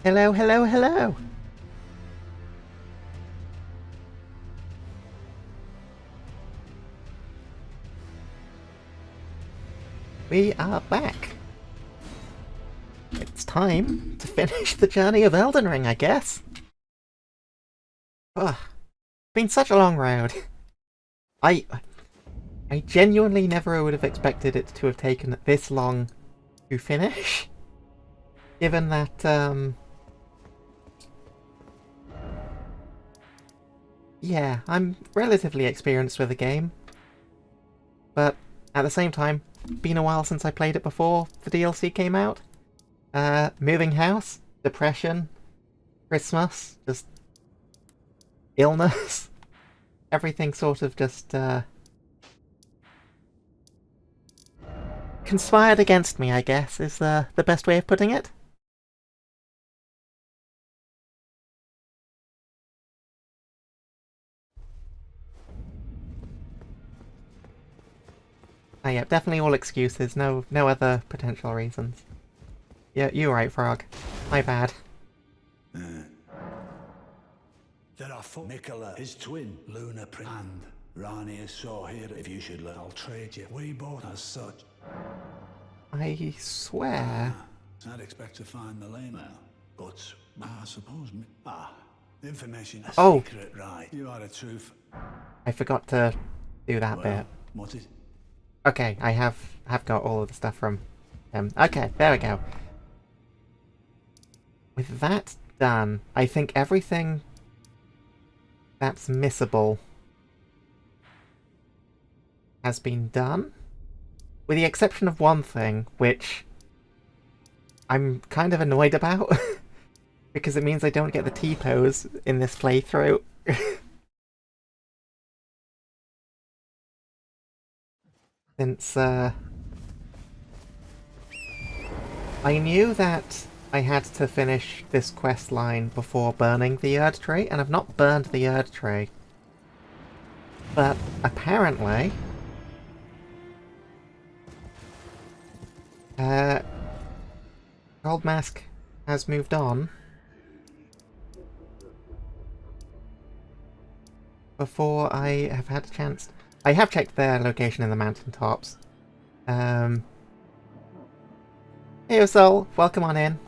Hello, hello, hello! We are back! It's time to finish the journey of Elden Ring, I guess! Ugh. Been such a long road. I genuinely never would have expected it to have taken this long to finish. Given that, yeah, I'm relatively experienced with the game. But at the same time, been a while since I played it before the DLC came out. Moving house, depression, Christmas, just illness. Everything sort of just, conspired against me, I guess, is the best way of putting it. Oh yeah, definitely all excuses, no other potential reasons. Yeah, you're right, Frog. My bad. There are four. Nicola, his twin, Luna Prince, and Rani is so here if you should let. I'll trade you. We both as such. I swear. I'd expect to find the lane now, but I suppose information is secret, right? You are the truth. I forgot to do that bit. What is? Okay, I have got all of the stuff from him. Okay, there we go. With that done, I think everything that's missable has been done. With the exception of one thing, which I'm kind of annoyed about, because it means I don't get the T-pose in this playthrough. Since, I knew that I had to finish this quest line before burning the Erd Tree, and I've not burned the Erd Tree. But apparently, Gold Mask has moved on before I have had a chance. I have checked their location in the mountaintops. Hey Soul, welcome on in.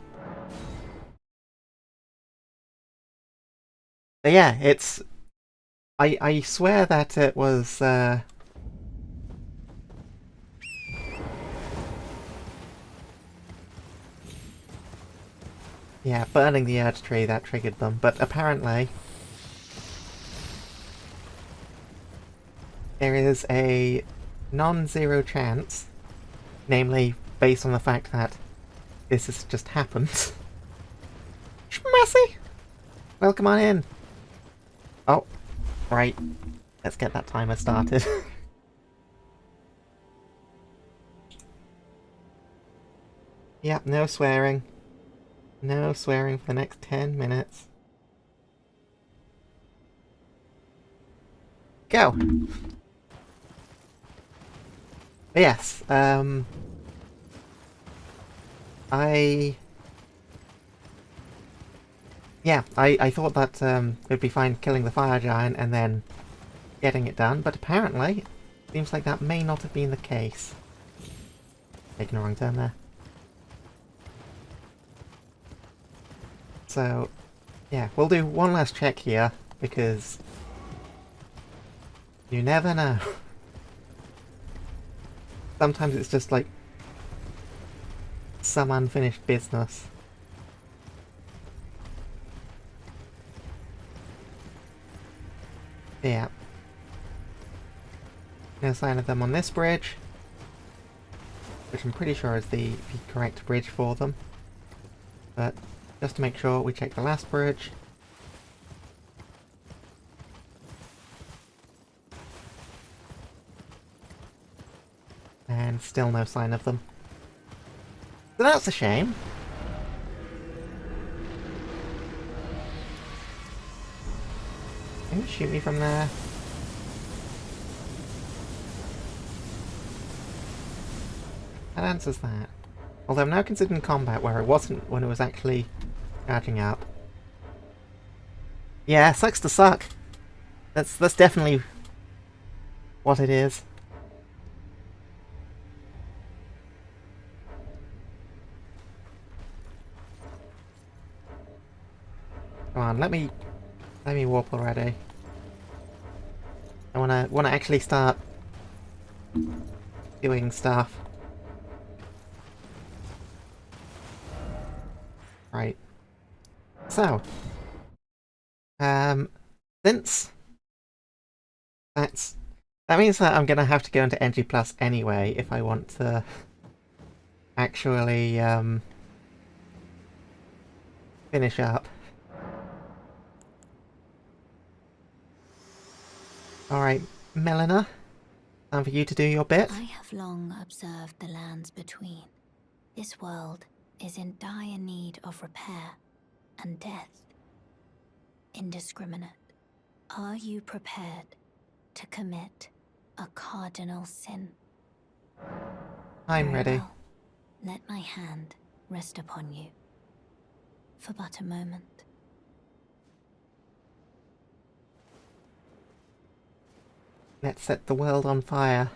But yeah, it's... I swear that it was, yeah, burning the Erd Tree that triggered them, but apparently there is a non-zero chance, namely based on the fact that this has just happened. Schmassy! Welcome on in! Oh, right. Let's get that timer started. Yep, no swearing. No swearing for the next 10 minutes. Go! But yes, I thought that it would be fine killing the fire giant and then getting it done, but apparently seems like that may not have been the case. Taking a wrong turn there. So, yeah, we'll do one last check here, because you never know. Sometimes it's just like some unfinished business. Yeah. No sign of them on this bridge, which I'm pretty sure is the correct bridge for them. But just to make sure, we check the last bridge. And still no sign of them. So that's a shame. Can you shoot me from there? That answers that. Although I'm now considering combat where it wasn't when it was actually Charging up. Yeah, sucks to suck. That's definitely what it is. Come on, let me warp already. I wanna actually start doing stuff. Right. So, since that means that I'm gonna have to go into NG Plus anyway if I want to actually finish up. Alright, Melina, time for you to do your bit. I have long observed the lands between. This world is in dire need of repair and death. Indiscriminate. Are you prepared to commit a cardinal sin? I'm Very ready. well. Let my hand rest upon you for but a moment. Let's set the world on fire.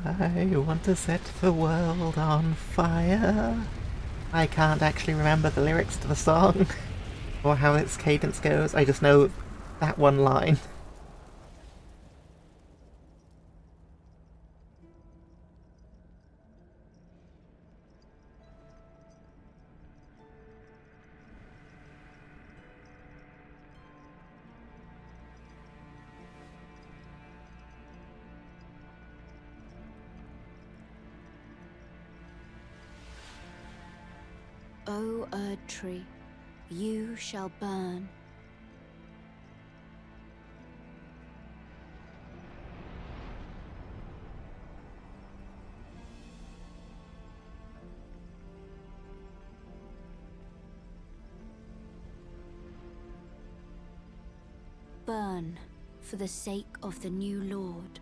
I want to set the world on fire. I can't actually remember the lyrics to the song or how its cadence goes. I just know that one line. O Erd tree, you shall burn. Burn for the sake of the new Lord.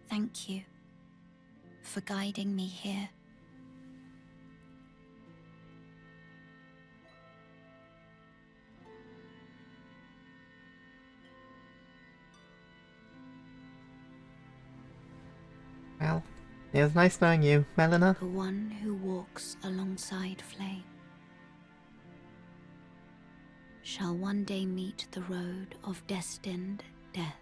Thank you for guiding me here. Well, it was nice knowing you, Melina. The one who walks alongside flame shall one day meet the road of destined death.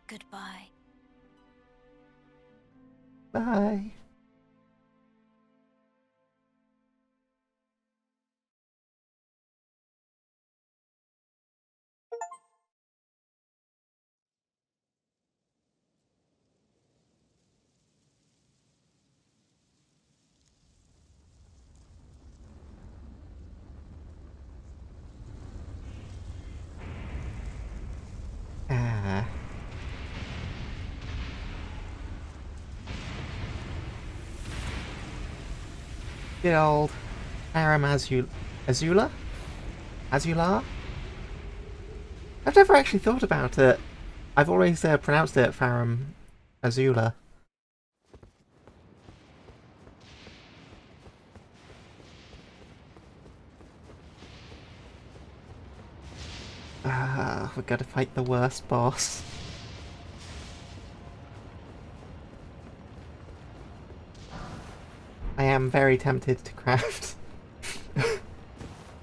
Goodbye. Bye. Ah. Good old Aram Azula? Azular? I've never actually thought about it. I've always pronounced it Farum Azula. We've got to fight the worst boss. I am very tempted to craft.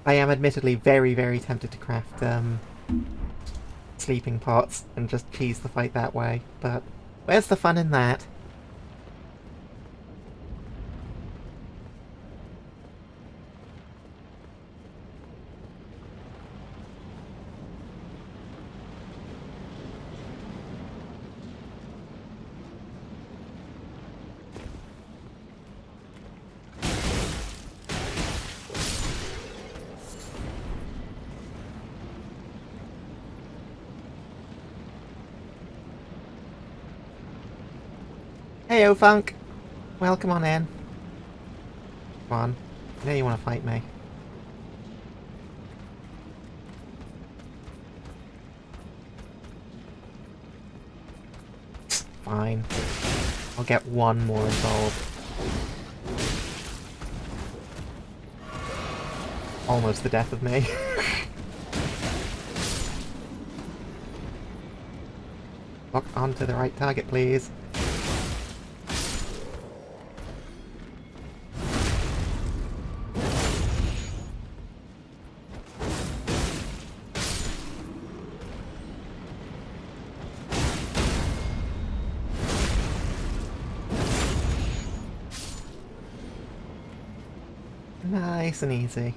I am admittedly very, very tempted to craft sleeping pots and just cheese the fight that way, but where's the fun in that? Heyo, Funk! Welcome on in. Come on. I know you want to fight me. Fine. I'll get one more involved. Almost the death of me. Lock onto the right target, please. Nice and easy.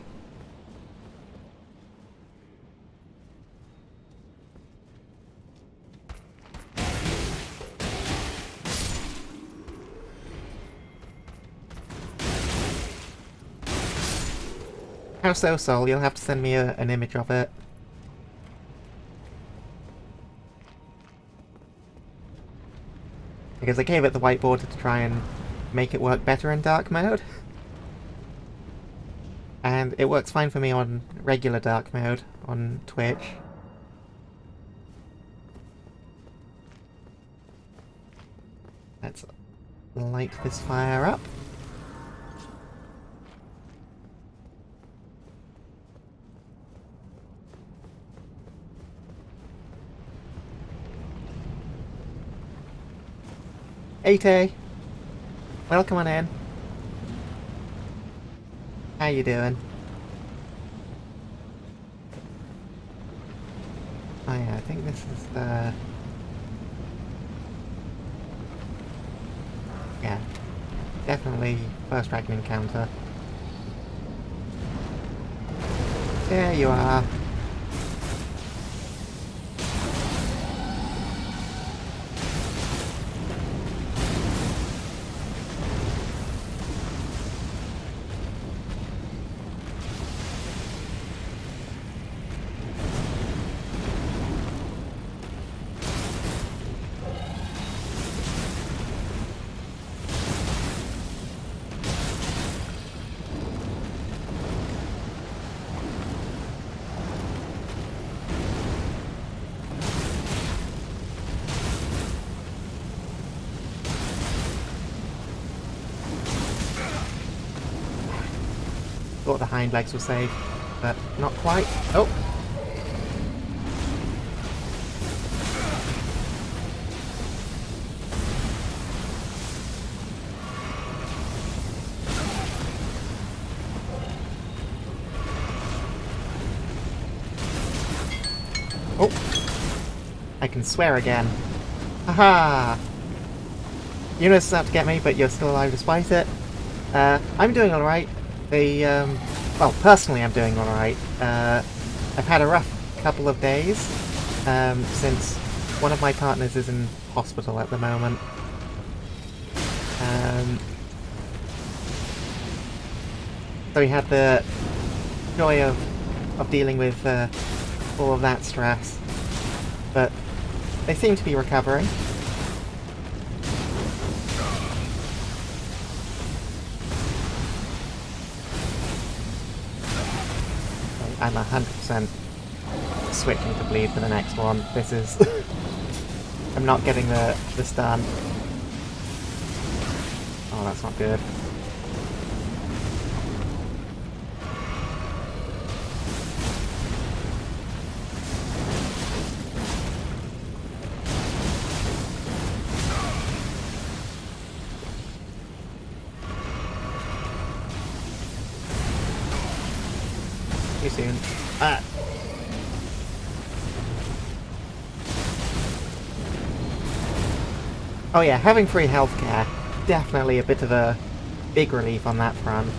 How so, Sol? You'll have to send me an image of it. Because I gave it the whiteboard to try and make it work better in dark mode. And it works fine for me on regular dark mode on Twitch. Let's light this fire up. Ate! Welcome on in. How you doing? Oh yeah, I think this is the... Yeah. Definitely first dragon encounter. There you are. Thought the hind legs were safe, but not quite. Oh! Oh! I can swear again. Haha! Eunice is out to get me, but you're still alive despite it. I'm doing alright. Well, personally I'm doing alright. I've had a rough couple of days, since one of my partners is in hospital at the moment. So we had the joy of dealing with all of that stress, but they seem to be recovering. I'm 100% switching to bleed for the next one. This is... I'm not getting the stun. Oh, that's not good. Too soon. Ah! Oh yeah, having free healthcare, definitely a bit of a big relief on that front.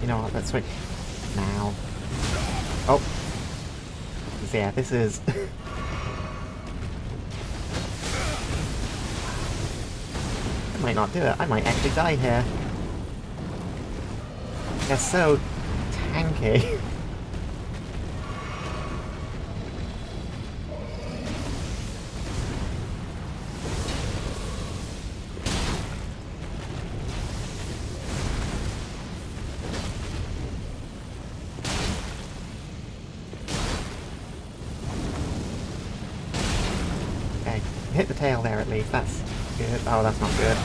You know what, let's switch now. Oh! So yeah, this is might not do it. I might actually die here. They're so tanky. Okay, hit the tail there at least. That's good. Oh, that's not good.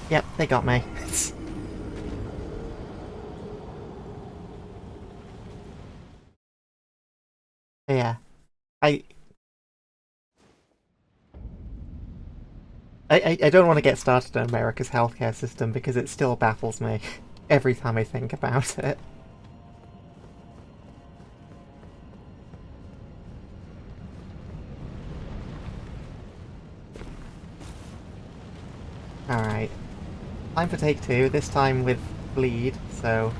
Yep, they got me. Yeah. I don't want to get started on America's healthcare system because it still baffles me every time I think about it. Alright. Time for take two, this time with bleed, so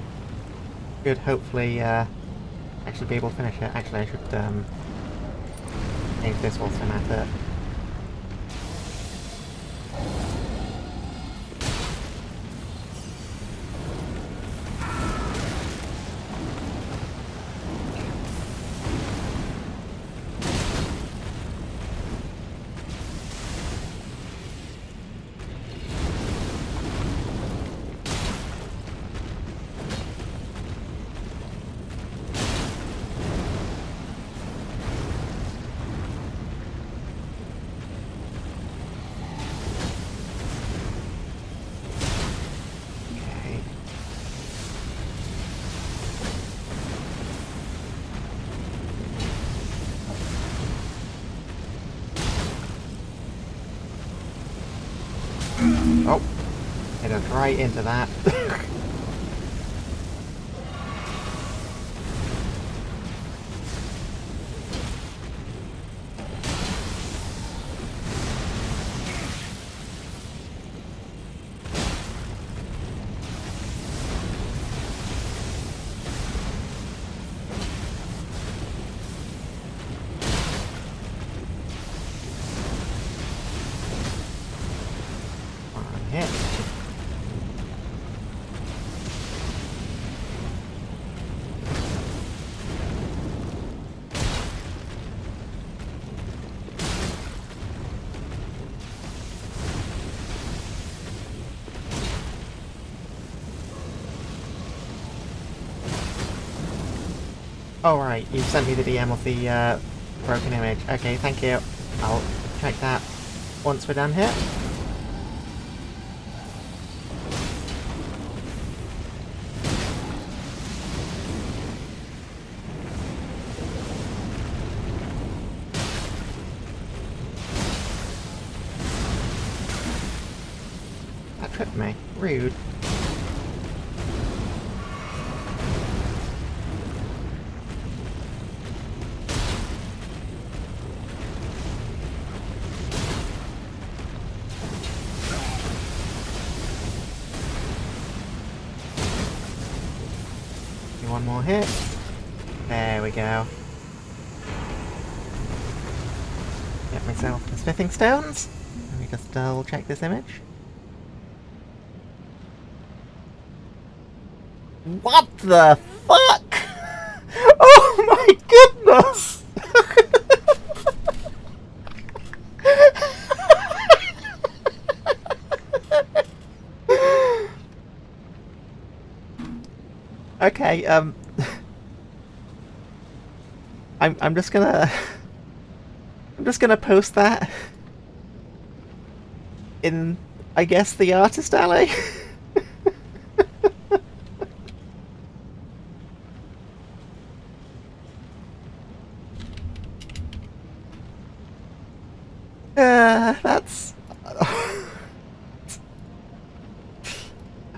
should hopefully actually be able to finish it. Actually, I should change this whilst I'm at it. Oh, I dove right into that. One hit. Oh right, you sent me the DM of the broken image. Okay, thank you. I'll check that once we're done here. That tripped me. Rude. One more hit. There we go. Get myself the smithing stones. Let me just double check this image. What the fuck? Oh my goodness! Okay, I'm just gonna post that in, I guess, the artist alley. That's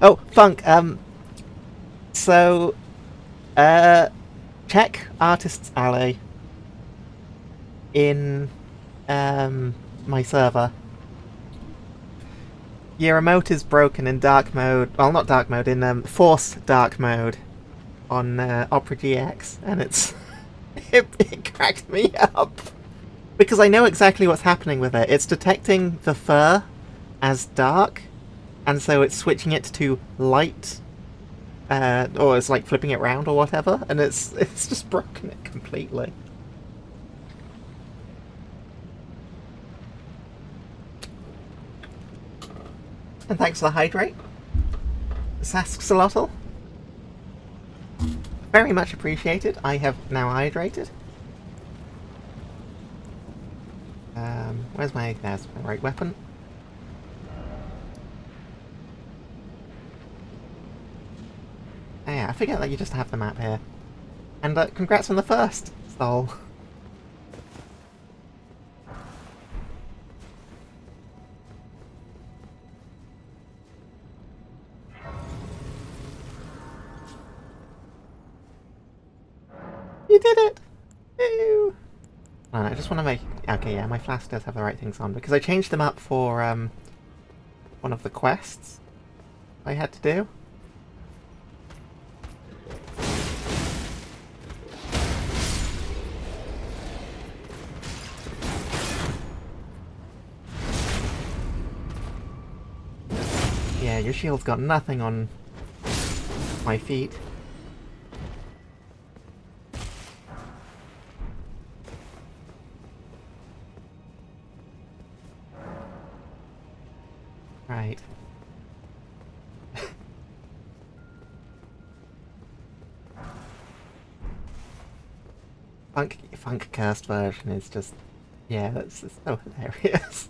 oh, Funk, so check Artists Alley in my server. Your emote is broken in dark mode. Well, not dark mode, in force dark mode on Opera GX, and it's it cracked me up because I know exactly what's happening with it. It's detecting the fur as dark, and so it's switching it to light, or it's like flipping it round or whatever, and it's just broken it completely. And thanks for the hydrate, Sasksalotl. Very much appreciated. I have now hydrated. Where's my... There's my right weapon. Oh yeah, I forget that you just have the map here. And congrats on the first, Sol. You did it! Ew. No, I just want to make... Okay, yeah, my flask does have the right things on, because I changed them up for one of the quests I had to do. Yeah, your shield's got nothing on my feet. Right. Funk cursed version is just... Yeah, that's so hilarious.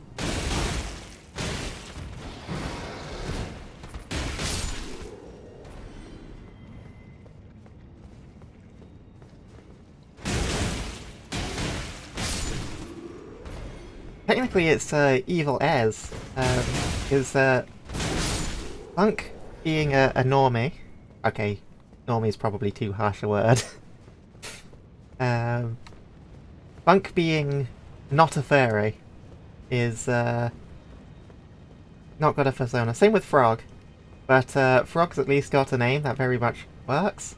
Technically it's Evil Ez, is Funk being a normie. Okay, normie is probably too harsh a word. Funk being not a furry is not got a persona. Same with Frog, but Frog's at least got a name that very much works.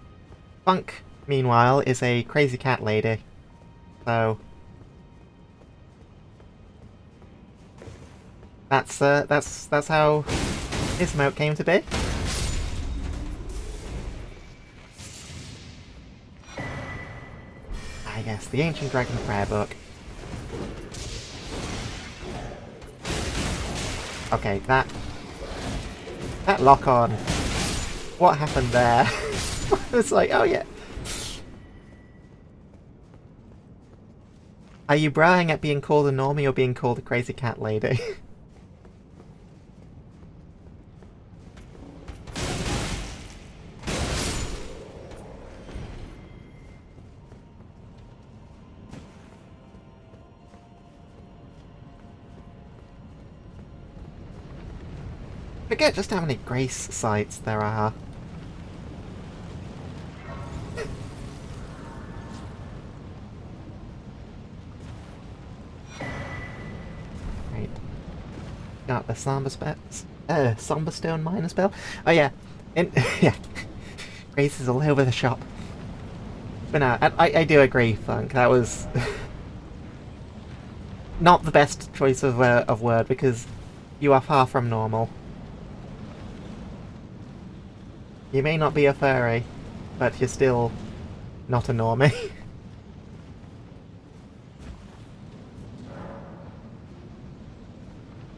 Funk, meanwhile, is a crazy cat lady, so that's how his emote came to be. Ah yes, the Ancient Dragon Prayer Book. Okay, that lock on. What happened there? It's like, oh yeah. Are you braying at being called a normie or being called a crazy cat lady? Forget just how many grace sites there are. Right. Got the Somber Stone Miner spell. Oh yeah. Yeah. Grace is all over the shop. But no, I do agree, Funk. That was not the best choice of word, because you are far from normal. You may not be a furry, but you're still not a normie.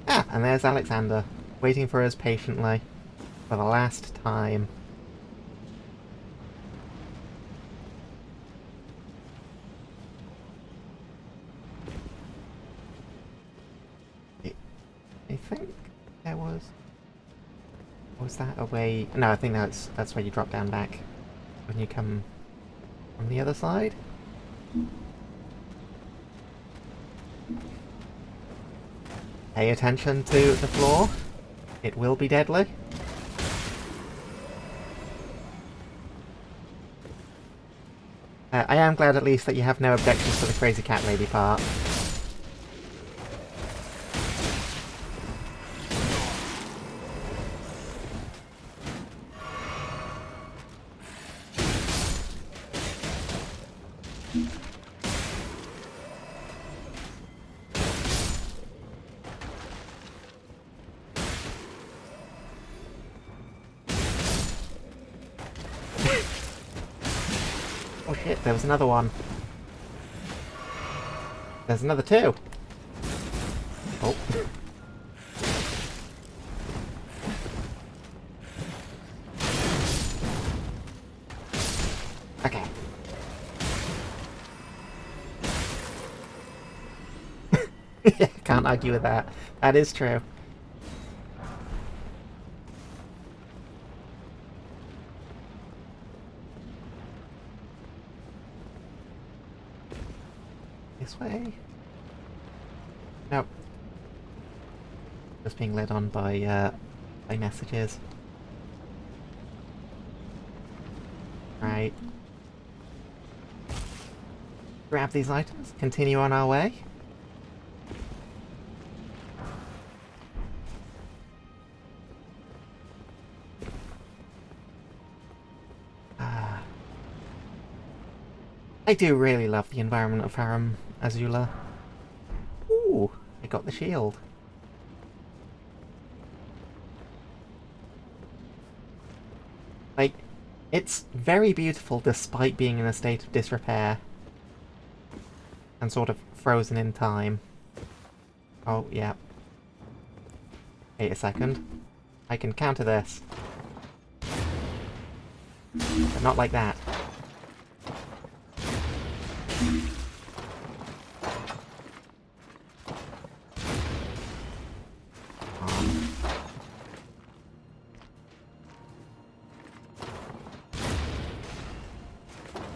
Ah, and there's Alexander, waiting for us patiently, for the last time. I think there was... Was that a way... No, I think that's where you drop down back when you come from the other side. Pay attention to the floor. It will be deadly. I am glad at least that you have no objections to the crazy cat lady part. Oh shit, there was another one. There's another two. Oh. Okay. Yeah, can't argue with that. That is true. This way? Nope. Just being led on by messages. Right. Grab these items, continue on our way. I do really love the environment of Farum Azula. Ooh, I got the shield. Like, it's very beautiful despite being in a state of disrepair. And sort of frozen in time. Oh, yeah. Wait a second. I can counter this. But not like that.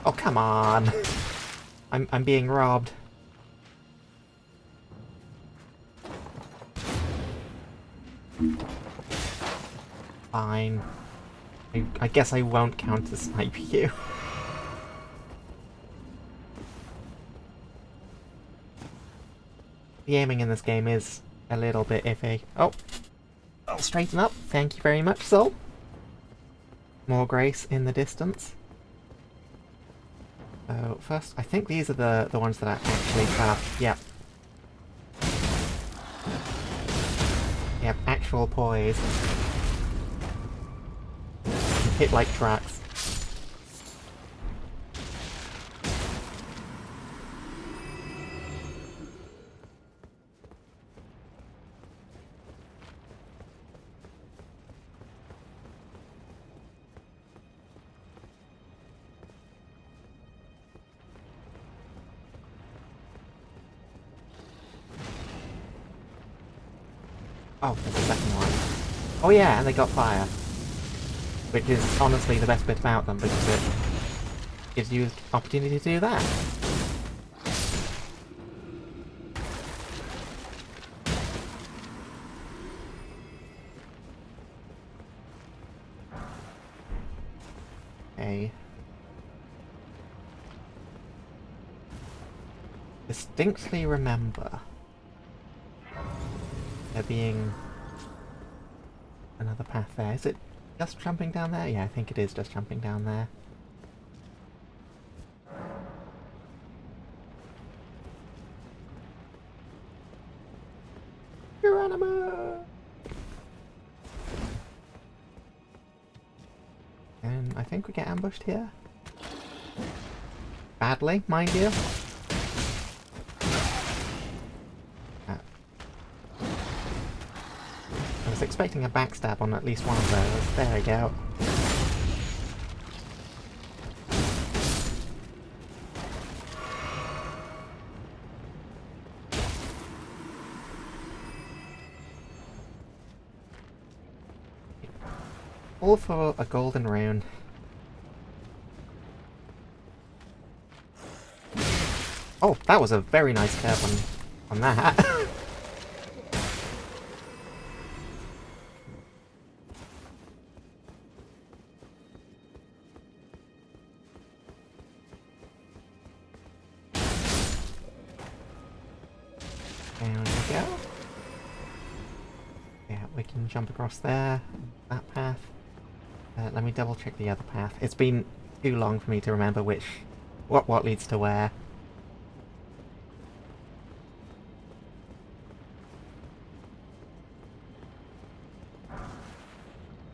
Oh, come on! I'm being robbed. Fine. I guess I won't counter-snipe you. The aiming in this game is a little bit iffy. Oh! I'll straighten up. Thank you very much, Soul. More grace in the distance. So first, I think these are the ones that are actually tough. Yep. Yep, actual poise. Hit like trucks. Oh, there's a second one. Oh yeah, and they got fire. Which is honestly the best bit about them, because it gives you the opportunity to do that. Okay. Distinctly remember there being another path there. Is it just jumping down there? Yeah, I think it is just jumping down there. Geronimo! And I think we get ambushed here. Badly, mind you. I was expecting a backstab on at least one of those. There we go. All for a golden rune. Oh, that was a very nice curve on that. There we go. Yeah, we can jump across there, that path. Let me double check the other path. It's been too long for me to remember what leads to where.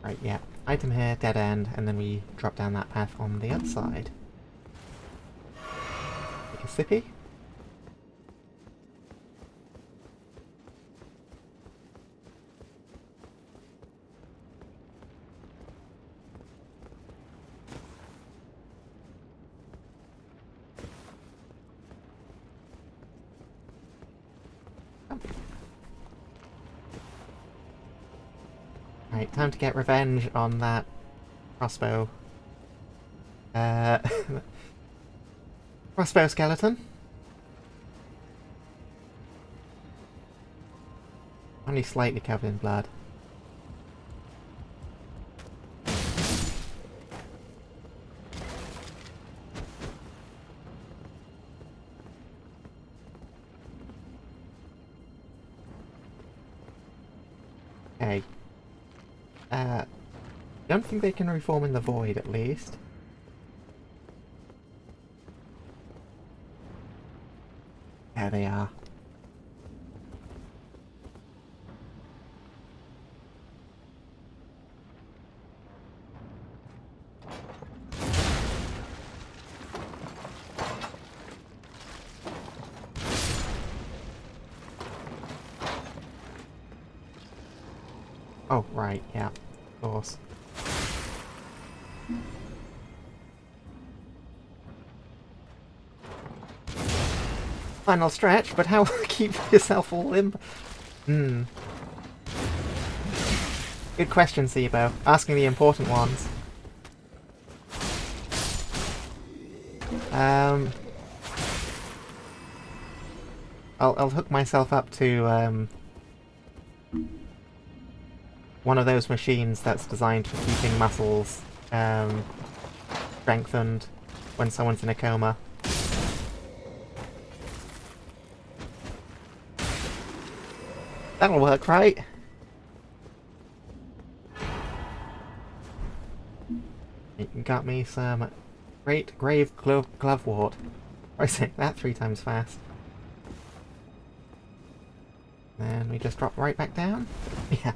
Right, yeah. Item here, dead end, and then we drop down that path on the other side. Take a sippy. Right, time to get revenge on that crossbow. Crossbow skeleton. Only slightly covered in blood. Okay. Don't think they can reform in the void, at least. There they are. Oh, right, yeah, of course. Final stretch, but how keep yourself all limp? Good question, Sibo. Asking the important ones. I'll hook myself up to one of those machines that's designed for keeping muscles strengthened when someone's in a coma. That'll work, right? It got me some great grave glovewort. I say that 3 times fast. Then we just drop right back down. Yeah.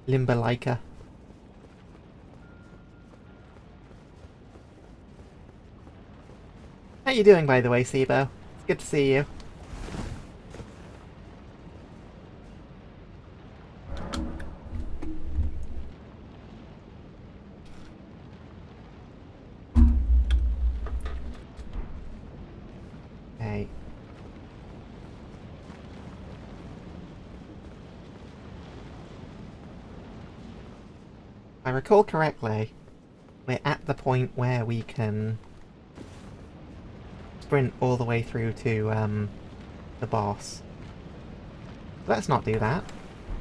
Limbalika. How you doing, by the way, Sibo? It's good to see you. Okay. If I recall correctly, we're at the point where we can sprint all the way through to the boss. Let's not do that,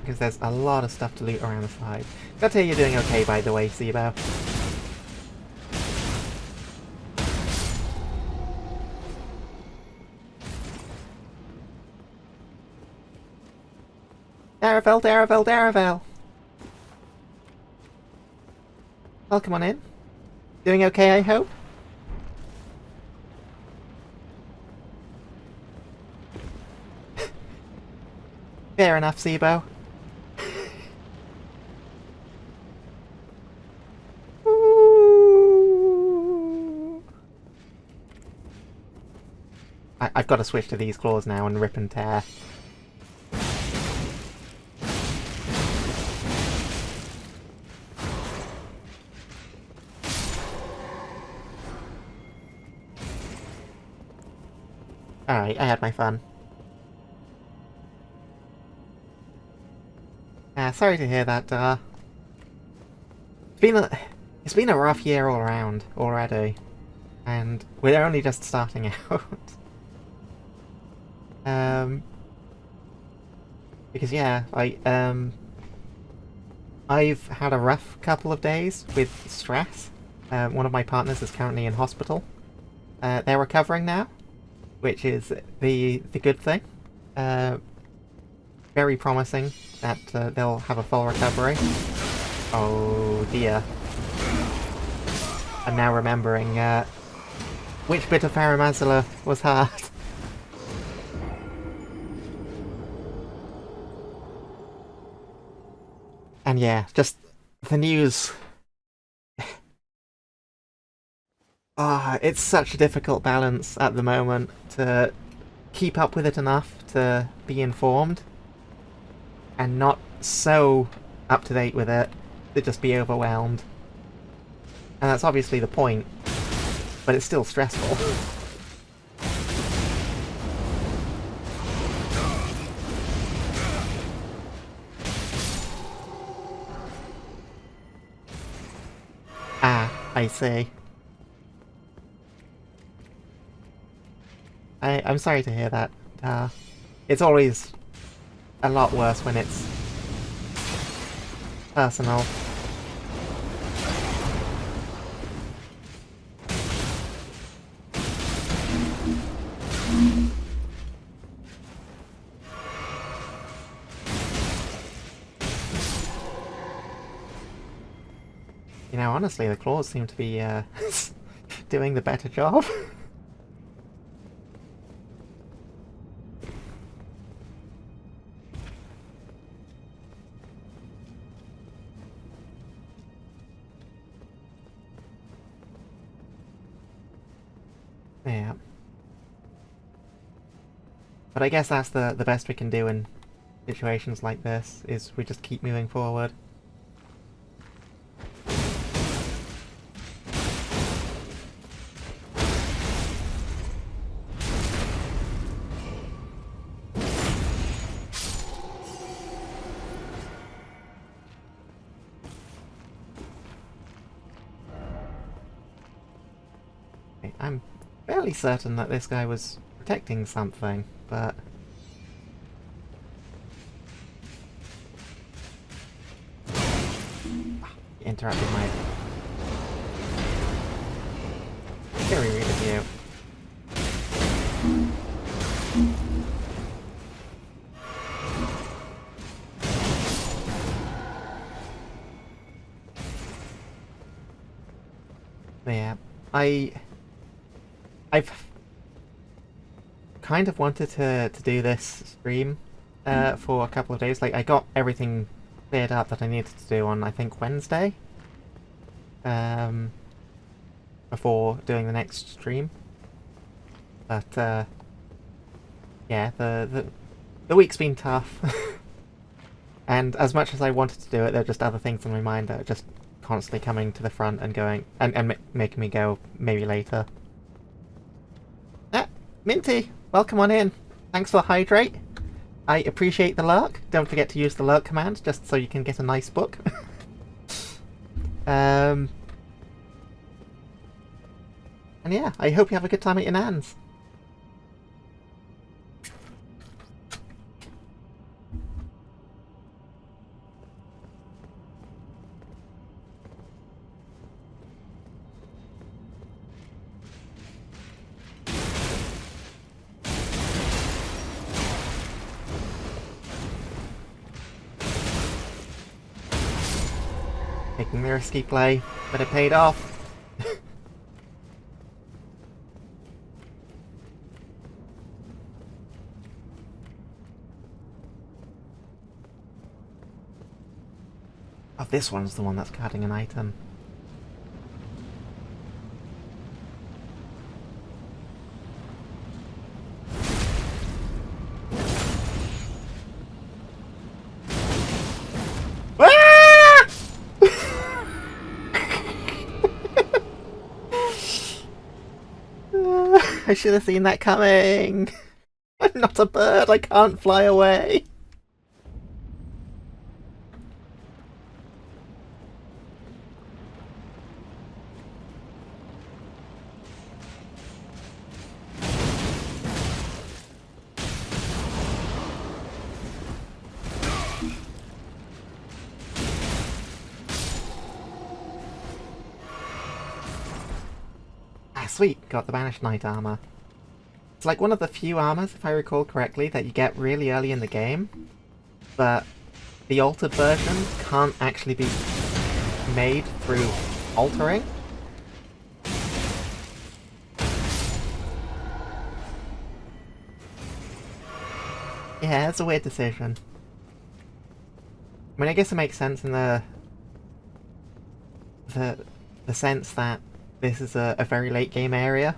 because there's a lot of stuff to loot around the side. Glad to hear you're doing okay, by the way, Sibo. Daravel, Daravel, Daravel! Welcome on in. Doing okay, I hope? Fair enough, Sibo. I've got to switch to these claws now and rip and tear. Alright, I had my fun. Sorry to hear that, It's been a rough year all around already. And we're only just starting out. Because yeah, I've had a rough couple of days with stress. One of my partners is currently in hospital. They're recovering now, which is the good thing. very promising that they'll have a full recovery. Oh dear. I'm now remembering which bit of Faramazula was hard. And yeah, just the news. It's such a difficult balance at the moment to keep up with it enough to be informed and not so up to date with it to just be overwhelmed. And that's obviously the point, but it's still stressful. Ah, I see. I'm sorry to hear that. It's always a lot worse when it's personal. You know, honestly, the claws seem to be doing the better job. Yeah. But I guess that's the best we can do in situations like this, is we just keep moving forward. I'm fairly certain that this guy was protecting something, but... He interrupted my... Very rude of you. Yeah, I've kind of wanted to do this stream for a couple of days. Like, I got everything cleared up that I needed to do on, I think, Wednesday. Before doing the next stream. But, yeah, the week's been tough. And as much as I wanted to do it, there are just other things in my mind that are just constantly coming to the front and going, and making me go, maybe later. Ah, Minty, welcome on in. Thanks for hydrate. I appreciate the lurk. Don't forget to use the lurk command, just so you can get a nice book. And yeah, I hope you have a good time at your nan's. Taking the risky play, but it paid off. Oh, this one's the one that's cutting an item. I should have seen that coming. I'm not a bird, I can't fly away. Ah, sweet, got the Banished Knight armor. It's like one of the few armors, if I recall correctly, that you get really early in the game, but the altered version can't actually be made through altering. Yeah, it's a weird decision. I mean, I guess it makes sense in the sense that this is a very late game area.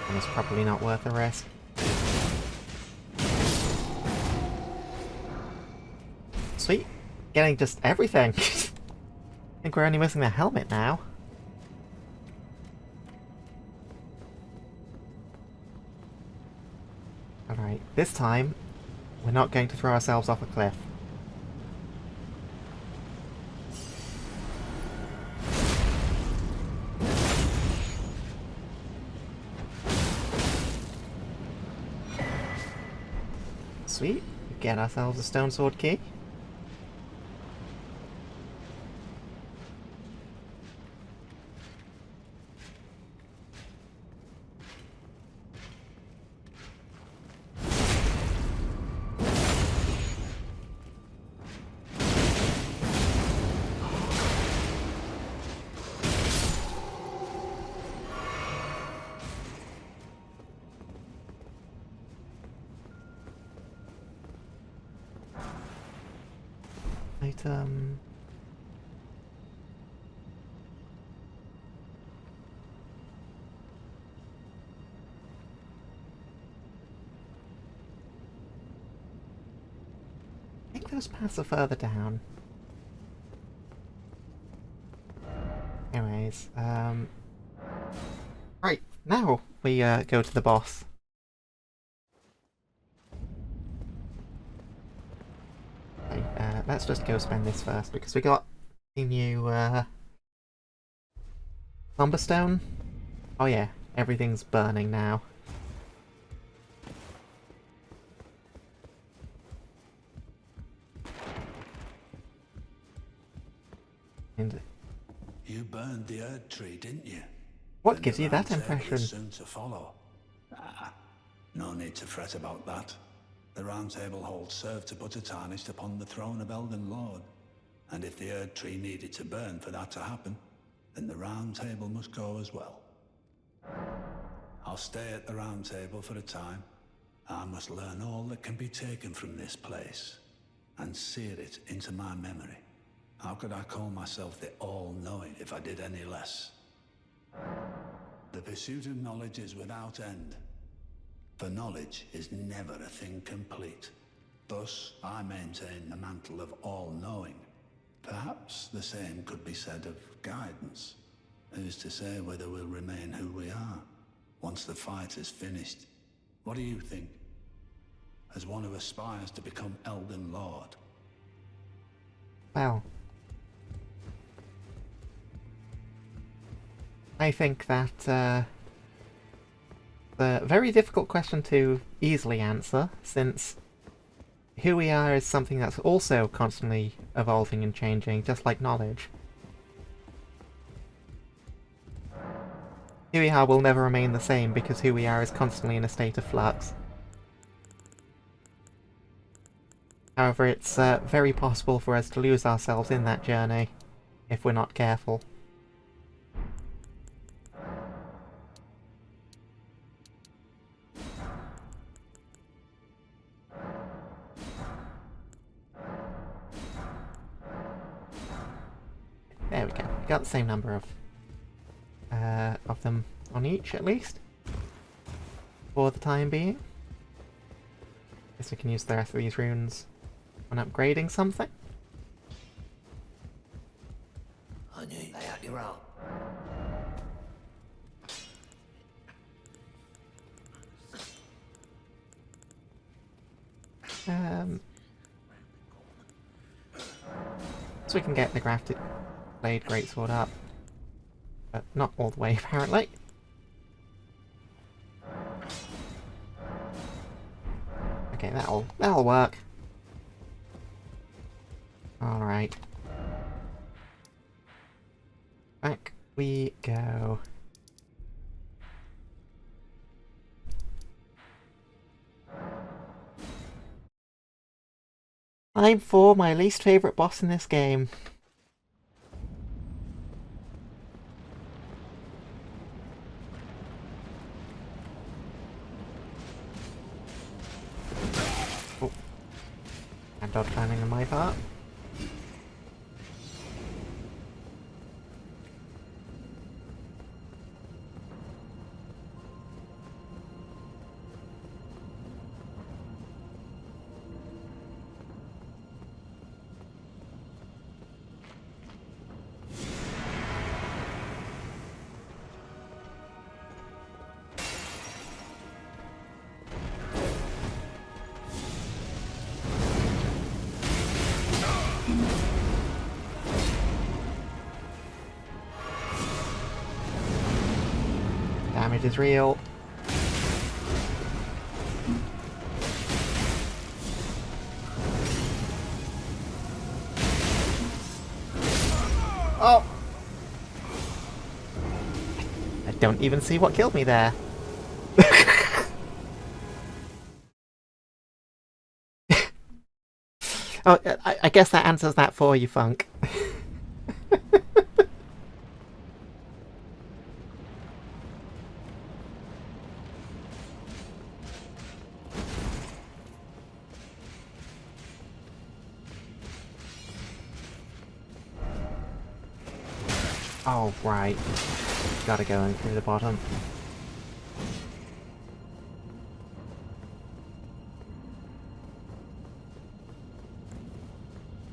And it's probably not worth the risk. Sweet. Getting just everything. I think we're only missing the helmet now. Alright, this time, we're not going to throw ourselves off a cliff. Sweet. Get ourselves a stone sword key. Item. I think those paths are further down. Anyways, right, now we go to the boss. Okay, let's just go spend this first because we got a new Thunderstone. Oh yeah, everything's burning now. And You burned the Erd tree, didn't you? what Then gives the you that round table impression? is soon to follow. No need to fret about that. The Round Table hold served to put a tarnish upon the throne of Elden Lord. And if the Erd tree needed to burn for that to happen, then the Round Table must go as well. I'll stay at the Round Table for a time. I must learn all that can be taken from this place, and sear it into my memory. How could I call myself the All-Knowing if I did any less? The pursuit of knowledge is without end. For knowledge is never a thing complete. Thus, I maintain the mantle of all-knowing. Perhaps the same could be said of guidance. Who's to say whether we'll remain who we are, once the fight is finished? What do you think? As one who aspires to become Elden Lord. Well, I think that a very difficult question to easily answer, since who we are is something that's also constantly evolving and changing, just like knowledge. Who we are will never remain the same because who we are is constantly in a state of flux. However, it's very possible for us to lose ourselves in that journey if we're not careful. There we go. We got the same number of them on each, at least. For the time being. Guess we can use the rest of these runes on upgrading something. I knew they had you out. So we can get the grafted blade greatsword up. But not all the way, apparently. Okay, that'll work. Alright. Back we go. Time for my least favourite boss in this game. Oh. And dodge planning on my part. Damage is real. Oh! I don't even see what killed me there. Oh, I guess that answers that for you, Funk. Oh, right. Gotta go in through the bottom.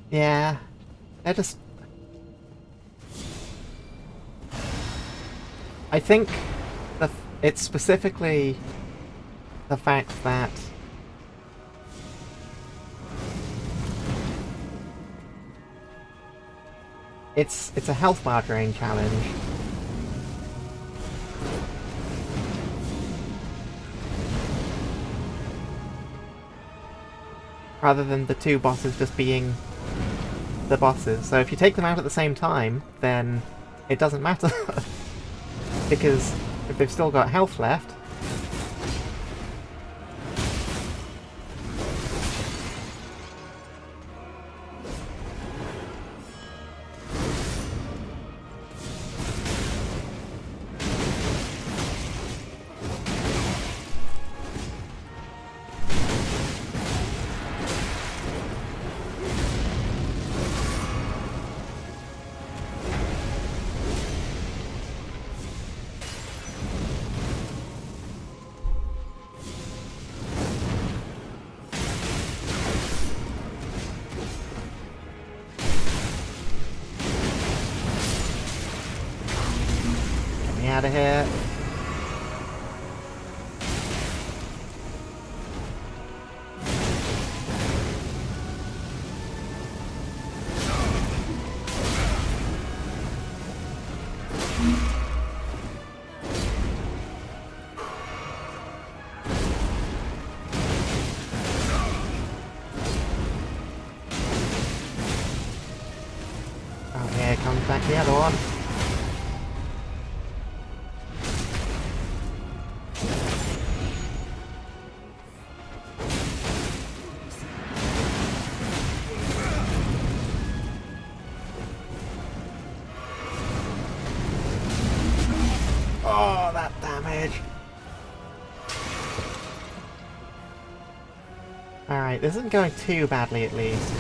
Yeah. They're just... I think it's specifically the fact that it's a health bar drain challenge. Rather than the two bosses just being the bosses. So if you take them out at the same time, then it doesn't matter. Because if they've still got health left... out of here. Oh, here comes back the other one. Oh, that damage! Alright, this isn't going too badly at least.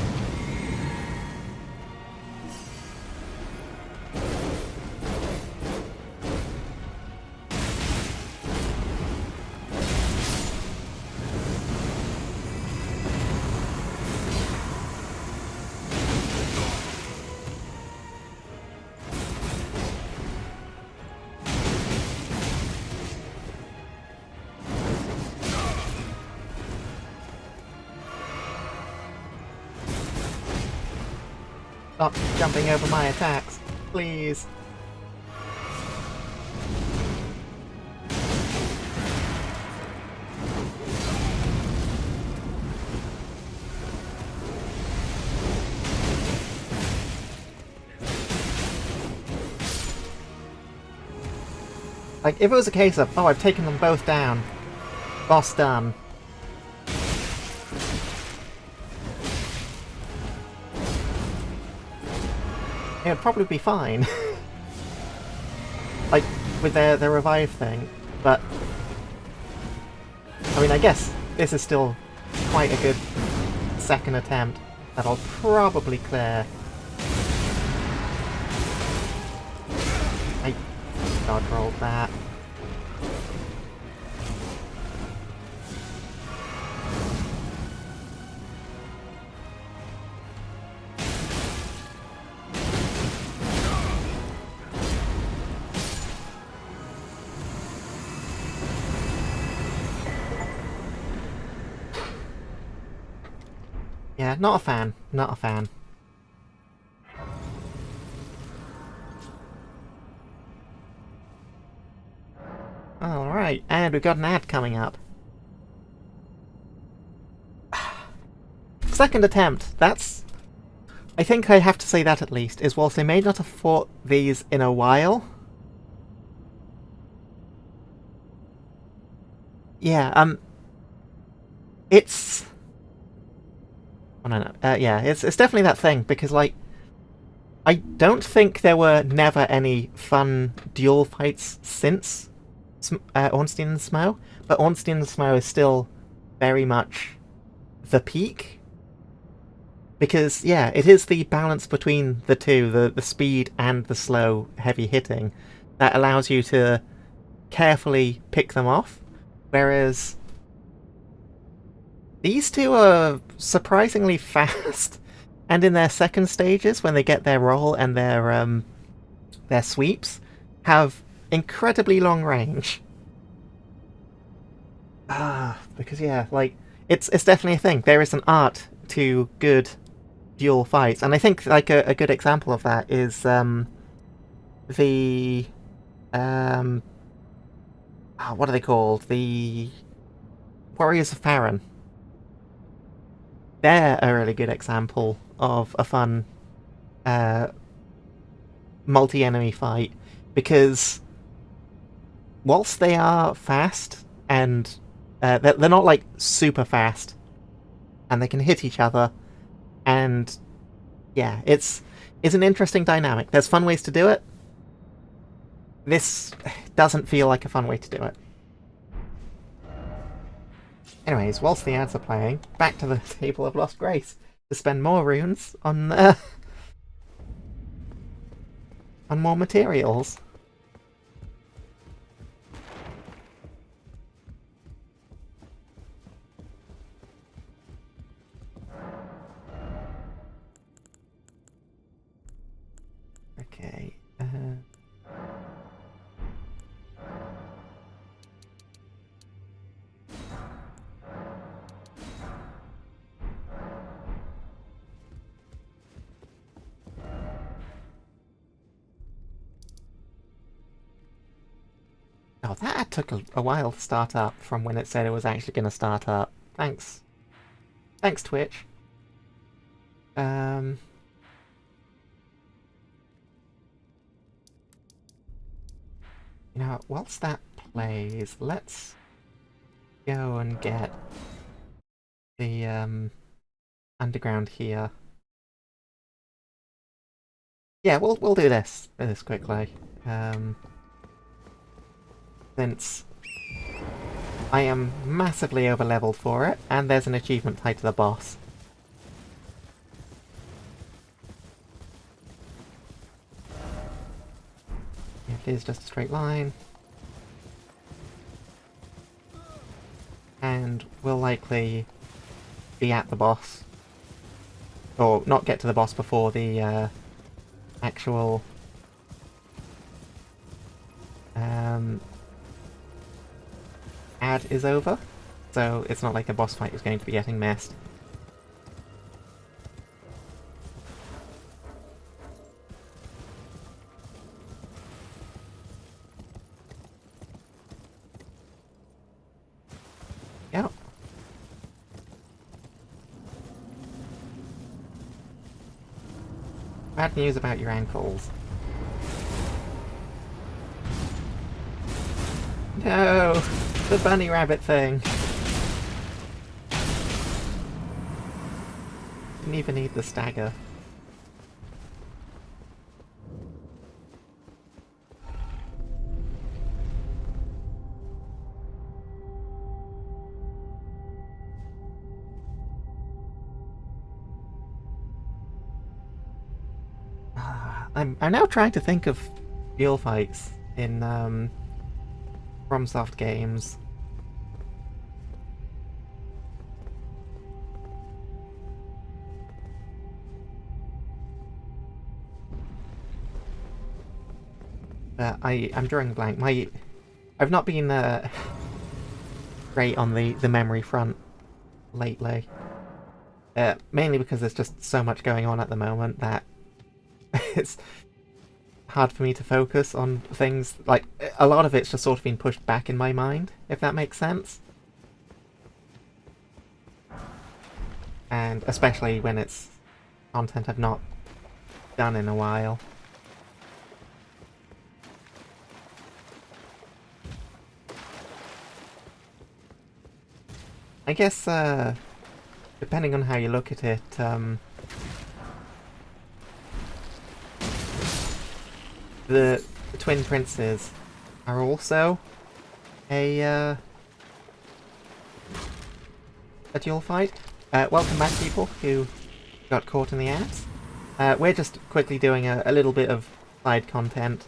Stop jumping over my attacks, please. Like, if it was a case of, oh, I've taken them both down, boss done. It would probably be fine. Like, with their revive thing, but... I mean, I guess this is still quite a good second attempt that I'll probably clear. I dodge rolled that. Yeah, not a fan. Not a fan. Alright, and we've got an ad coming up. Second attempt, that's... I think I have to say that at least, is whilst I may not have fought these in a while... Yeah, it's... Oh, no. Yeah, it's definitely that thing, because, like, I don't think there were never any fun duel fights since Ornstein and Smough, but Ornstein and Smough is still very much the peak. Because, yeah, it is the balance between the two, the speed and the slow, heavy hitting, that allows you to carefully pick them off, whereas these two are surprisingly fast, and in their second stages, when they get their roll and their sweeps, have incredibly long range. Because yeah, like it's definitely a thing. There is an art to good duel fights, and I think like a good example of that is the what are they called? The Warriors of Farron. They're a really good example of a fun multi-enemy fight, because whilst they are fast and they're not like super fast, and they can hit each other, and yeah, it's an interesting dynamic. There's fun ways to do it. This doesn't feel like a fun way to do it. Anyways, whilst the ads are playing, back to the Table of Lost Grace to spend more runes on more materials. Okay. Oh, that took a while to start up from when it said it was actually going to start up. Thanks. Thanks, Twitch. You know, whilst that plays, let's go and get the underground here. Yeah, we'll do this quickly. Since I am massively over-leveled for it, and there's an achievement tied to the boss. It is just a straight line. And we'll likely be at the boss. Or not get to the boss before the actual ad is over. So it's not like the boss fight is going to be getting missed. Yep. Bad news about your ankles. No! The bunny rabbit thing! Didn't even need the stagger. I'm now trying to think of duel fights in FromSoft games. I'm drawing a blank. I've not been great on the memory front lately. Mainly because there's just so much going on at the moment that it's hard for me to focus on things. Like, a lot of it's just sort of been pushed back in my mind, if that makes sense. And especially when it's content I've not done in a while. I guess, depending on how you look at it, the Twin Princes are also a duel fight. Welcome back, people who got caught in the ads. We're just quickly doing a little bit of side content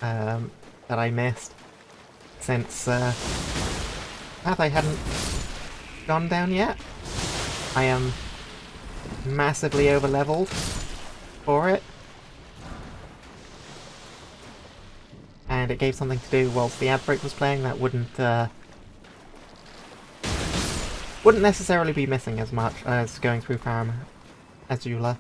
that I missed since path I hadn't gone down yet. I am massively over-leveled for it. And it gave something to do whilst the ad break was playing that wouldn't necessarily be missing as much as going through Farm Azula.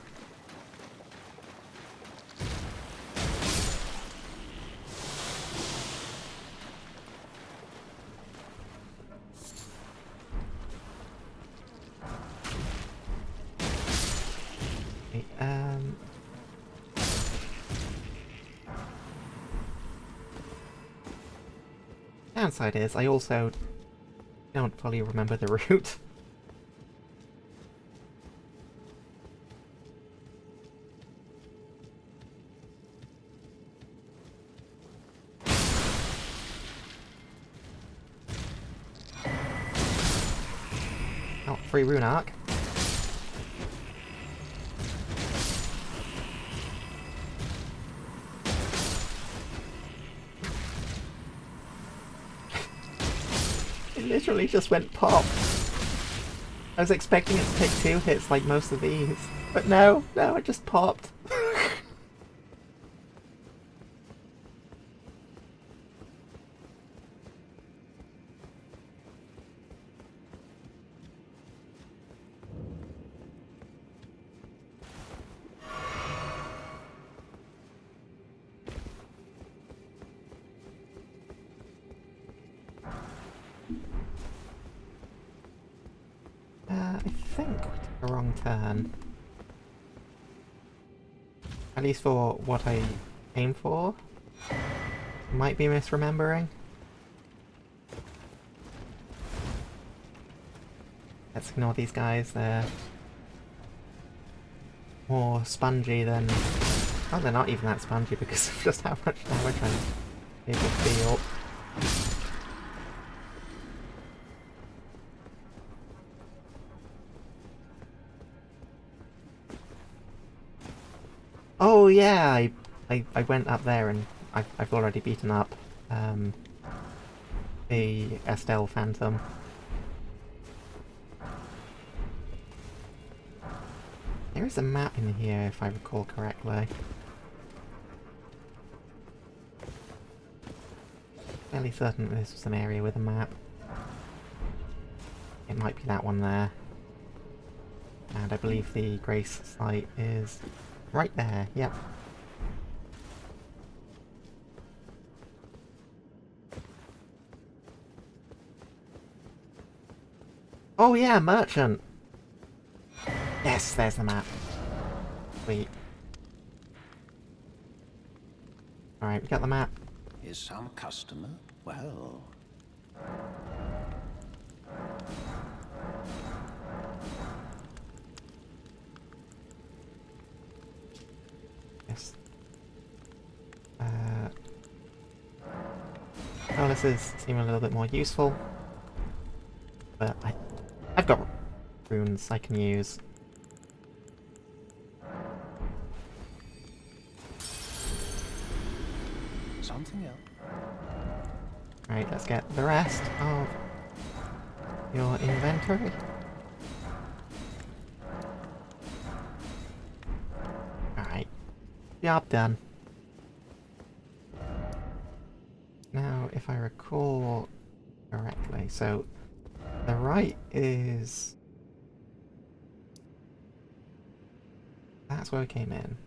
Downside is, I also don't fully remember the route. Oh, free rune arc. It literally just went pop. I was expecting it to take 2 hits like most of these, but no, it just popped. I think we took the wrong turn. At least for what I aim for. Might be misremembering. Let's ignore these guys, they're more spongy than... Oh, they're not even that spongy because of just how much damage I'm able to deal. Oh yeah, I went up there and I've already beaten up the Estelle Phantom. There is a map in here if I recall correctly. Fairly certain that this was an area with a map. It might be that one there. And I believe the Grace site is right there, yep. Oh yeah, merchant! Yes, there's the map. Sweet. Alright, we got the map. Is some customer? Well, Yes. Bonuses seem a little bit more useful, but I've got runes I can use. Something else. Right, let's get the rest of your inventory. Alright, job done. Now, if I recall correctly, so the right is... That's where we came in.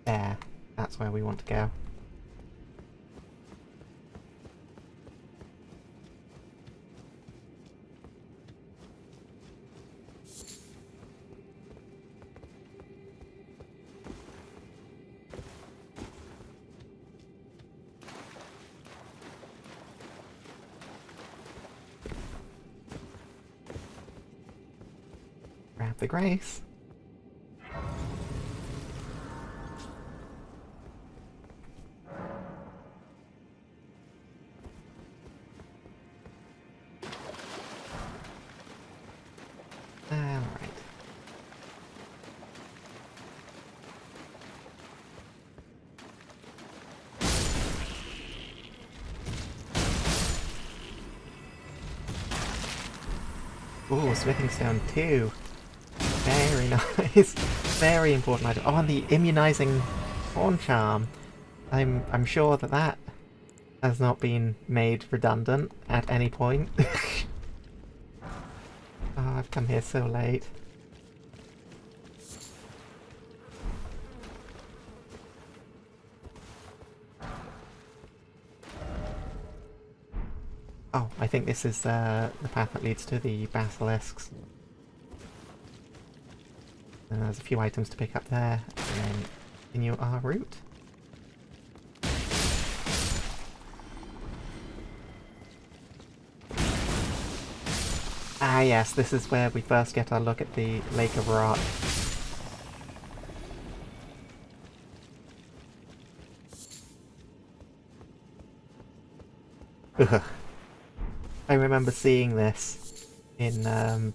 There, that's where we want to go. Grab the grace. Alright. Ooh, smithing stone 2. Very nice. Very important item. Oh, and the immunizing horn charm. I'm sure that that has not been made redundant at any point. Oh, I've come here so late. Oh, I think this is the path that leads to the basilisks. And there's a few items to pick up there, and then continue our route. Ah yes, this is where we first get our look at the Lake of Rot. Ugh. I remember seeing this in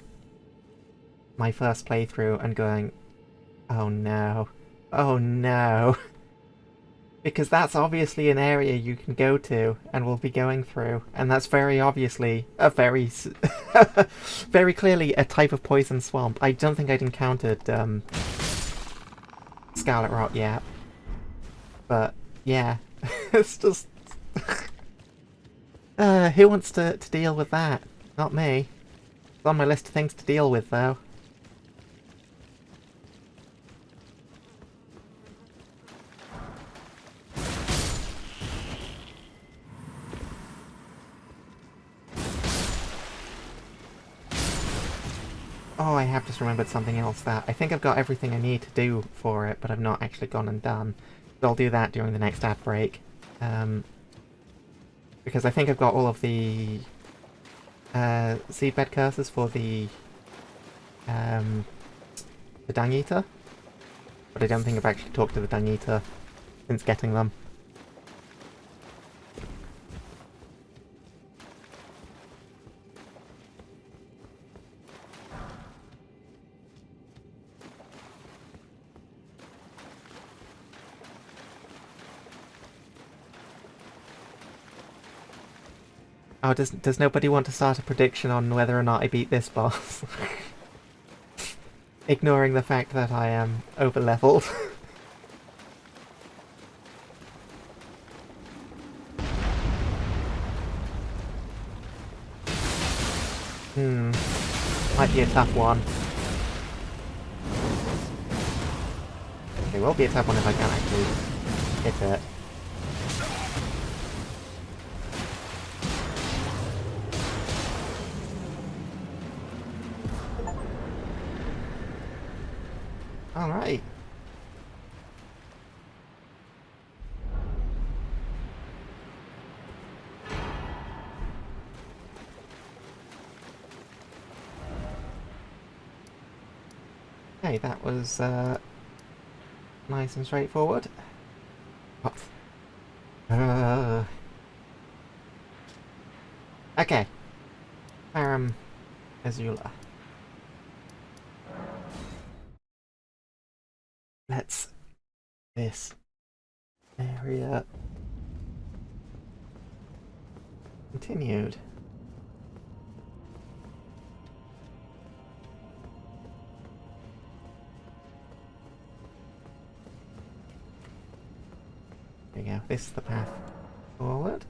my first playthrough and going, oh no, oh no. Because that's obviously an area you can go to and we'll be going through, and that's very obviously a very very clearly a type of poison swamp. I don't think I'd encountered Scarlet Rot yet, but yeah, it's just who wants to deal with that? Not me. It's on my list of things to deal with though. Oh, I have just remembered something else that I think I've got everything I need to do for it, but I've not actually gone and done. So I'll do that during the next ad break. Because I think I've got all of the seedbed curses for the Dung Eater, but I don't think I've actually talked to the Dung Eater since getting them. Oh, does nobody want to start a prediction on whether or not I beat this boss? Ignoring the fact that I am over-leveled. Might be a tough one. It will be a tough one if I can't actually hit it. Alright. Okay, that was nice and straightforward. What? Okay. Azula. Let's this area continued. There you go. This is the path forward. Is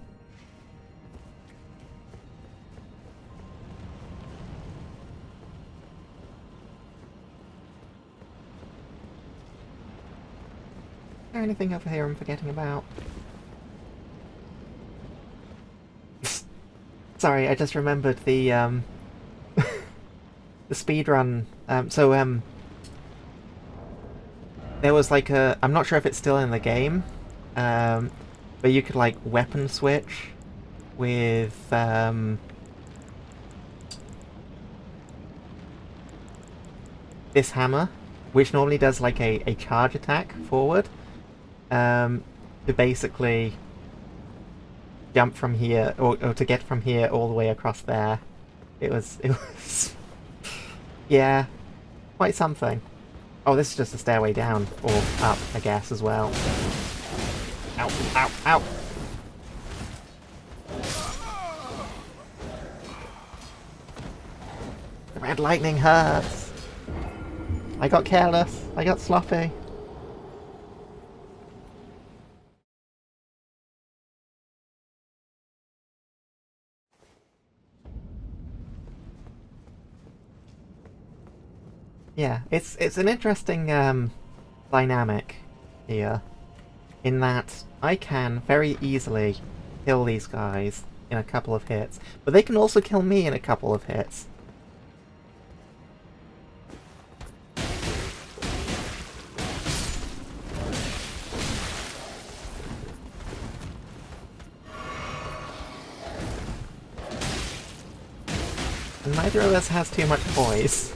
there anything over here I'm forgetting about? Sorry, I just remembered the the speedrun. There was like a, I'm not sure if it's still in the game, but you could like weapon switch with this hammer, which normally does like a charge attack forward, to basically jump from here, or to get from here all the way across there. It was yeah, quite something. Oh, this is just a stairway down, or up, I guess, as well. Ow, ow, ow! The red lightning hurts! I got careless, I got sloppy. Yeah, it's an interesting dynamic here, in that I can very easily kill these guys in a couple of hits, but they can also kill me in a couple of hits. And neither of us has too much poise.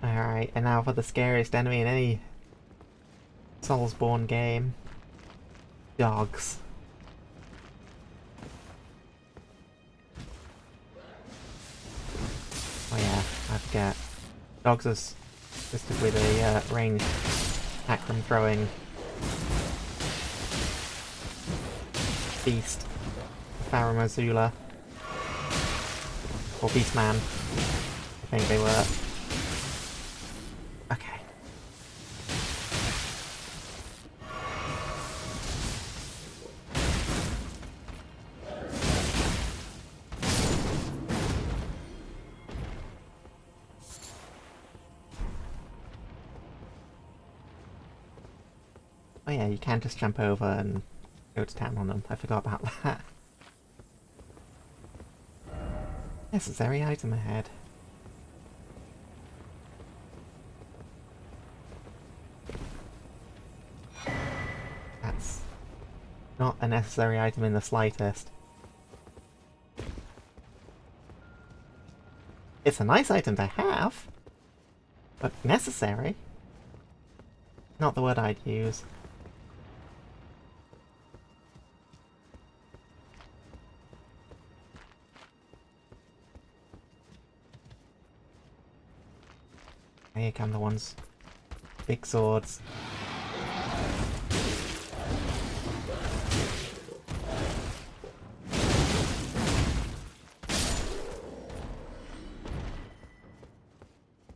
Alright, and now for the scariest enemy in any Soulsborne game. Dogs. Oh yeah, I forget. Dogs are listed with a ranged attack from throwing Beast, Farum Azula, or Beastman, I think they were. Okay. Oh yeah, you can just jump over and go to town on them. I forgot about that. Necessary item ahead. That's not a necessary item in the slightest. It's a nice item to have, but necessary? Not the word I'd use. Here come the ones. Big swords.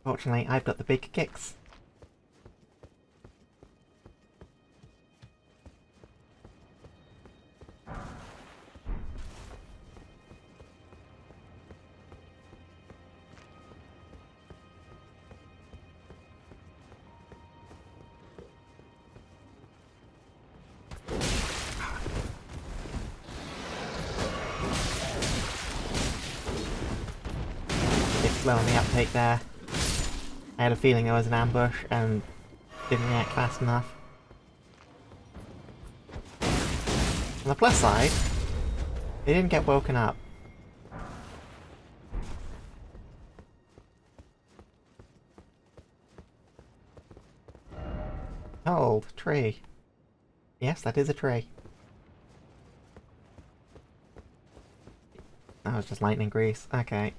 Fortunately, I've got the big kicks. slow on the uptake there. I had a feeling there was an ambush and didn't react fast enough. On the plus side, they didn't get woken up. Hold, tree. Yes, that is a tree. That was just lightning grease. Okay.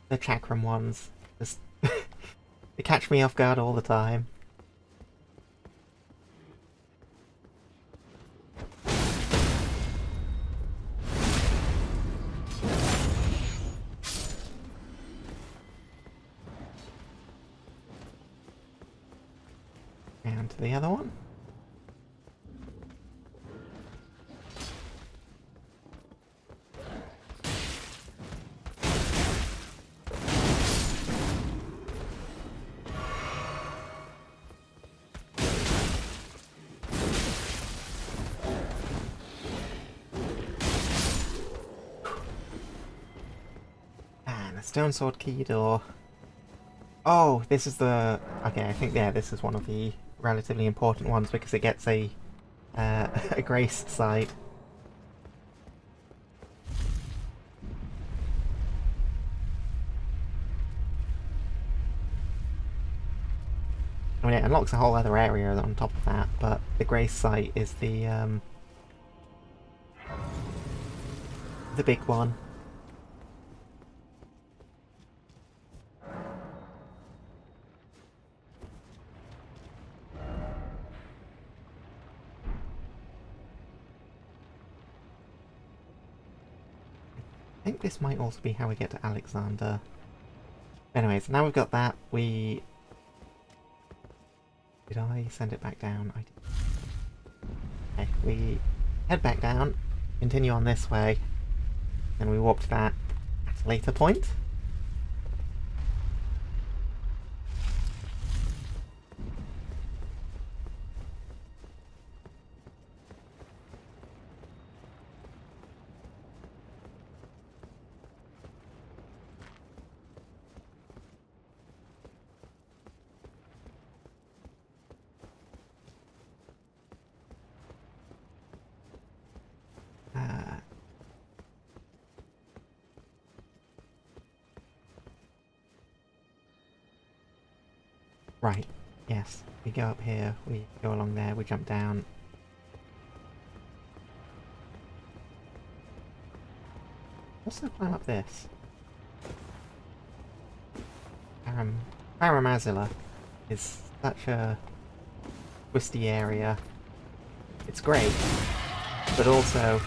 The chakram ones. Just they catch me off guard all the time. And the other one. And a stone sword key door. Oh, this is the... Okay, I think, yeah, this is one of the relatively important ones because it gets a a grace side. I mean, it unlocks a whole other area on top of that, but the grace site is the big one. I think this might also be how we get to Alexander. Anyways, now we've got that, we... Did I send it back down? I did. Okay, we head back down, continue on this way, and we walk to that at a later point. Right, yes. We go up here, we go along there, we jump down. Also climb up this. Paramazilla is such a twisty area. It's great, but also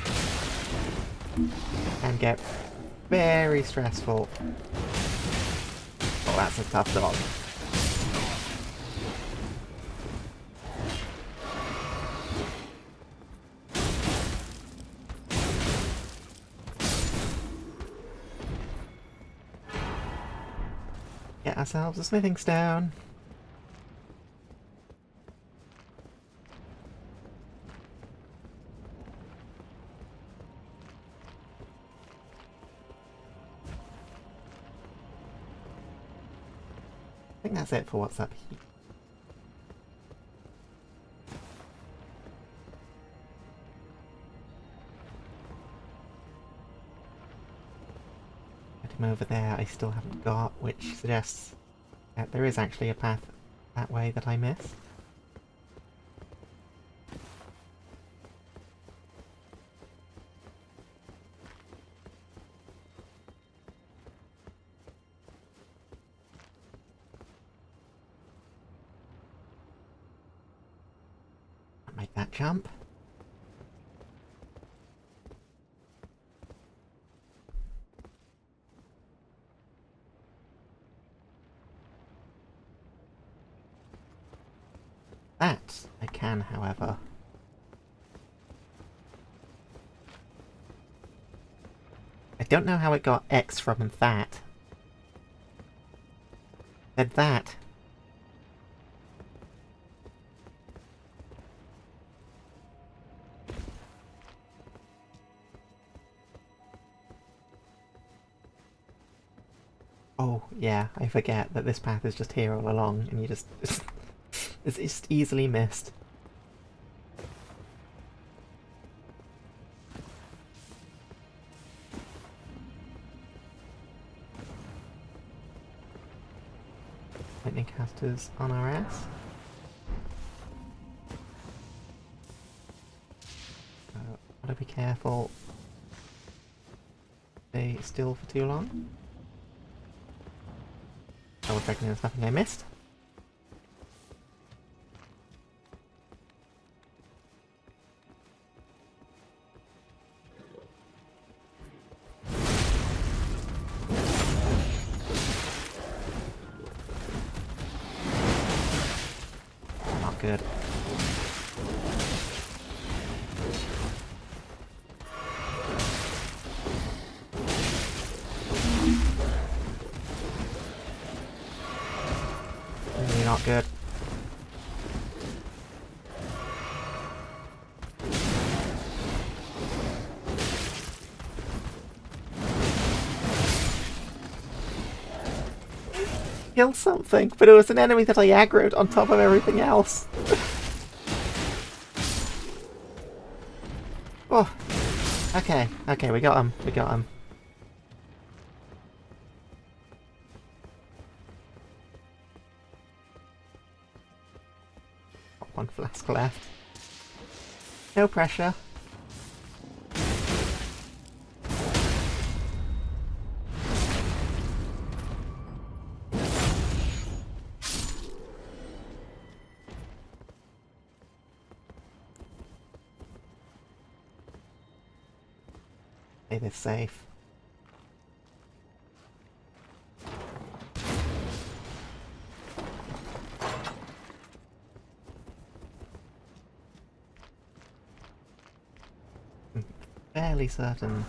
can get very stressful. Oh, that's a tough dog. Get ourselves a smithing stone. I think that's it for what's up here. Item over there I still haven't got, which suggests that there is actually a path that way that I missed. Make that jump. That I can, however. I don't know how it got X from that. Said that. Oh, yeah, I forget that this path is just here all along, and you just... it's just easily missed. Lightning casters on our ass. Gotta be careful. Stay still for too long. Double checking there's nothing I missed. Not good. Really not good. Kill something, but it was an enemy that I aggroed on top of everything else. Oh, okay, we got him, Got one flask left. No pressure. Play this safe. I'm fairly certain.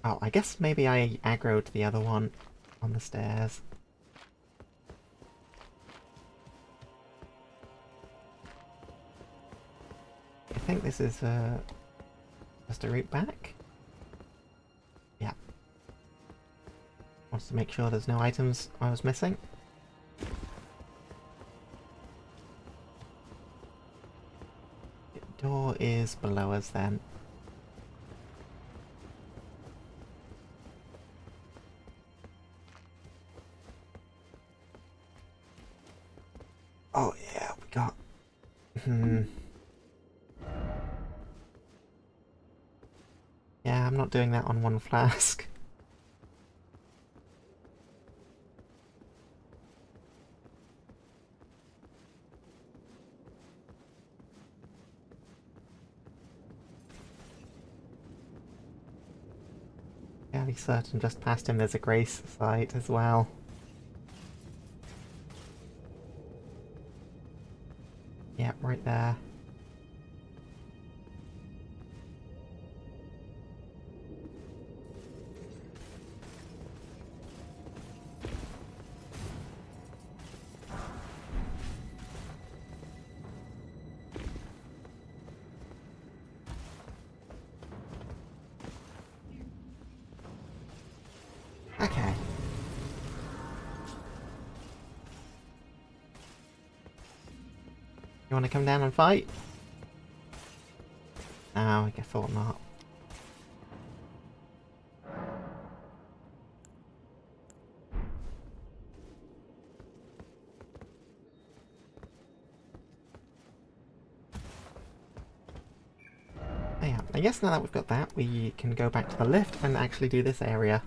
Oh, I guess maybe I aggroed the other one on the stairs. I think this is just a route back. Yeah. Wants to make sure there's no items I was missing. The door is below us then. Oh yeah, we got... Yeah, I'm not doing that on one flask. Fairly certain just past him there's a grace site as well. Yeah, right there. Okay. You want to come down and fight? No, I thought not. Oh yeah, I guess now that we've got that, we can go back to the lift and actually do this area.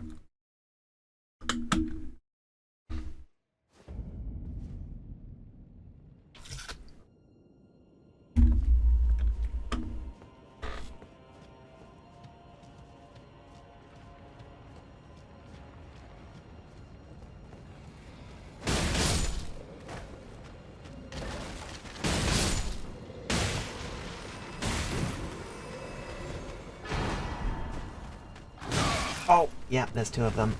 Oh, yeah, there's two of them.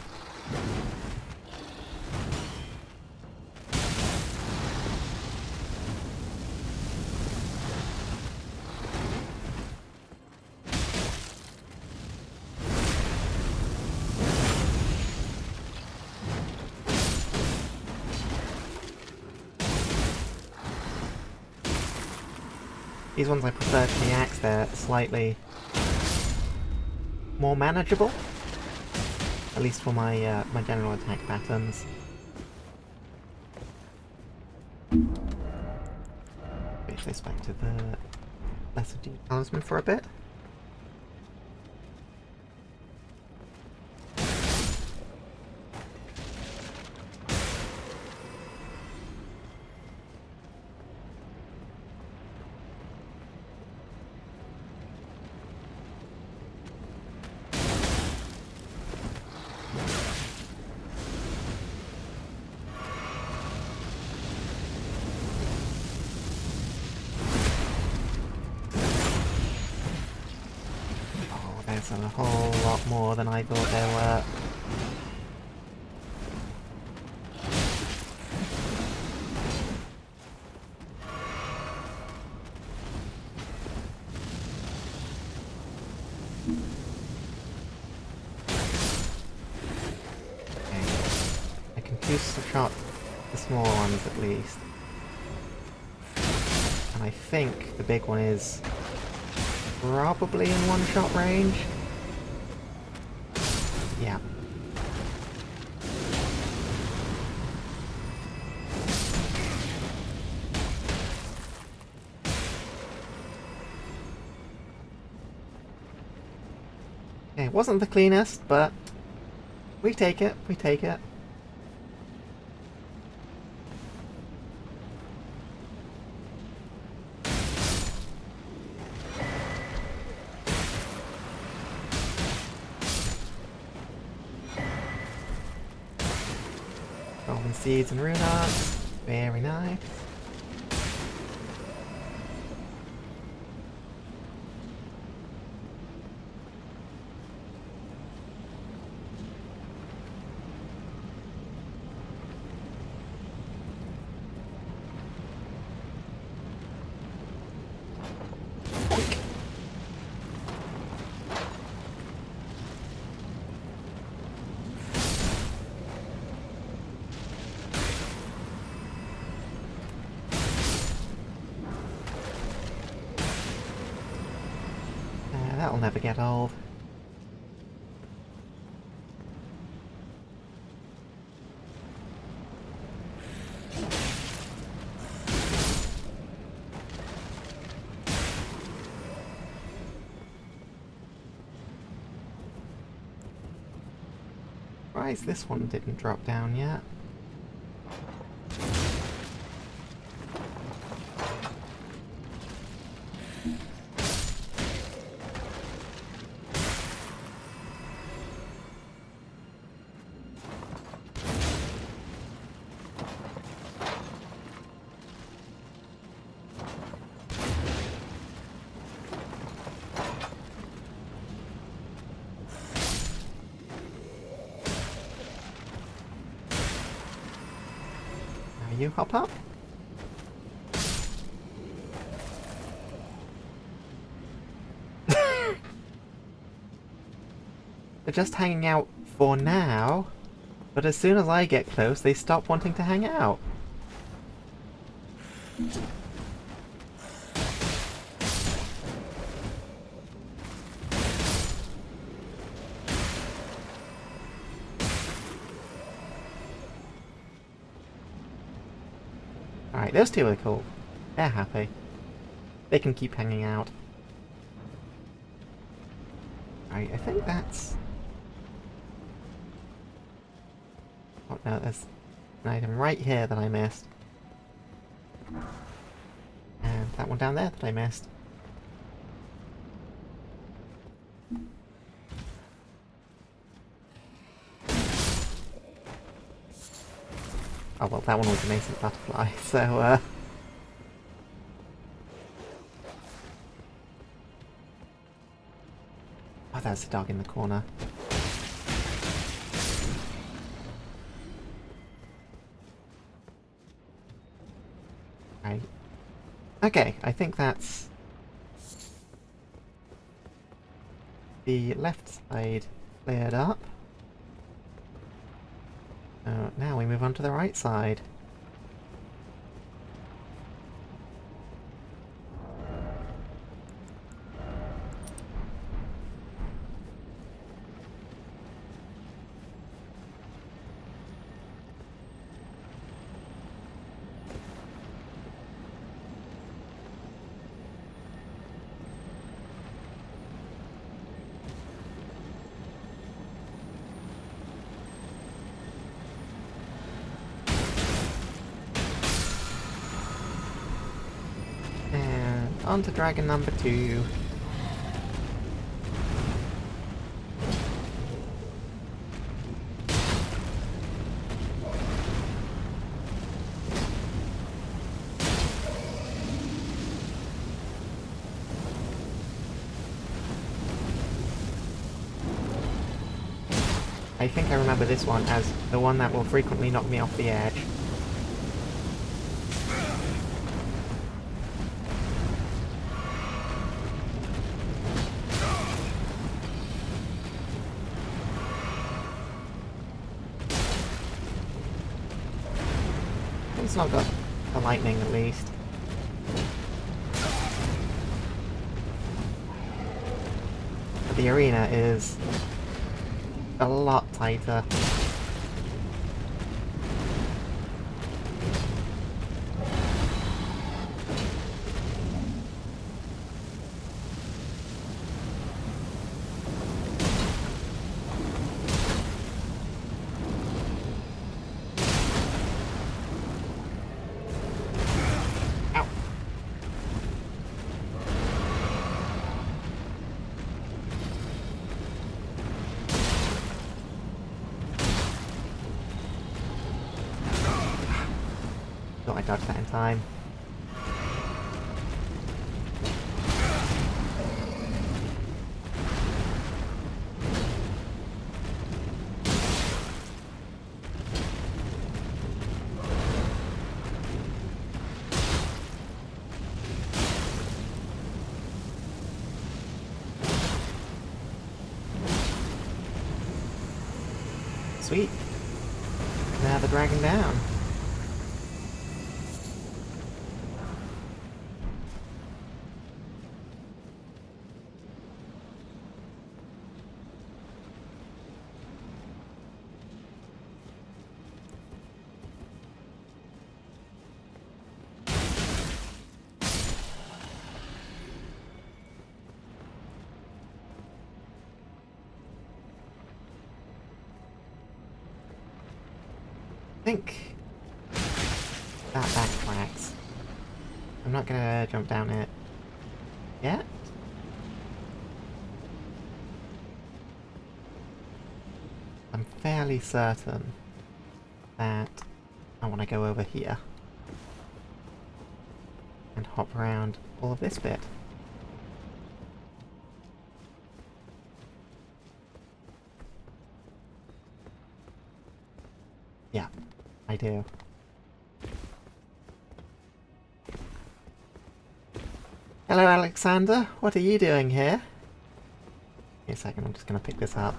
These ones I prefer to the axe, they're slightly more manageable. At least for my my general attack patterns. Switch this back to the Lesser Dude Talisman for a bit. There's a whole lot more than I thought there were. Okay. I can two-shot the small ones at least. And I think the big one is probably in one-shot range. Yeah. Okay, it wasn't the cleanest, but we take it, we take it. Golden seeds and rune arts. Very nice. Quick. That'll never get old. Surprised this one didn't drop down yet. You hop up? They're just hanging out for now, but as soon as I get close, they stop wanting to hang out. Alright, those two are cool. They're happy. They can keep hanging out. Alright, I think that's... Oh no, there's an item right here that I missed. And that one down there that I missed. Oh well, that one was an nascent butterfly, so oh, there's a dog in the corner. Okay, I think that's the left side cleared up. Now we move on to the right side. And on to dragon number 2. I think I remember this one as the one that will frequently knock me off the edge. It's not got the lightning at least. But the arena is a lot tighter. Thought I dodged that in time. Sweet. Now the dragon down. I think that backtracks. I'm not gonna jump down it yet. I'm fairly certain that I want to go over here and hop around all of this bit. Yeah, I do. Hello, Alexander. What are you doing here? Give me a second, I'm just going to pick this up.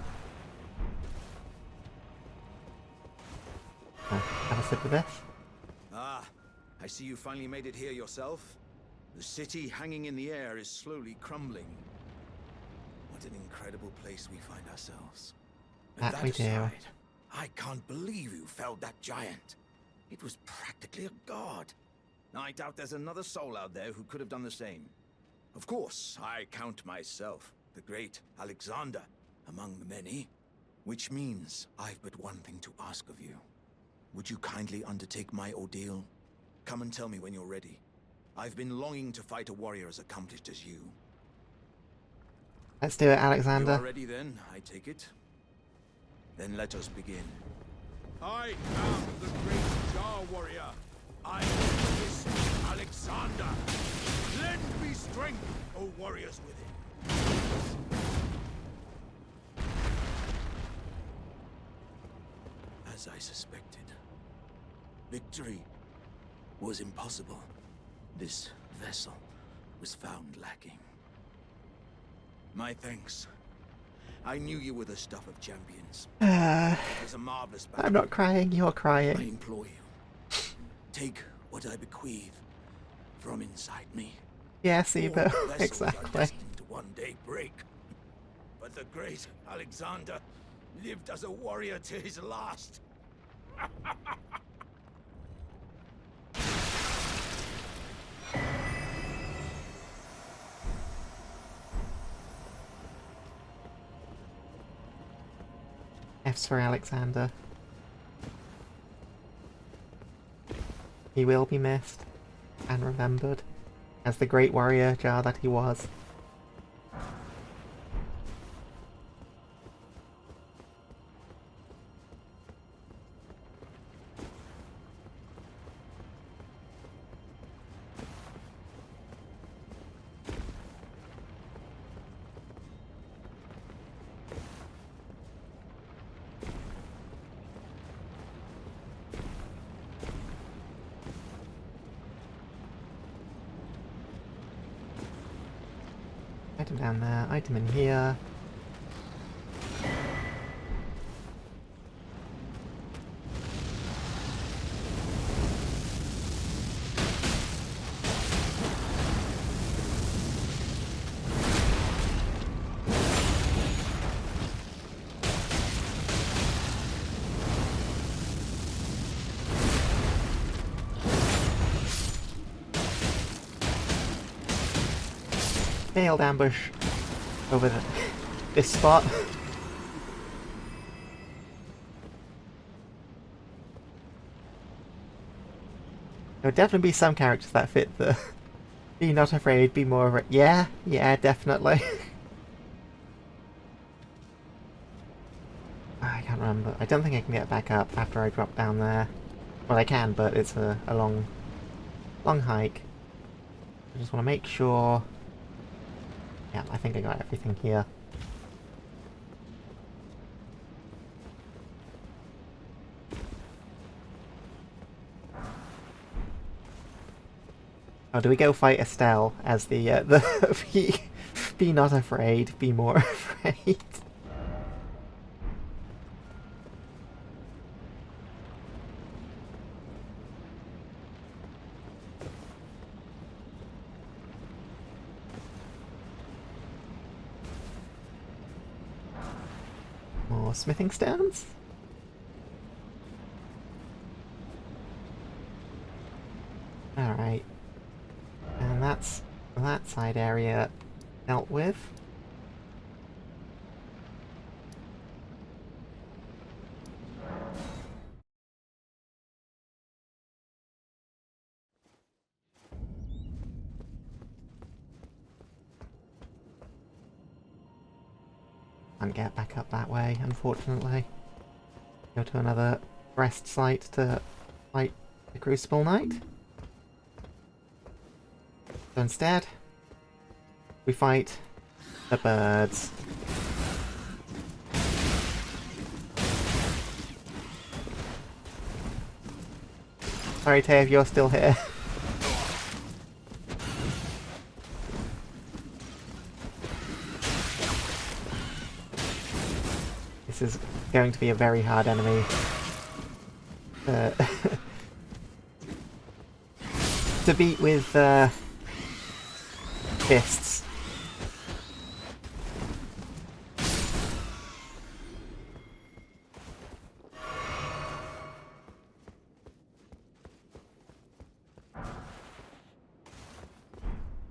Have a sip of this. Ah, I see you finally made it here yourself. The city hanging in the air is slowly crumbling. What an incredible place we find ourselves. And That we do. aside, I can't believe you felled that giant. It was practically a god. I doubt there's another soul out there who could have done the same. Of course, I count myself, the great Alexander, among the many. Which means I've but one thing to ask of you. Would you kindly undertake my ordeal? Come and tell me when you're ready. I've been longing to fight a warrior as accomplished as you. Let's do it, You Alexander. are ready then, I take it? Then let us begin. I am the great Jar warrior. I am this Alexander. Lend me strength, O warriors within. As I suspected, victory was impossible. This vessel was found lacking. My thanks. I knew you were the stuff of champions. It was a marvelous battle. I'm not crying, you're I crying. implore you, take what I bequeath from inside me. Yeah, All Sibo, vessels are exactly. destined to one day break. But the great Alexander lived as a warrior to his last. F's for Alexander. He will be missed and remembered as the great warrior Jar that he was. Item down there, item in here. Failed ambush over this spot. There would definitely be some characters that fit the be not afraid, be more of a... Yeah, definitely. I can't remember. I don't think I can get back up after I drop down there. Well, I can, but it's a long hike. I just want to make sure... Yeah, I think I got everything here. Oh, do we go fight Estelle as the be not afraid, be more afraid? More smithing stones? Alright. And that's that side area dealt with. Can't get back up that way, unfortunately. Go to another rest site to fight the Crucible Knight. So instead, we fight the birds. Sorry, Tav, you're still here. This is going to be a very hard enemy to beat with fists.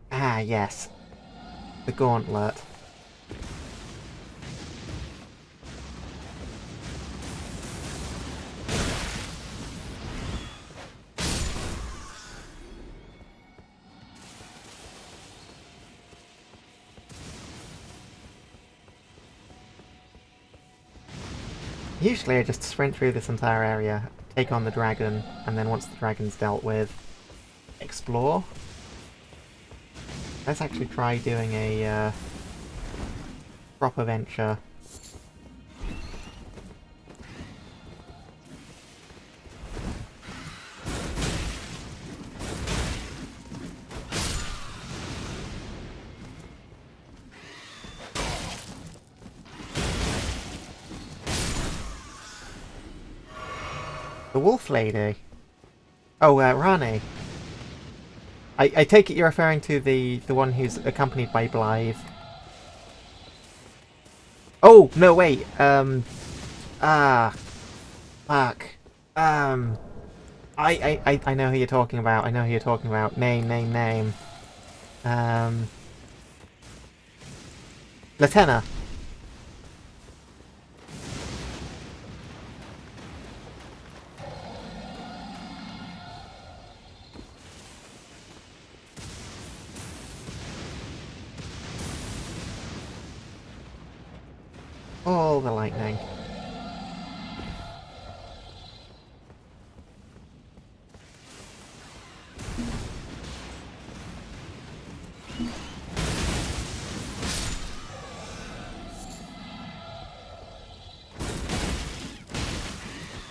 Ah, yes. The gauntlet. Usually I just sprint through this entire area, take on the dragon, and then once the dragon's dealt with, explore. Let's actually try doing a proper venture. The wolf lady. Oh, Rani. I take it you're referring to the one who's accompanied by Blythe. Oh, no, wait. Fuck. I know who you're talking about. I know who you're talking about. Name. Latenna. All the lightning.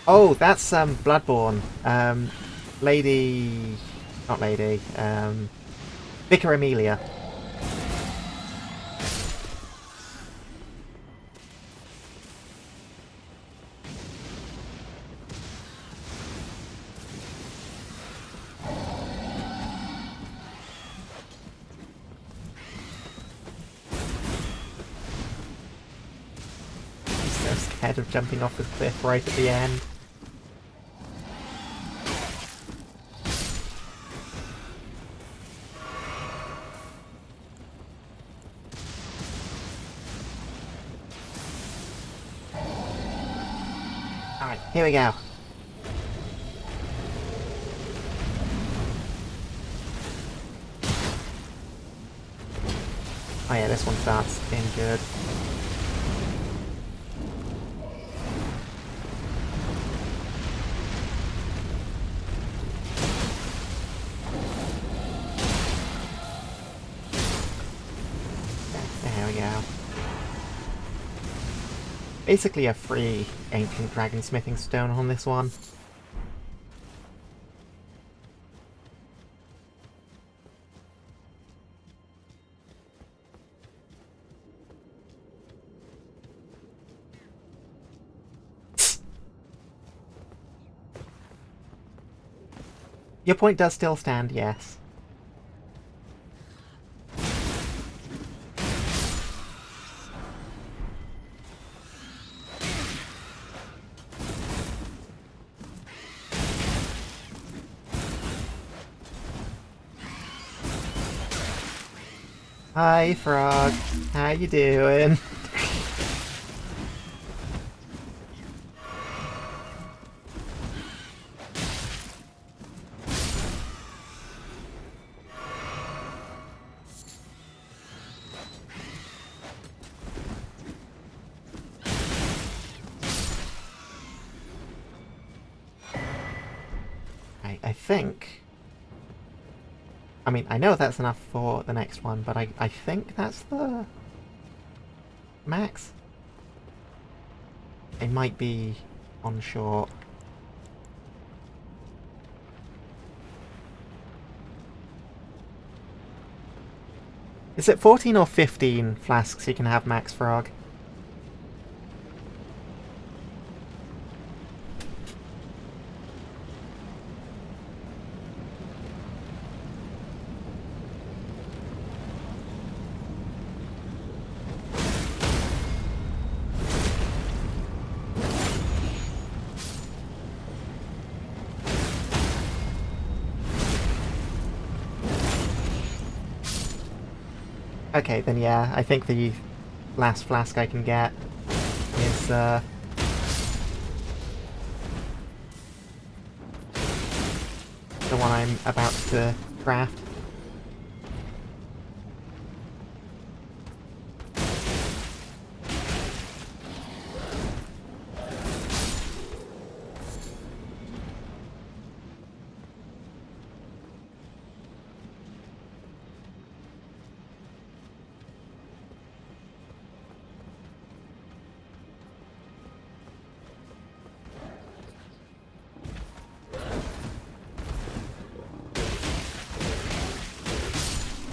Oh, that's Bloodborne. Lady, not Lady. Vicar Amelia. I'm so scared of jumping off the cliff right at the end. Alright, here we go. Oh yeah, this one starts in good. There we go. Basically a free ancient dragon smithing stone on this one. Your point does still stand, yes. Hi, Frog. How you doing? I think... I mean, I know that's enough for the next one, but I think that's the max. It might be on short. Is it 14 or 15 flasks you can have max, Frog? Okay, then yeah, I think the last flask I can get is, the one I'm about to craft.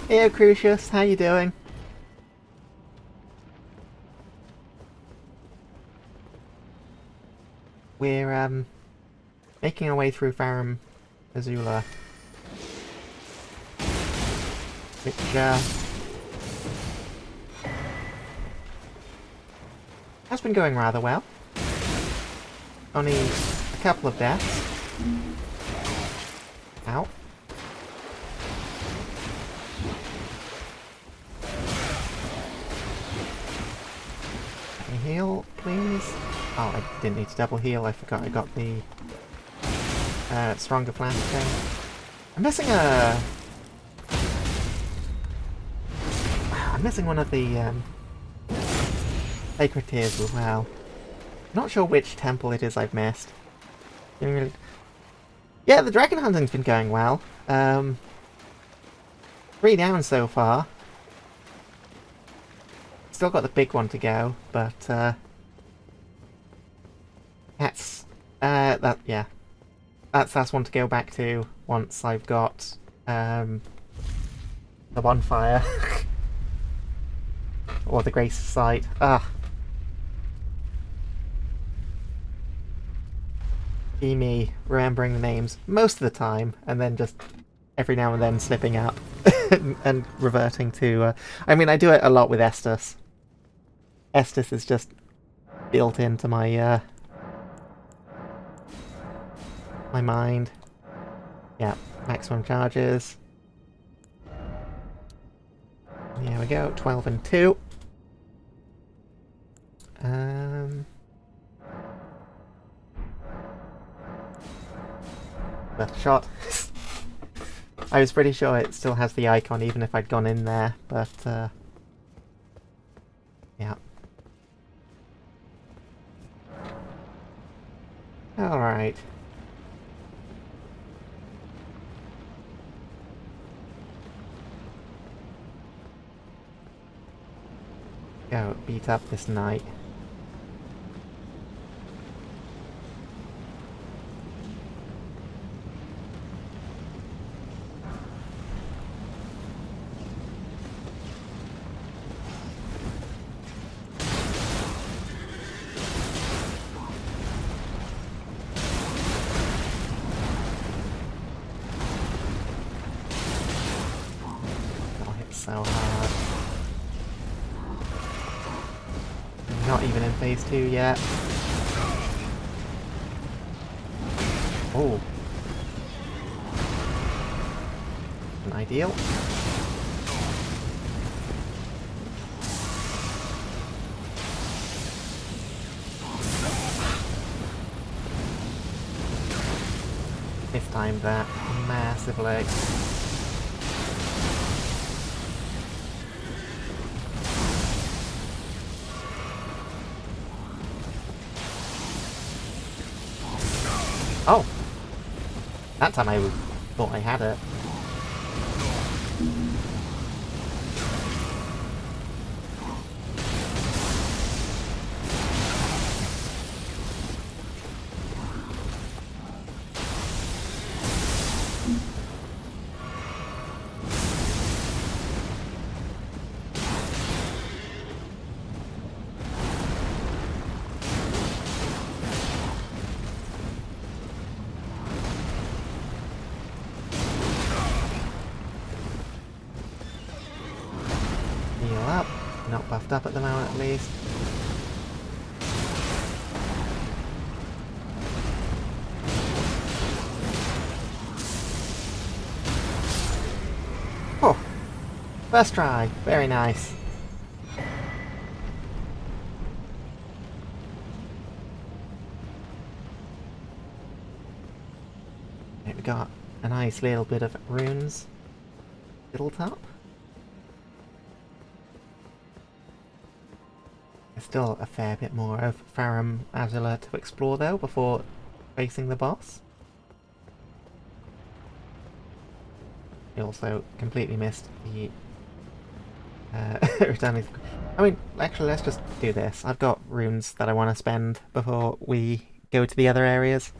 Hey, Crucius, how you doing? We're making our way through Farum Azula. Which, has been going rather well. Only a couple of deaths. Ow. Let me heal, please. Oh, I didn't need to double heal. I forgot I got the stronger flash thing. I'm missing a... I'm missing one of the sacred tears as well. Not sure which temple it is I've missed. Yeah, the dragon hunting's been going well. 3 down so far. Still got the big one to go, but that's that's one to go back to once I've got the bonfire or the grace site. Ah. Be me remembering the names most of the time, and then just every now and then slipping up and reverting to... I mean, I do it a lot with Estus. Estus is just built into my my mind. Yeah, maximum charges. There we go, 12 and 2. Worth a shot. I was pretty sure it still has the icon even if I'd gone in there, but yeah. Alright. Go beat up this knight. So hard. Not even in phase 2 yet. Oh. Ideal. Mistimed that massively. Oh! That time I thought I had it. Heal up. Not buffed up at the moment at least. Oh! First try. Very nice. We got a nice little bit of runes. Little top. There's still a fair bit more of Farum Azula to explore though before facing the boss. We also completely missed the returning. I mean, actually, let's just do this. I've got runes that I want to spend before we go to the other areas.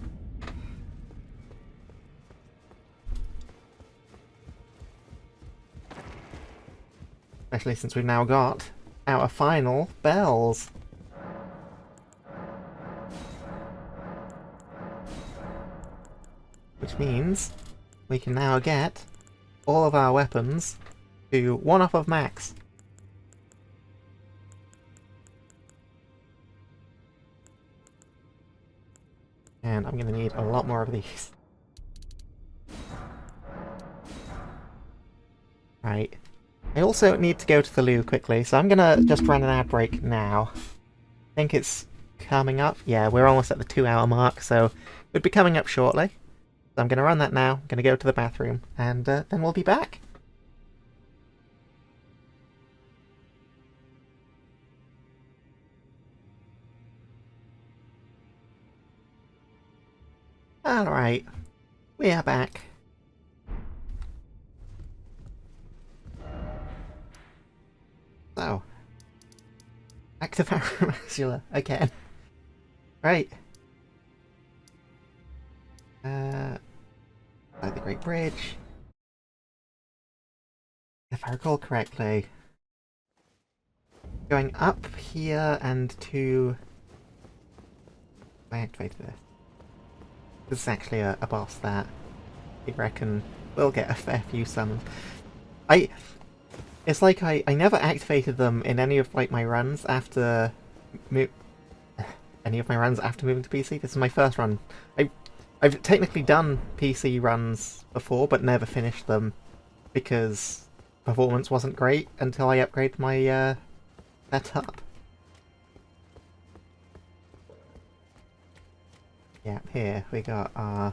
Especially since we've now got our final bells. which means we can now get all of our weapons to 1 off of max. And I'm going to need a lot more of these. Right. I also need to go to the loo quickly, so I'm going to just run an ad break now. I think it's coming up. Yeah, we're almost at the 2-hour mark, so it'll be coming up shortly. So I'm going to run that now, I'm going to go to the bathroom, and then we'll be back. Alright, we are back. So, active Aromacula again. Right. By the Great Bridge. If I recall correctly, going up here and to... I activated this. This is actually a boss that I reckon will get a fair few summons. It's like I never activated them in any of like my runs after moving to PC. This is my first run. I've technically done PC runs before, but never finished them because performance wasn't great until I upgraded my setup. Yeah, here we got our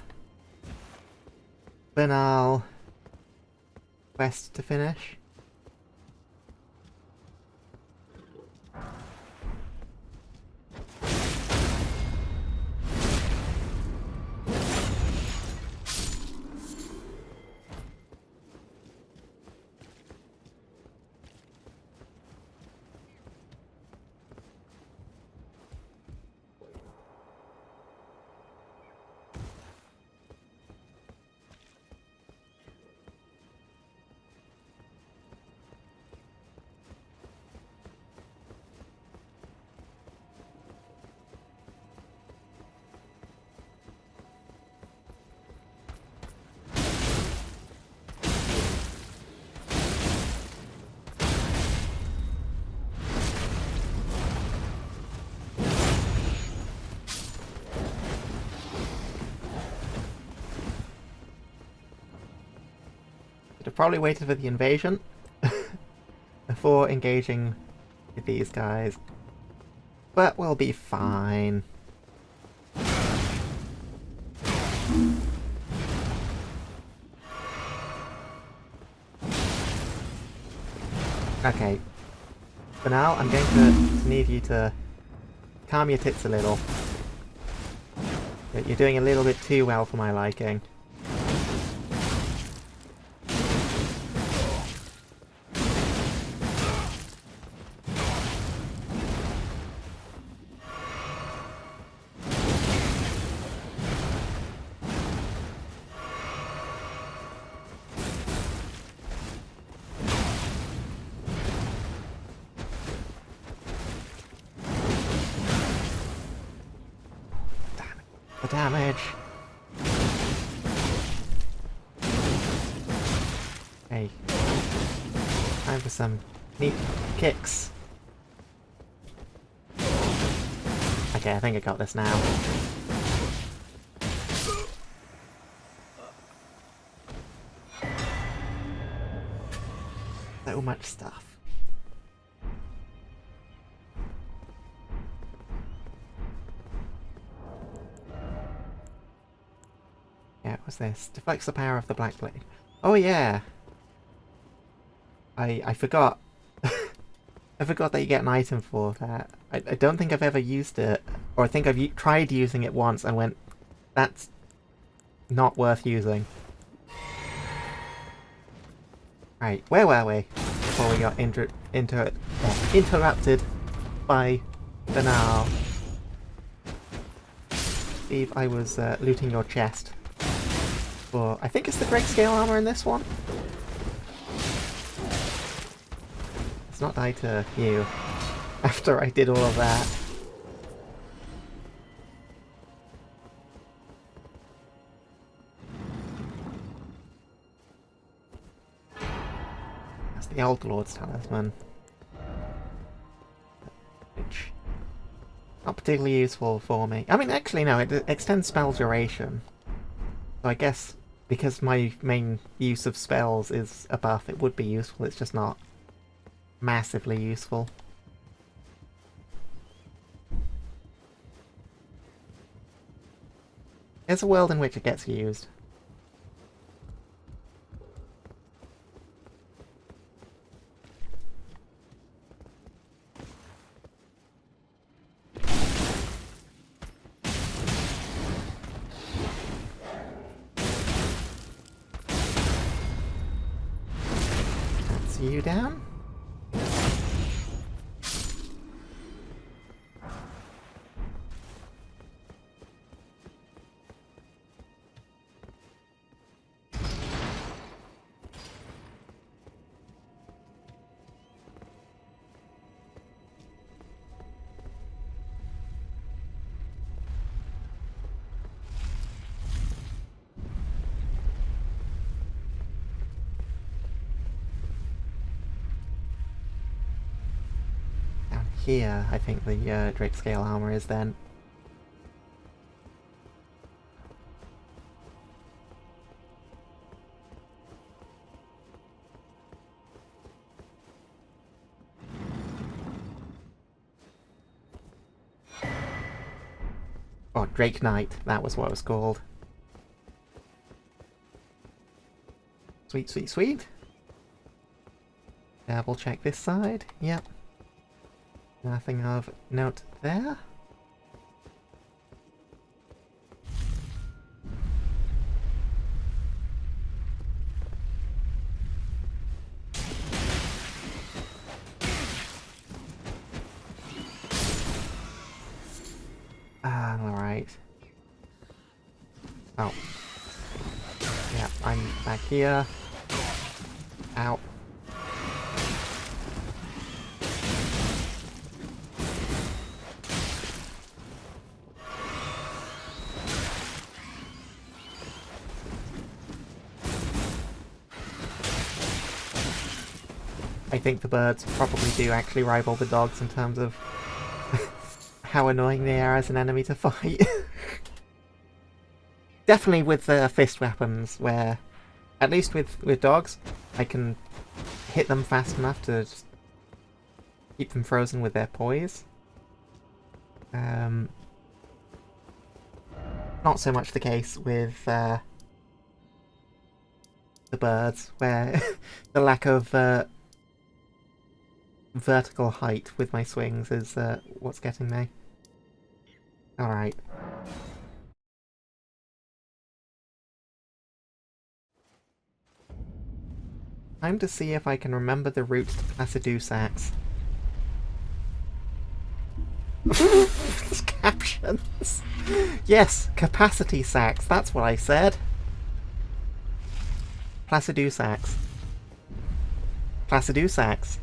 banal quest to finish. Should have probably waited for the invasion before engaging with these guys. But we'll be fine. Okay. For now, I'm going to need you to calm your tits a little. You're doing a little bit too well for my liking. The damage. Hey. Time for some neat kicks. Okay, I think I got this now. So much stuff. Yeah, what's this? Deflects the power of the Black Blade. Oh yeah! I forgot. I forgot that you get an item for that. I don't think I've ever used it. Or I think I've tried using it once and went, that's not worth using. Right, where were we? Before we got interrupted by Banal. Steve, I was looting your chest. For, I think it's the Great Scale Armor in this one. Let's not die to you after I did all of that. the Elden Lord's talisman. Which... not particularly useful for me. I mean, actually no, it extends spell duration. So I guess because my main use of spells is a buff, it would be useful, it's just not massively useful. There's a world in which it gets used. That's you down. Here, I think the Drake scale armor is then. Oh, Drake Knight, that was what it was called. Sweet, sweet, sweet. Double check this side. Yep. Nothing of note there. Alright. Oh. Yeah, I'm back here. Ow. I think the birds probably do actually rival the dogs in terms of how annoying they are as an enemy to fight. Definitely with fist weapons, where, at least with dogs, I can hit them fast enough to just keep them frozen with their poise. Not so much the case with the birds, where the lack of vertical height with my swings is what's getting me. Alright. Time to see if I can remember the route to Placidusax. Captions! Yes, capacity sacks, that's what I said. Placidusax. Placidusax.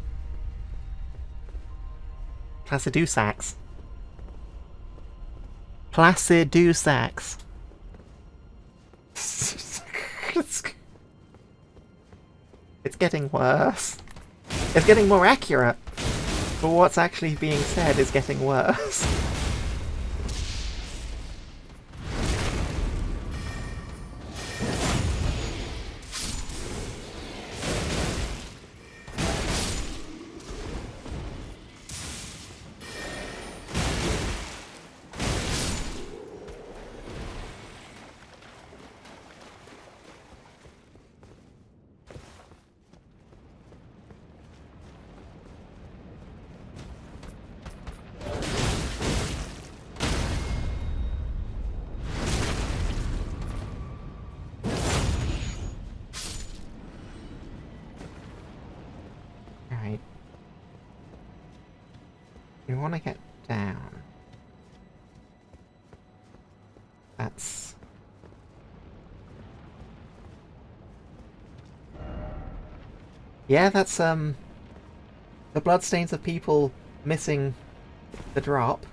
Placidusax. Placidusax. It's getting worse. It's getting more accurate. But what's actually being said is getting worse. Alright. We want to get down. That's... yeah, that's, the bloodstains of people missing the drop.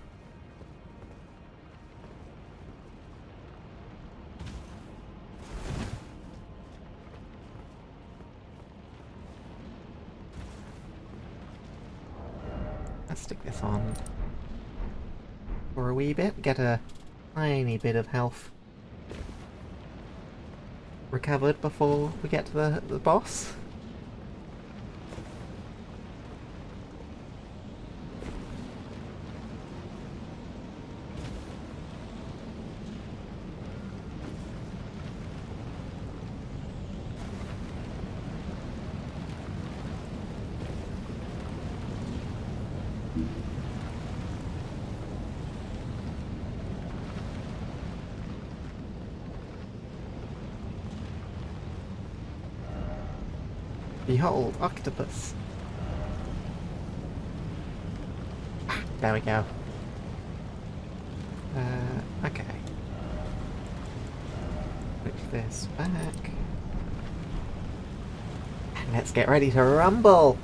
Let's stick this on for a wee bit. Get a tiny bit of health recovered before we get to the boss. Behold, octopus. There we go. Okay. Switch this back. And let's get ready to rumble!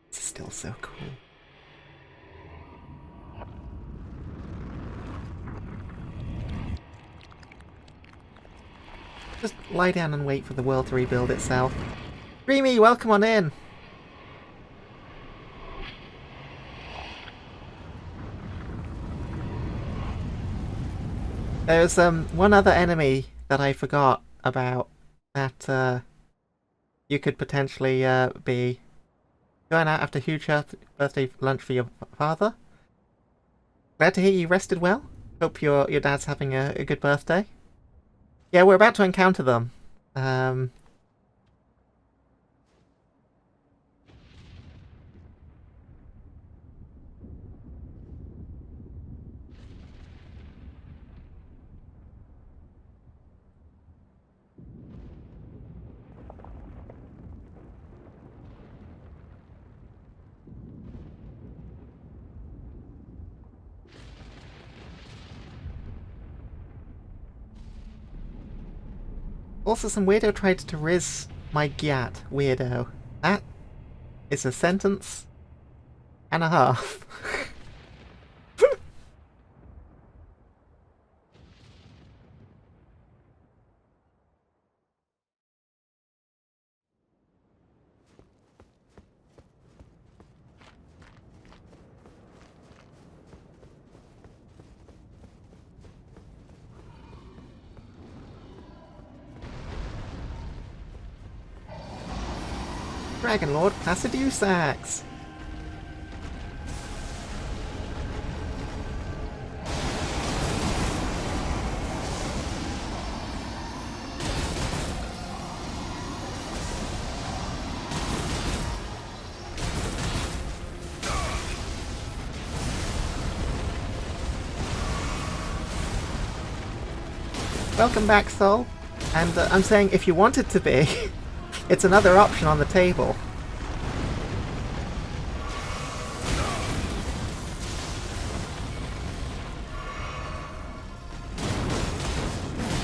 It's still so cool. Just lie down and wait for the world to rebuild itself. Dreamy, welcome on in! There's one other enemy that I forgot about that you could potentially be going out after a huge birthday lunch for your father. Glad to hear you rested well. Hope your dad's having a good birthday. Yeah, we're about to encounter them. Also, some weirdo tried to riz my gyat. Weirdo. That is a sentence and a half. Dragon Lord Placidusax! Welcome back, Soul. And I'm saying if you want it to be, it's another option on the table.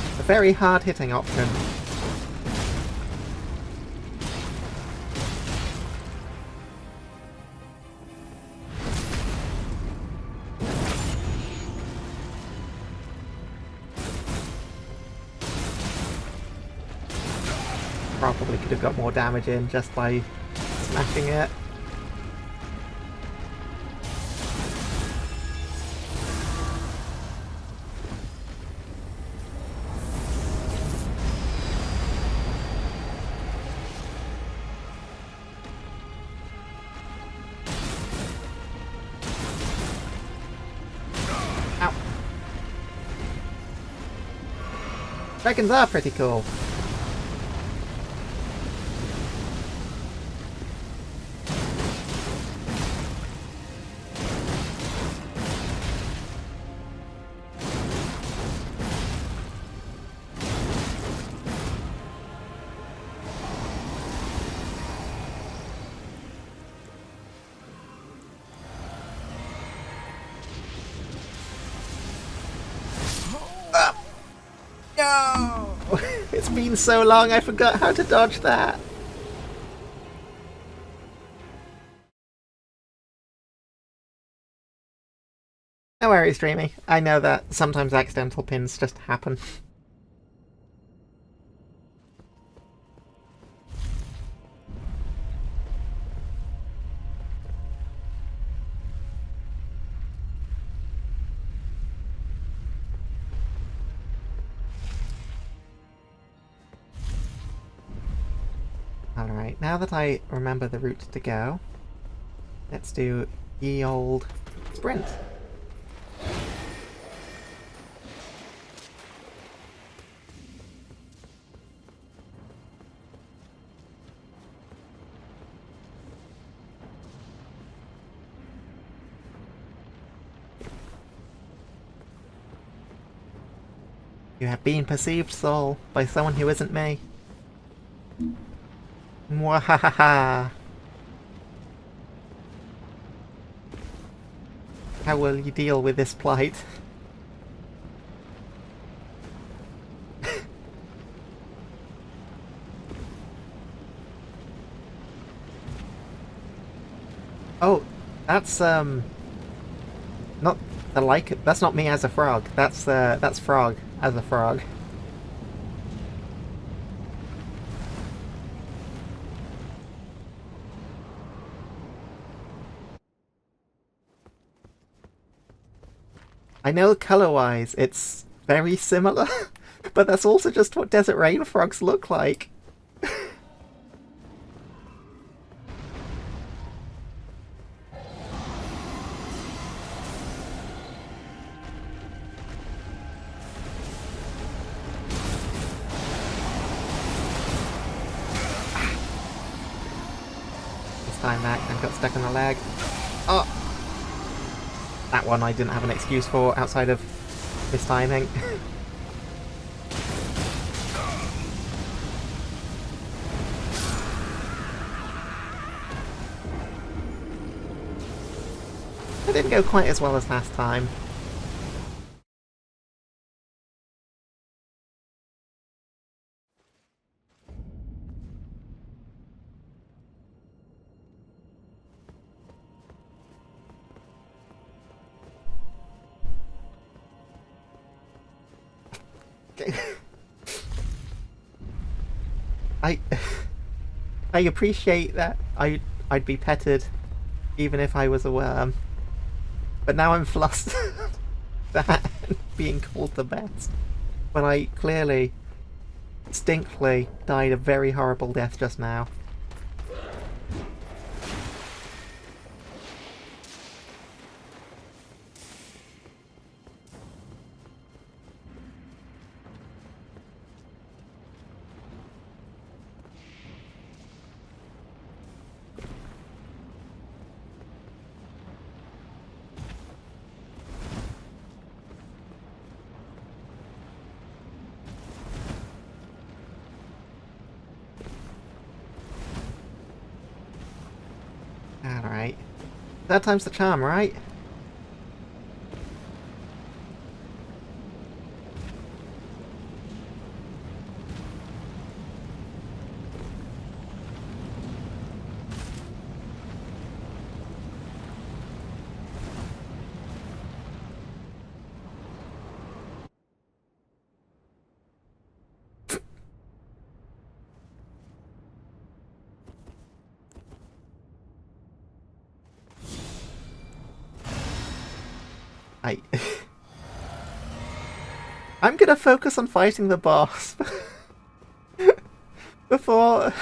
It's a very hard-hitting option. Probably could have got more damage in just by smashing it. Ow. Dragons are pretty cool. No! It's been so long I forgot how to dodge that. No worries, Dreamy. I know that sometimes accidental pins just happen. Alright, now that I remember the route to go, let's do ye old sprint. You have been perceived, Soul, by someone who isn't me. Mwahaha! How will you deal with this plight? Oh, that's not the like. That's not me as a frog. That's Frog as a frog. I know color-wise it's very similar, but that's also just what desert rain frogs look like. This time that and got stuck in the leg. Oh! That one I didn't have an excuse for outside of mistiming. It didn't go quite as well as last time. I I appreciate that I'd be petted even if I was a worm. But now I'm flustered that being called the best when I clearly, distinctly died a very horrible death just now. Alright. Third time's the charm, right? I'm gonna focus on fighting the boss before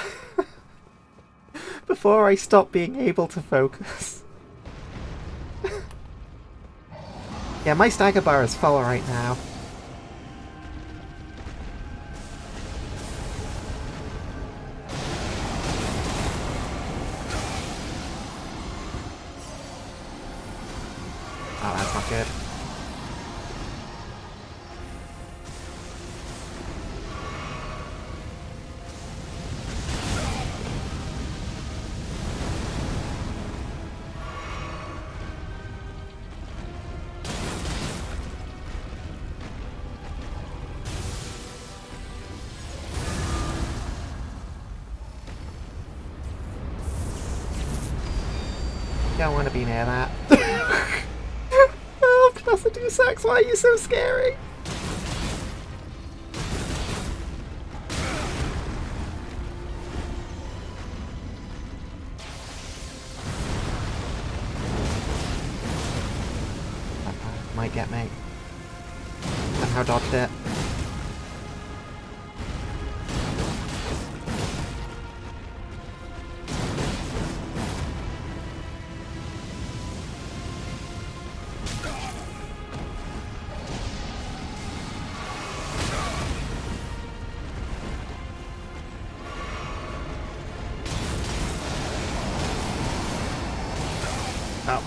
before I stop being able to focus. Yeah, my stagger bar is full right now. Oh, that's not good. Don't want to be near that. Oh, Does it do sex? Why are you so scary? Might get me. Somehow dodged it. Oh.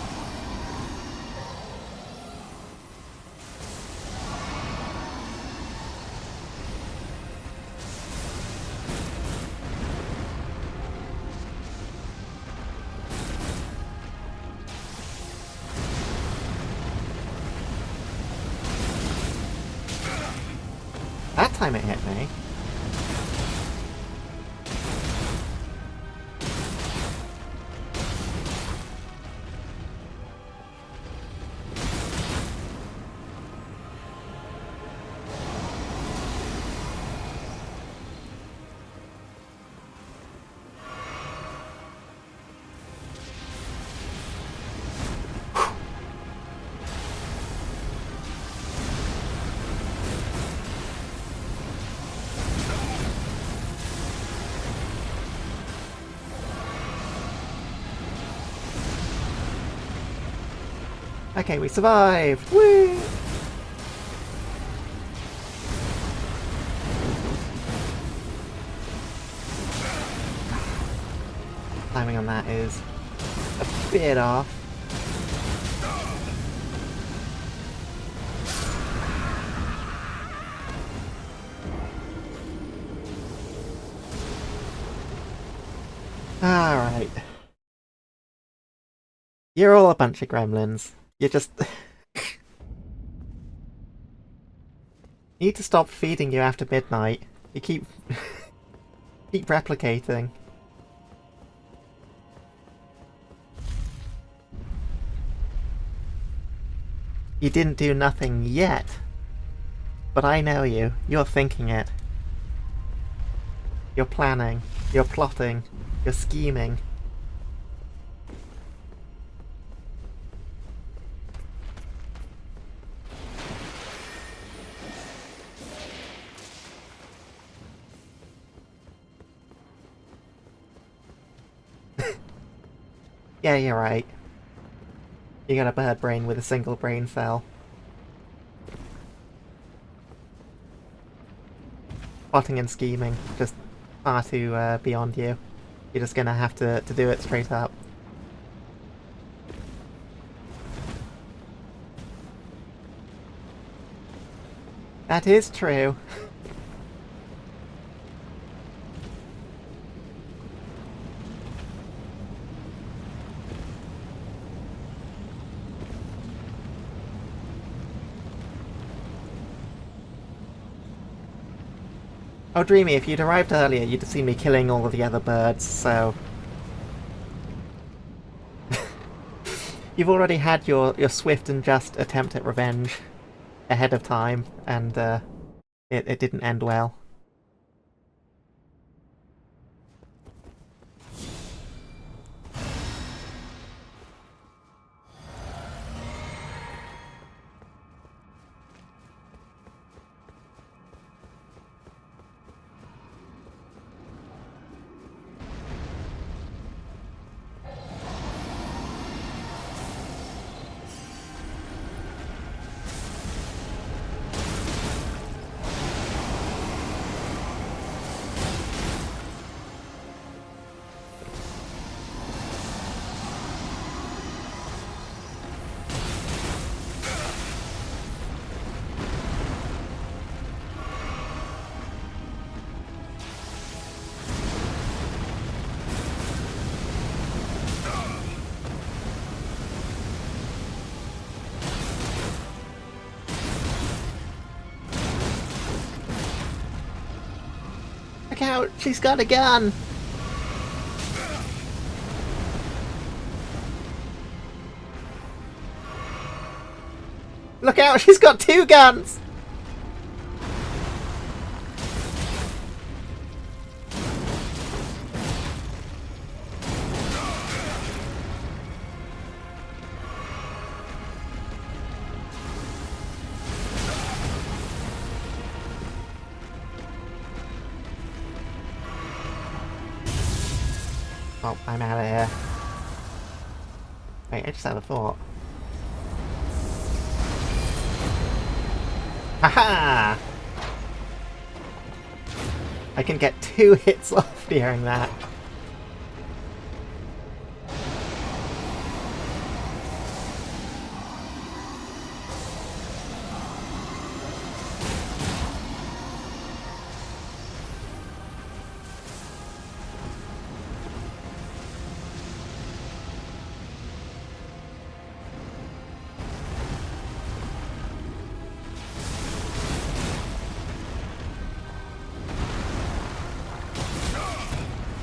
That time it hit me. Okay, we survived! Woo! Timing on that is a bit off. Alright. You're all a bunch of gremlins. You just... need to stop feeding you after midnight. You keep... keep replicating. You didn't do nothing yet. But I know you. You're thinking it. You're planning. You're plotting. You're scheming. Yeah, you're right. You got a bird brain with a single brain cell. Plotting and scheming, just far too beyond you. You're just gonna have to do it straight up. That is true. Oh, Dreamy, if you'd arrived earlier, you'd have seen me killing all of the other birds, so... You've already had your swift and just attempt at revenge ahead of time, and it didn't end well. Look out! She's got a gun! Look out, she's got 2 guns! Oh, I'm out of here. Wait, I just had a thought. Haha! I can get 2 hits off during that.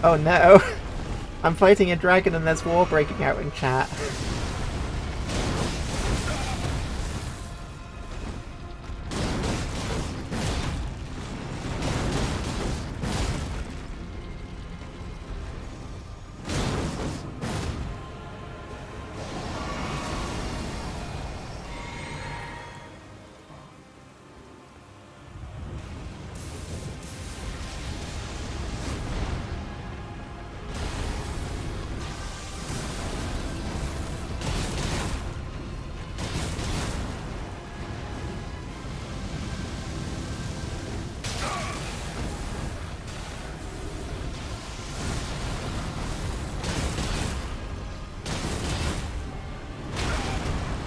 Oh no! I'm fighting a dragon and there's war breaking out in chat.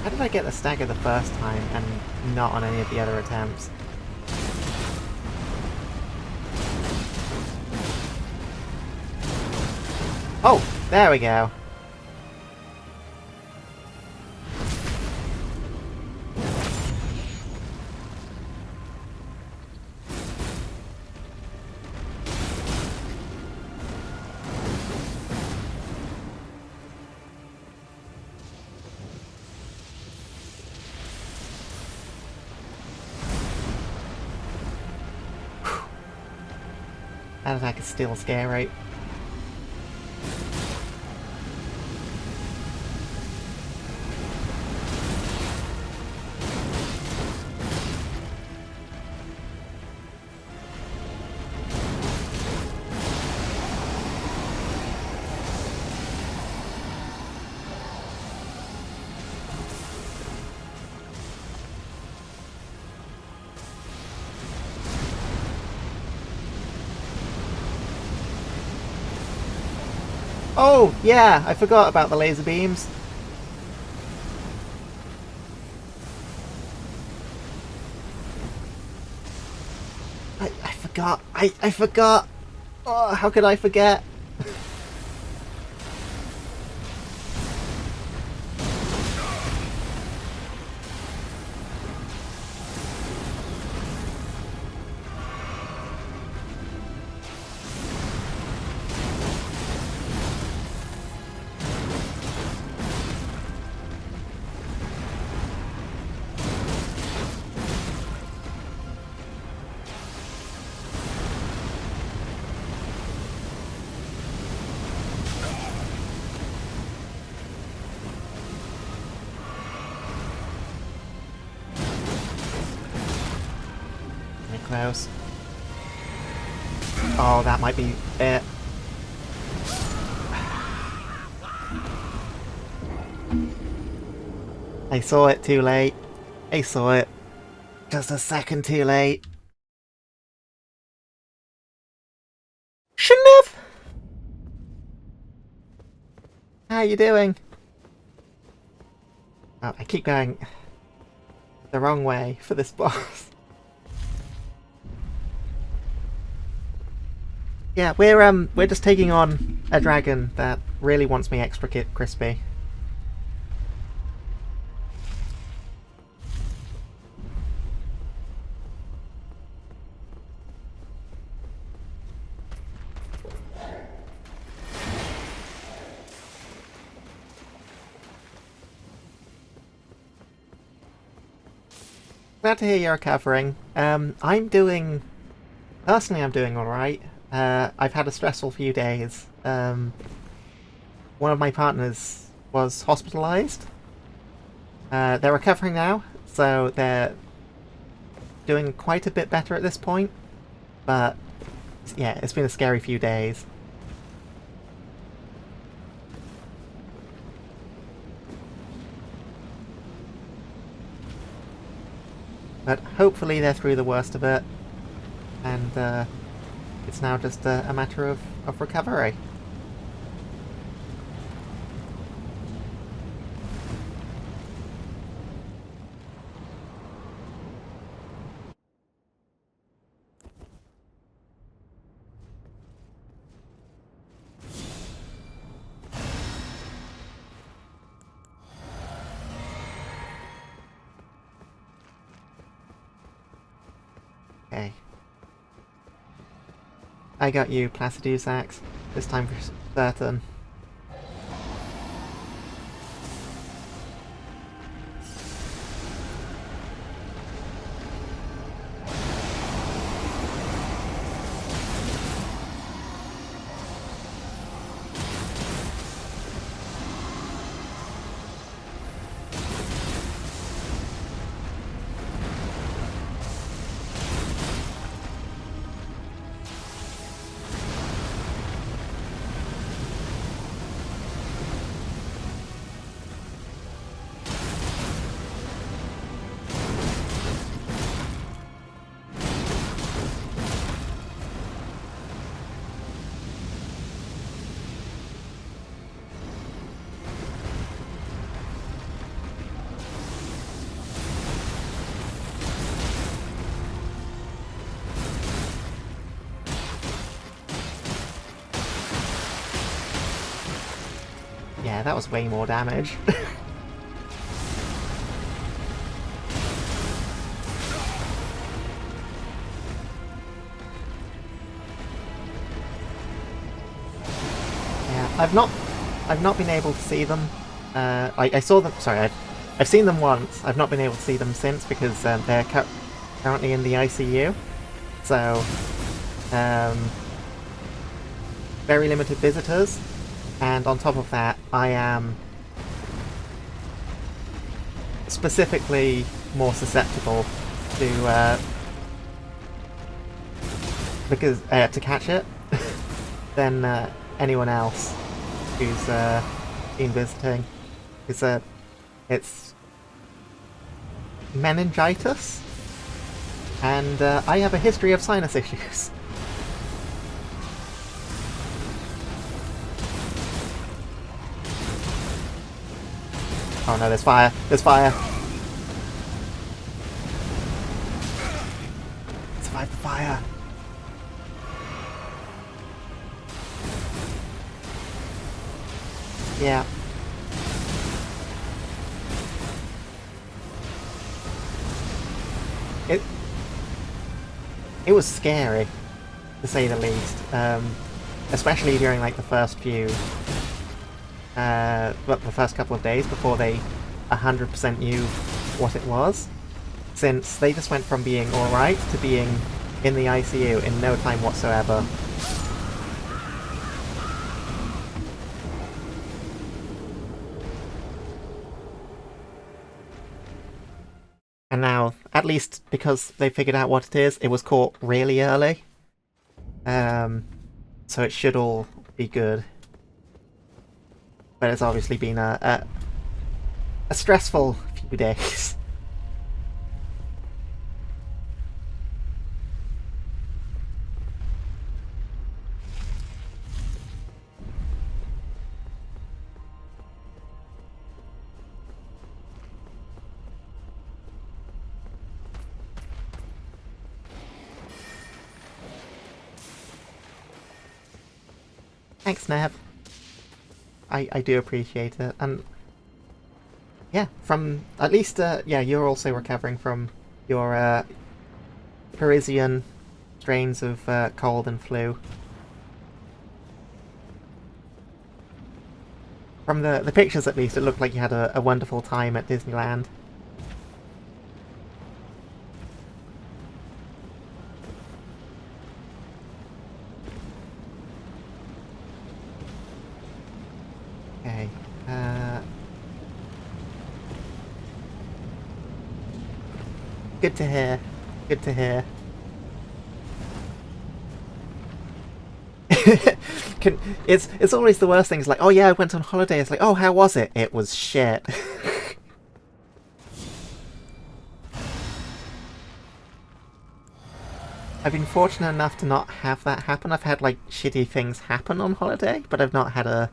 How did I get the stagger the first time and not on any of the other attempts? Oh, there we go. That attack is still scary. Oh, yeah, I forgot about the laser beams. I forgot. I forgot. Oh, how could I forget? Close. Oh, that might be it. I saw it too late. I saw it just a second too late. Shouldn't have. How you doing? Oh, I keep going the wrong way for this boss. Yeah, we're just taking on a dragon that really wants me extra crispy. Glad to hear you're recovering. I'm doing... Personally, I'm doing alright. I've had a stressful few days. One of my partners was hospitalized. They're recovering now, so they're doing quite a bit better at this point. But, yeah, it's been a scary few days. But hopefully they're through the worst of it, and it's now just a matter of recovery. Okay. I got you, Placidusax. This time for certain. Yeah, that was way more damage. Yeah, I've not been able to see them. I saw them. Sorry, I've seen them once. I've not been able to see them since because they're currently in the ICU. So, very limited visitors. And on top of that, I am specifically more susceptible to to catch it than anyone else who's been visiting. It's meningitis, and I have a history of sinus issues. Oh no, there's fire! There's fire! Survive the fire! Yeah. It was scary, to say the least. Especially during like the first few the first couple of days before they 100% knew what it was, since they just went from being alright to being in the ICU in no time whatsoever. And now, at least because they figured out what it is, it was caught really early. So it should all be good. But it's obviously been a stressful few days. Thanks, Nev. I do appreciate it, and yeah, from at least yeah, you're also recovering from your Parisian strains of cold and flu. From the pictures, at least, it looked like you had a wonderful time at Disneyland. Good to hear. Good to hear. It's always the worst thing. It's like, oh yeah, I went on holiday. It's like, oh, how was it? It was shit. I've been fortunate enough to not have that happen. I've had like shitty things happen on holiday, but I've not had a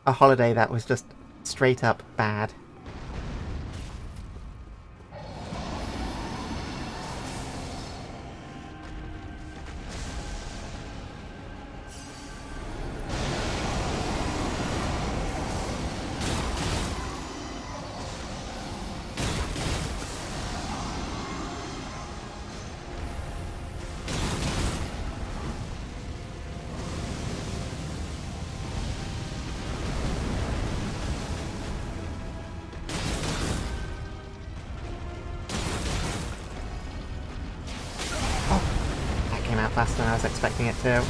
holiday that was just straight up bad. Faster than I was expecting it to.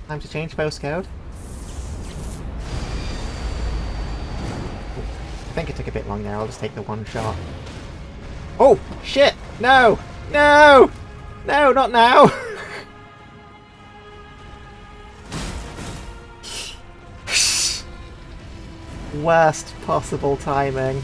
Time to change postcode. I think it took a bit long there. I'll just take the one shot. Oh, shit! No! No! No, not now! Worst possible timing.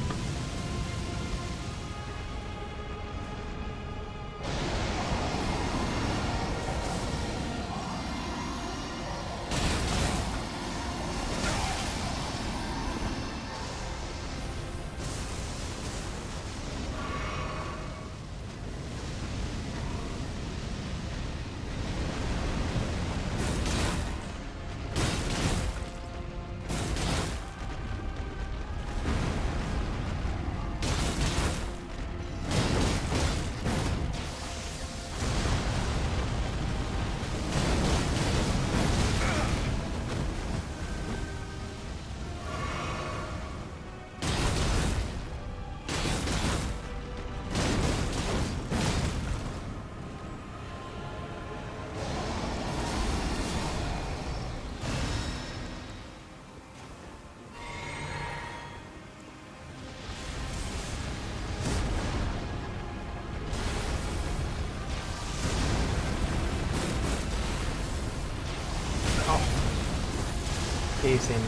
Too soon.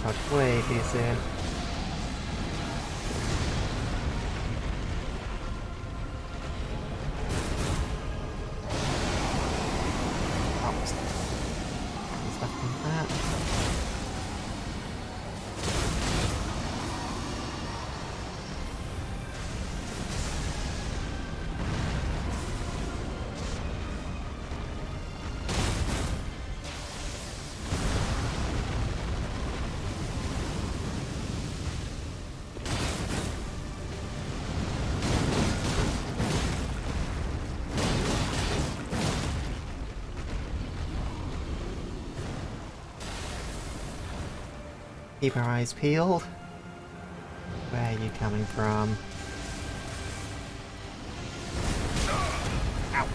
Oh, way too soon. Oh, stuff like that. Keep our eyes peeled. Where are you coming from? Ow!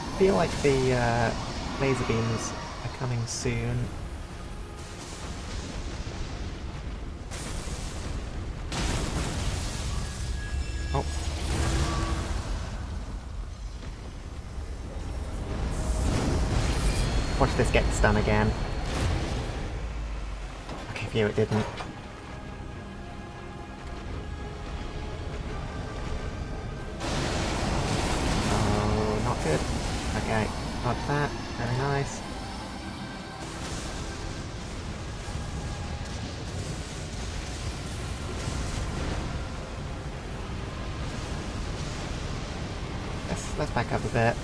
I feel like the laser beams are coming soon. Oh. Watch this get stun again. Okay, phew, it didn't. Oh, not good. Okay, dodge that. Very nice. Let's back up a bit.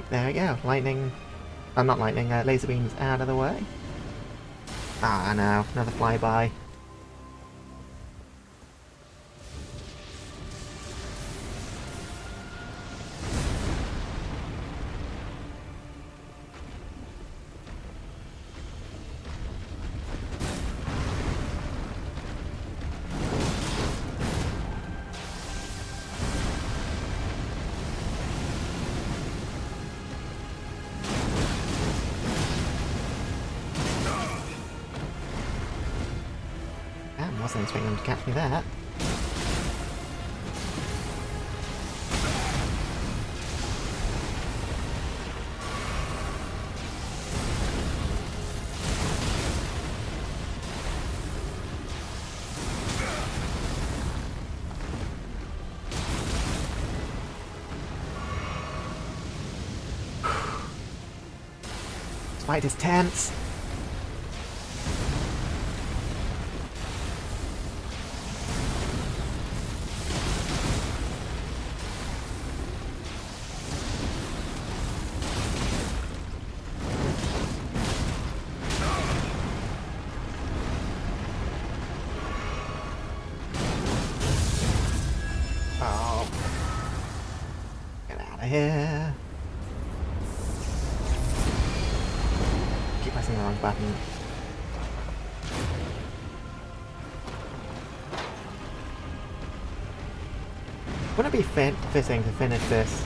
Right, there we go. Lightning... not lightning, laser beams out of the way. Ah, no. Another flyby. Wasn't expecting them to catch me there. This fight is tense. Oh. Get out of here. Keep pressing the wrong button. Wouldn't it be fitting to finish this?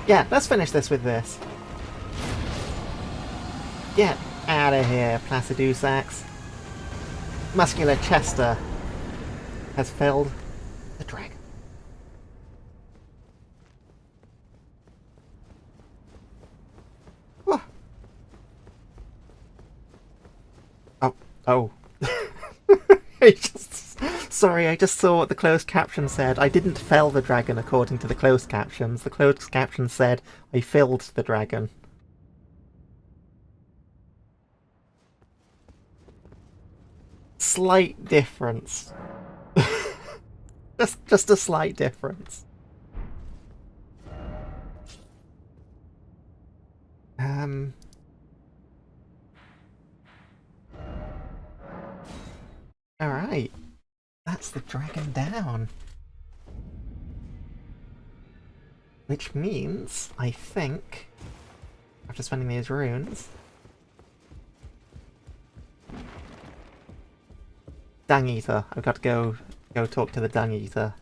Yeah, let's finish this with this. Get out of here, Placidusax. Muscular Chester has felled the dragon. Whoa. Oh, oh. Sorry, I just saw what the closed caption said. I didn't fell the dragon according to the closed captions. The closed caption said I filled the dragon. Slight difference. just a slight difference. Alright. That's the dragon down. Which means, I think, after spending these runes... Dung Eater. I've got to go talk to the Dung Eater.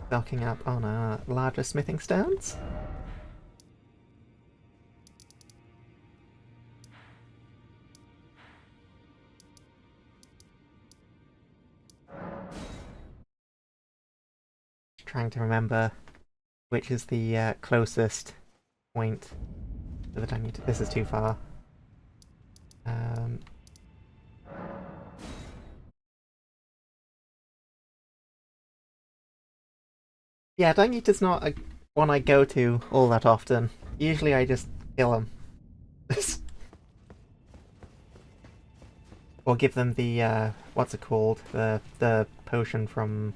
Docking up on larger smithing stones. Trying to remember which is the closest point to the Dung Eater. This is too far. Yeah, Dung Eater's not one I go to all that often. Usually I just kill them. Or give them the, what's it called? The potion from,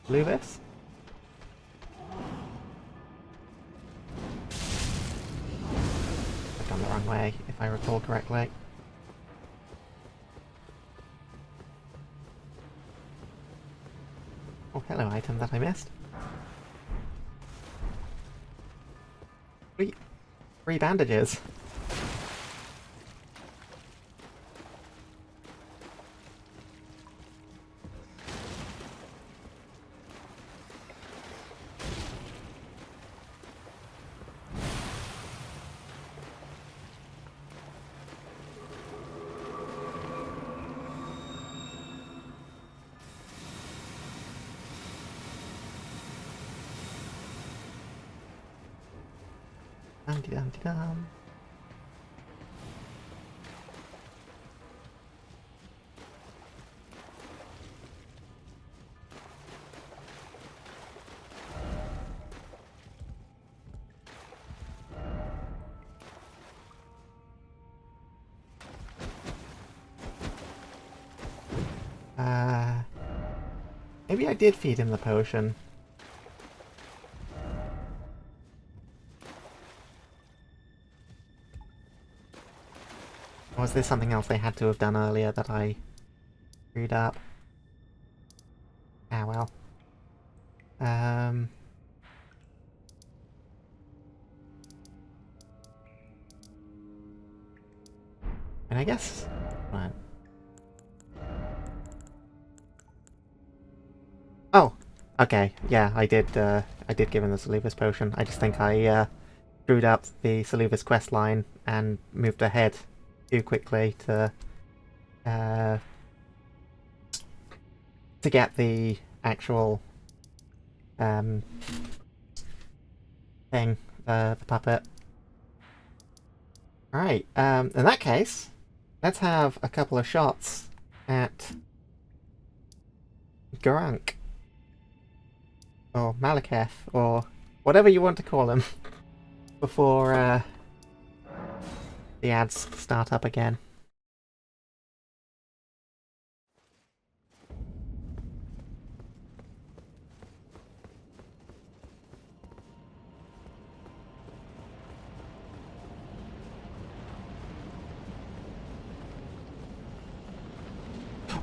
Luvis? I've gone the wrong way, if I recall correctly. Oh, hello, item that I missed. Sweet. 3 bandages. Dum-de-dum-de-dum. Maybe I did feed him the potion. Or was there something else they had to have done earlier that I screwed up? Ah well. And I guess... Right. Oh! Okay, yeah, I did give him the Saluvis potion. I just think I screwed up the Saluvis quest line and moved ahead too quickly to get the actual thing, the puppet. Alright, in that case, let's have a couple of shots at Garunk. Or Malekith, or whatever you want to call him, before the ads start up again.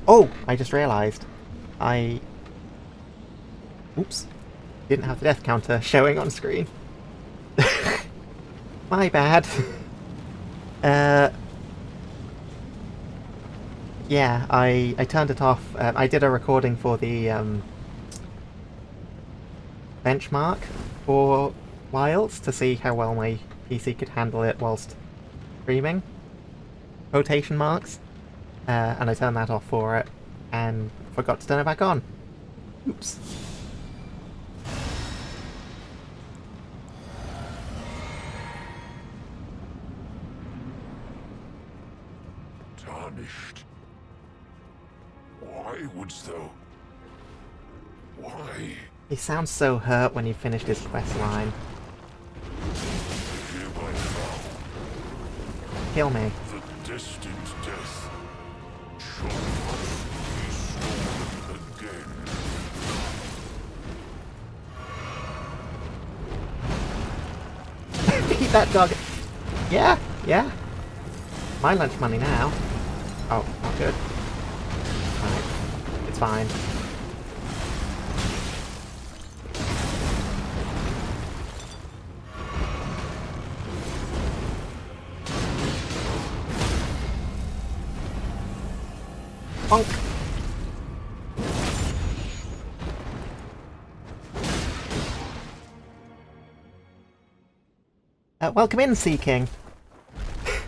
Oh! I just realised. Oops. Didn't have the death counter showing on screen. My bad. Yeah, I turned it off. I did a recording for the benchmark for Wilds to see how well my PC could handle it whilst streaming. Quotation marks. And I turned that off for it, and forgot to turn it back on. Oops. Tarnished. Why wouldst thou? Why? He sounds so hurt when he finished his quest line. Hereby now, Kill me. the destined death shall not be stolen again. Beat that dog. Yeah, yeah. My lunch money now. Oh, not good. Alright. It's fine. Bonk. Welcome in, Sea King.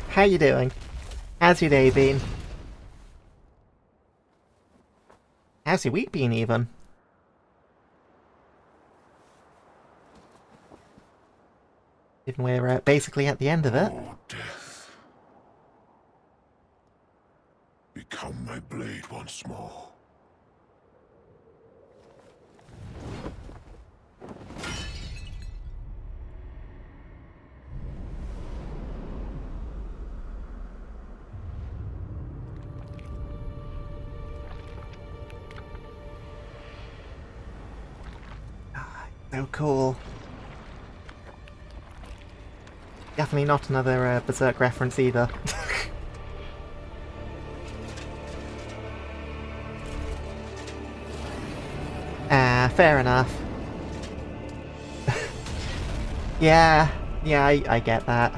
How you doing? How's your day been? How's your week been, even? Given we're basically at the end of it. Oh, death. Become my blade once more. So cool. Definitely not another Berserk reference either. Fair enough. Yeah, I get that.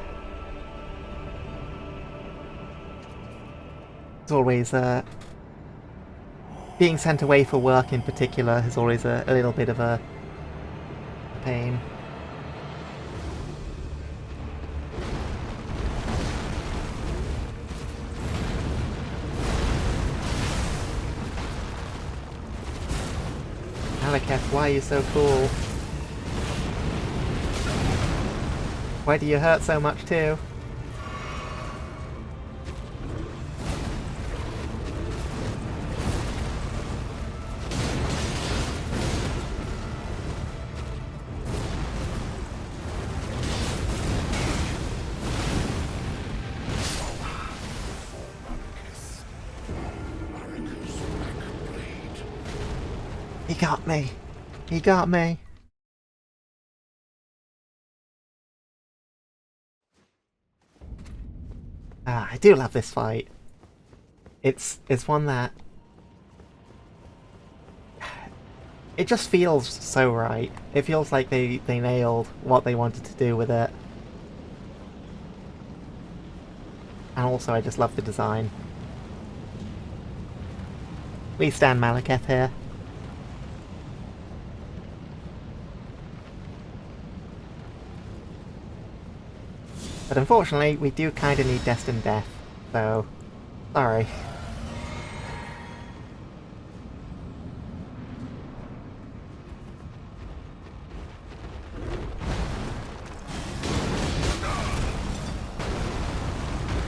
It's always, being sent away for work in particular is always a little bit of a pain. Malekith, why are you so cool? Why do you hurt so much too? He got me. He got me. Ah, I do love this fight. It's one that it just feels so right. It feels like they nailed what they wanted to do with it. And also I just love the design. We stand Malekith here. But unfortunately, we do kind of need Destined Death, so sorry.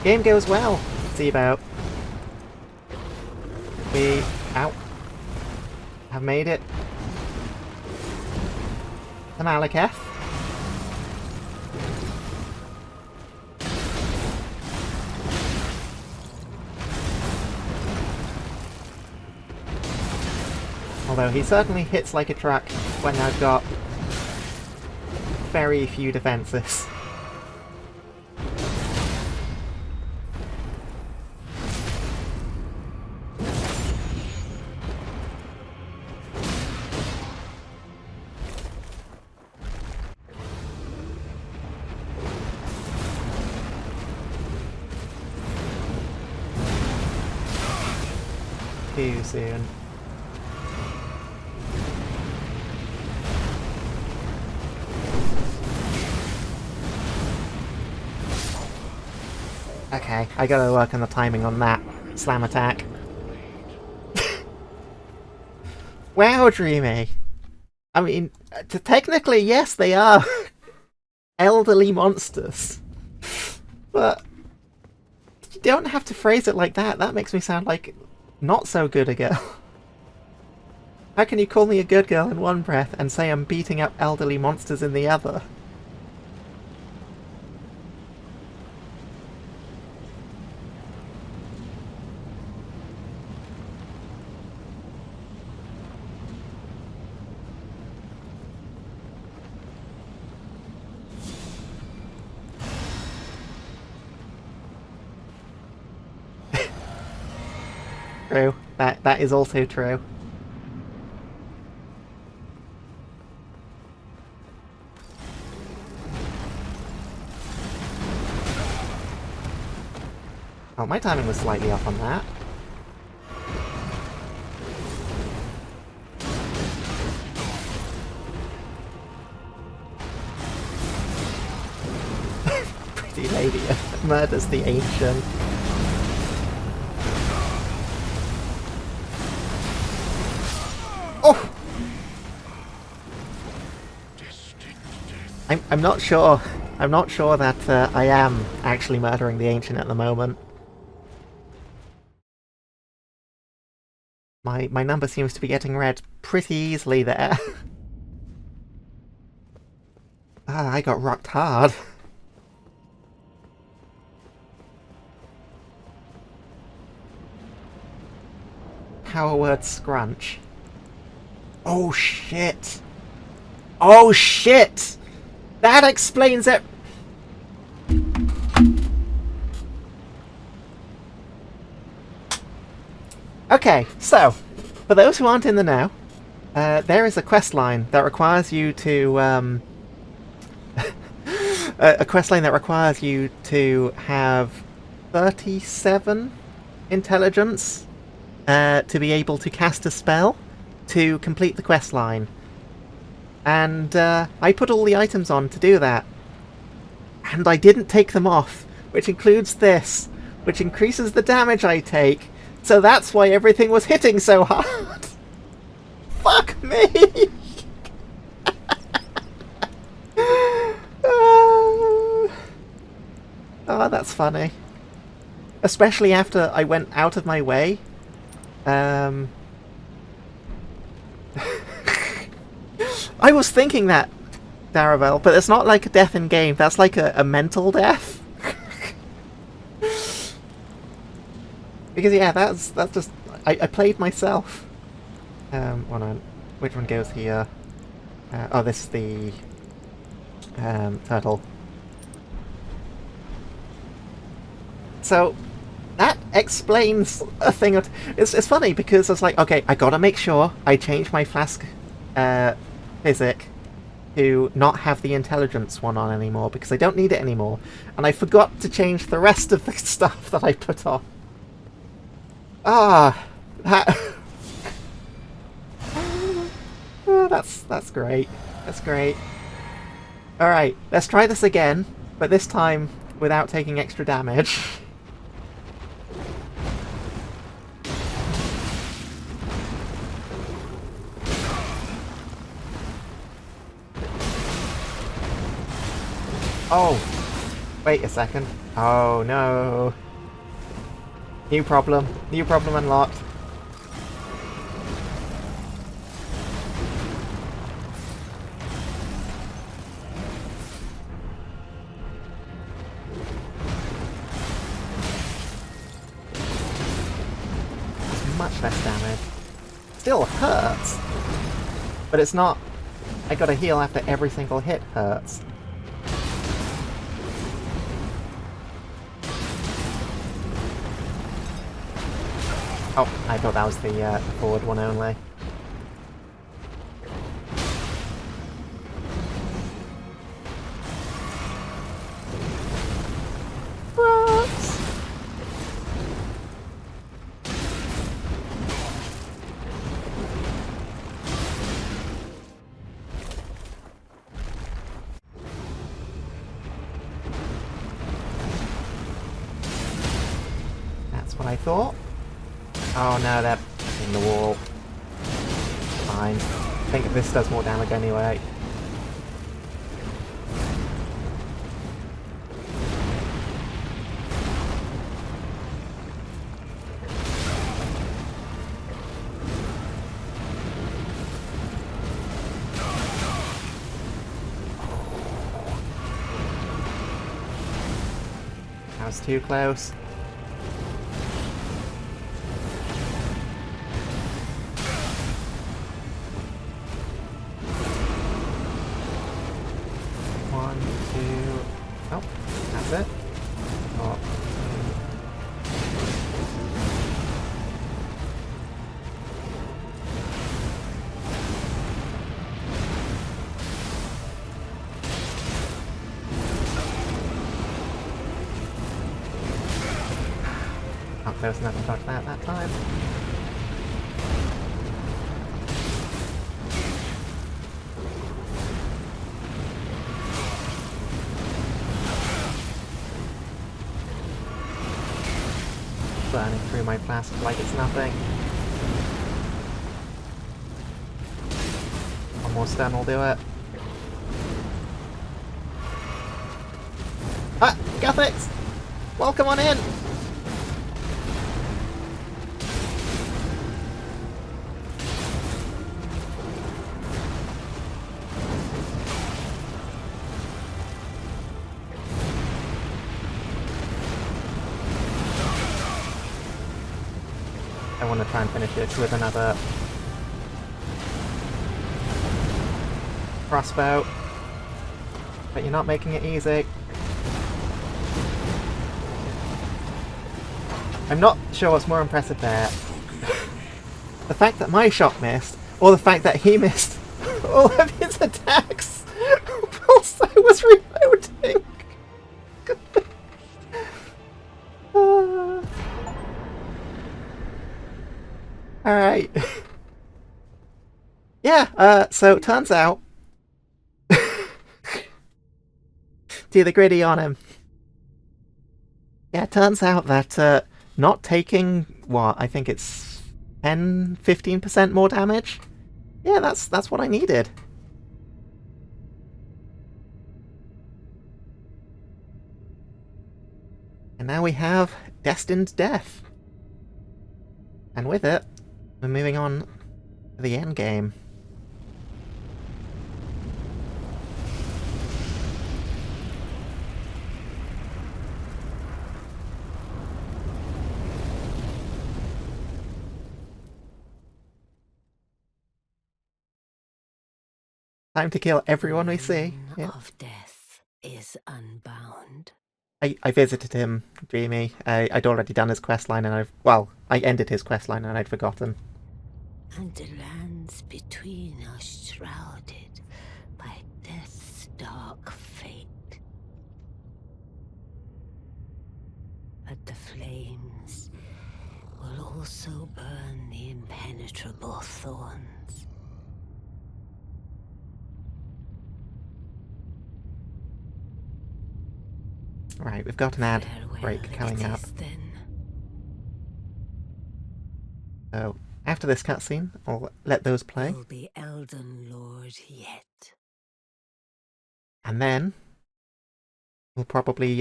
Game goes well. See about. We out. Have made it. The Malekith. Although he certainly hits like a truck when I've got very few defences. Too soon. Okay, I gotta work on the timing on that slam attack. Wow, Dreamy! I mean, technically, yes, they are elderly monsters. But you don't have to phrase it like that. That makes me sound like not so good a girl. How can you call me a good girl in one breath and say I'm beating up elderly monsters in the other? True. That is also true. Oh, my timing was slightly off on that. Pretty lady murders the ancient. Oh! I'm not sure. I'm not sure that I am actually murdering the ancient at the moment. My number seems to be getting read pretty easily there. Ah, I got rocked hard. Power word scrunch. Oh shit! Oh shit! That explains it! Okay, so, for those who aren't in the know, there is a quest line that requires you to, a quest line that requires you to have 37 intelligence to be able to cast a spell to complete the quest line. And I put all the items on to do that. And I didn't take them off, which includes this, which increases the damage I take. So that's why everything was hitting so hard. Fuck me! Oh, that's funny. Especially after I went out of my way. I was thinking that, Daravel, but it's not like a death in game. That's like a mental death. Because yeah, that's just I played myself. Hold on. Which one goes here? Oh, this is the turtle. So that explains a thing. It's funny because I was like, okay, I gotta make sure I change my flask physic to not have the intelligence one on anymore because I don't need it anymore, and I forgot to change the rest of the stuff that I put on. Ah, that. Oh, that's great. That's great. All right, let's try this again, but this time without taking extra damage. Oh, wait a second. Oh no. New problem. New problem unlocked. That's much less damage. Still hurts, but it's not. I gotta heal after every single hit hurts. Oh, I thought that was the forward one only. Rocks! That's what I thought. Oh no, they're in the wall. Fine. I think this does more damage anyway. That was too close. Oh, that's it. Oh. Not close enough to dodge that time. Burning through my flask like it's nothing. One more stun will do it. Ah! Gothics! Welcome on in! I want to try and finish this with another crossbow, but you're not making it easy. I'm not sure what's more impressive there. The fact that my shot missed, or the fact that he missed all of his attacks whilst I was reloading. Alright. Yeah, so it turns out... Do the gritty on him. Yeah, it turns out that not taking, what, I think it's 10-15% more damage? Yeah, that's what I needed. And now we have Destined Death. And with it, we're moving on to the end game. Time to kill everyone we see. Moon Yeah. of death is unbound. I visited him, Dreamy. I'd already done his questline and I ended his questline and I'd forgotten. And the lands between are shrouded by death's dark fate. But the flames will also burn the impenetrable thorns. Right, we've got an ad Farewell break coming it up. is then. So, after this cutscene, I'll let those play. Will be Elden Lord yet. And then, we'll probably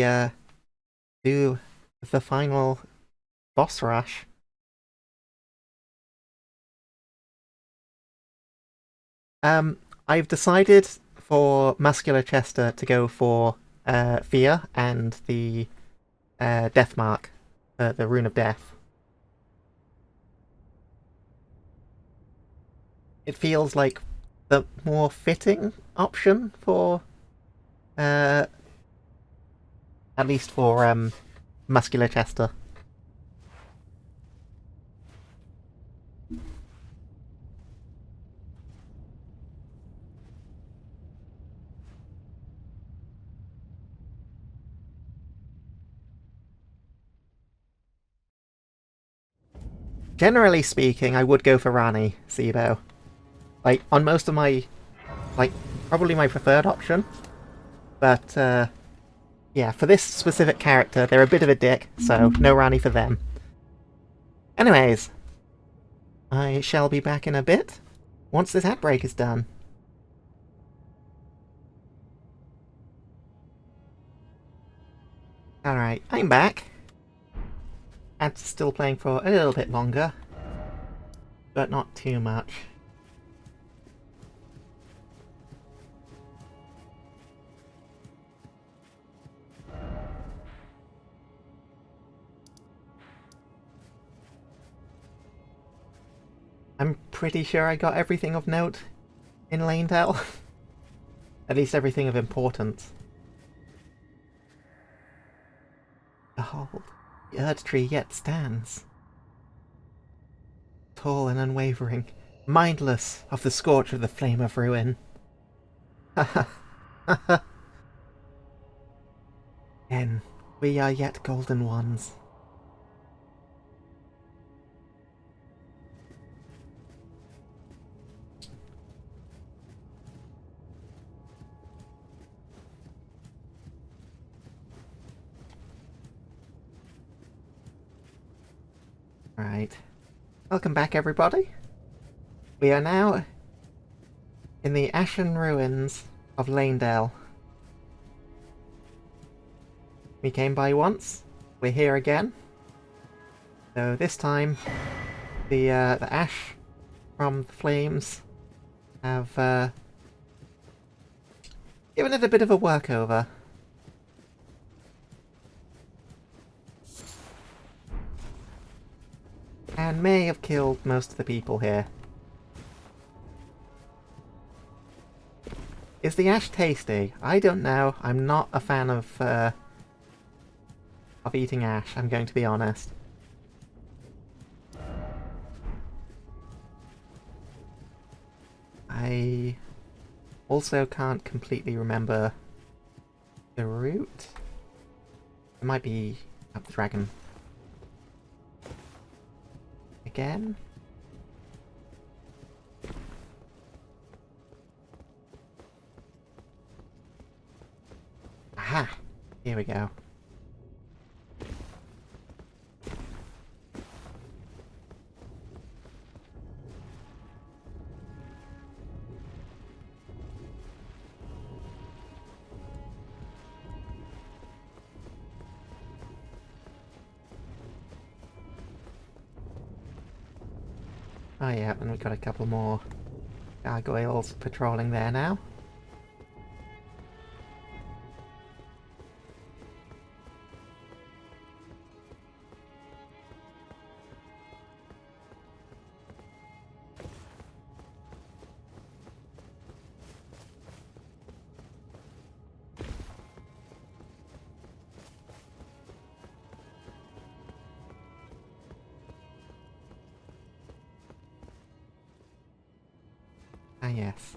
do the final boss rush. I've decided for Muscular Chester to go for Fear and the Death Mark, the Rune of Death. It feels like the more fitting option for, at least for Muscular Chester. Generally speaking, I would go for Rani, Sibo. Like, on most of my... like, probably my preferred option. But, yeah, for this specific character, they're a bit of a dick, so no Rani for them. Anyways, I shall be back in a bit, once this ad break is done. Alright, I'm back. Ad's still playing for a little bit longer, but not too much. I'm pretty sure I got everything of note in Lanedale. At least everything of importance. Behold, the Erd tree yet stands. Tall and unwavering, mindless of the scorch of the flame of ruin. Ha ha ha ha. Then we are yet golden ones. Right. Welcome back, everybody. We are now in the ashen ruins of Lanedale. We came by once. We're here again. So this time, the ash from the flames have given it a bit of a workover. And may have killed most of the people here. Is the ash tasty? I don't know. I'm not a fan of eating ash, I'm going to be honest. I also can't completely remember the route. It might be up the dragon. Again? Aha! Here we go. Oh yeah, and we've got a couple more gargoyles patrolling there now. Ah yes.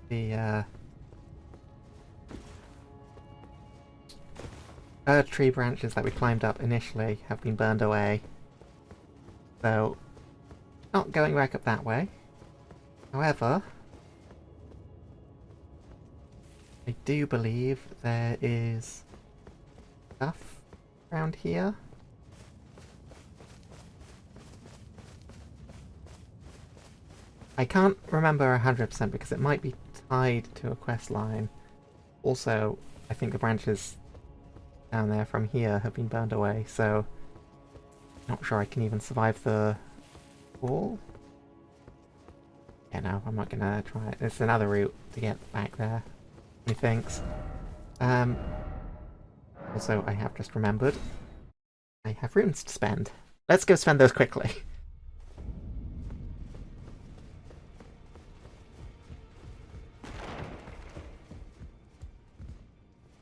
The Bird tree branches that we climbed up initially have been burned away. So, not going back up that way. However, I do believe there is stuff around here. I can't remember 100% because it might be tied to a quest line. Also, I think the branches down there from here have been burned away, so not sure I can even survive the wall. Yeah, no, I'm not gonna try it. There's another route to get back there, methinks. Also, I have just remembered I have runes to spend. Let's go spend those quickly.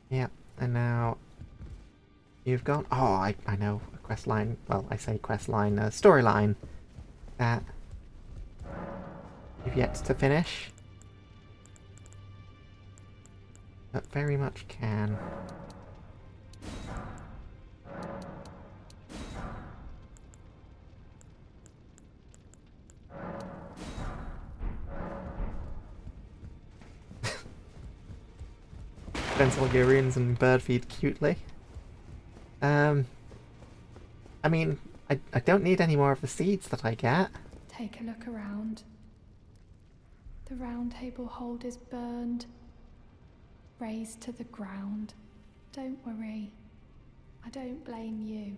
Yeah, and now you've got... Oh, I know a quest line. Well, I say quest line, a storyline that you've yet to finish, but very much can. Spends all your runes and bird feed cutely. I mean, I don't need any more of the seeds that I get. Take a look around. The round table hold is burned, razed to the ground. Don't worry. I don't blame you.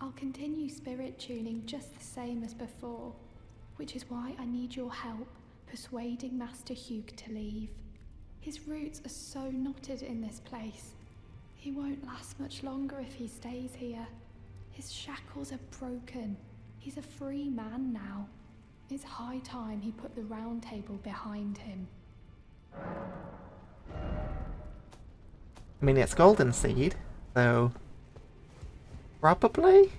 I'll continue spirit tuning just the same as before, which is why I need your help persuading Master Hugh to leave. His roots are so knotted in this place. He won't last much longer if he stays here. His shackles are broken. He's a free man now. It's high time he put the round table behind him. I mean, it's golden seed, so probably?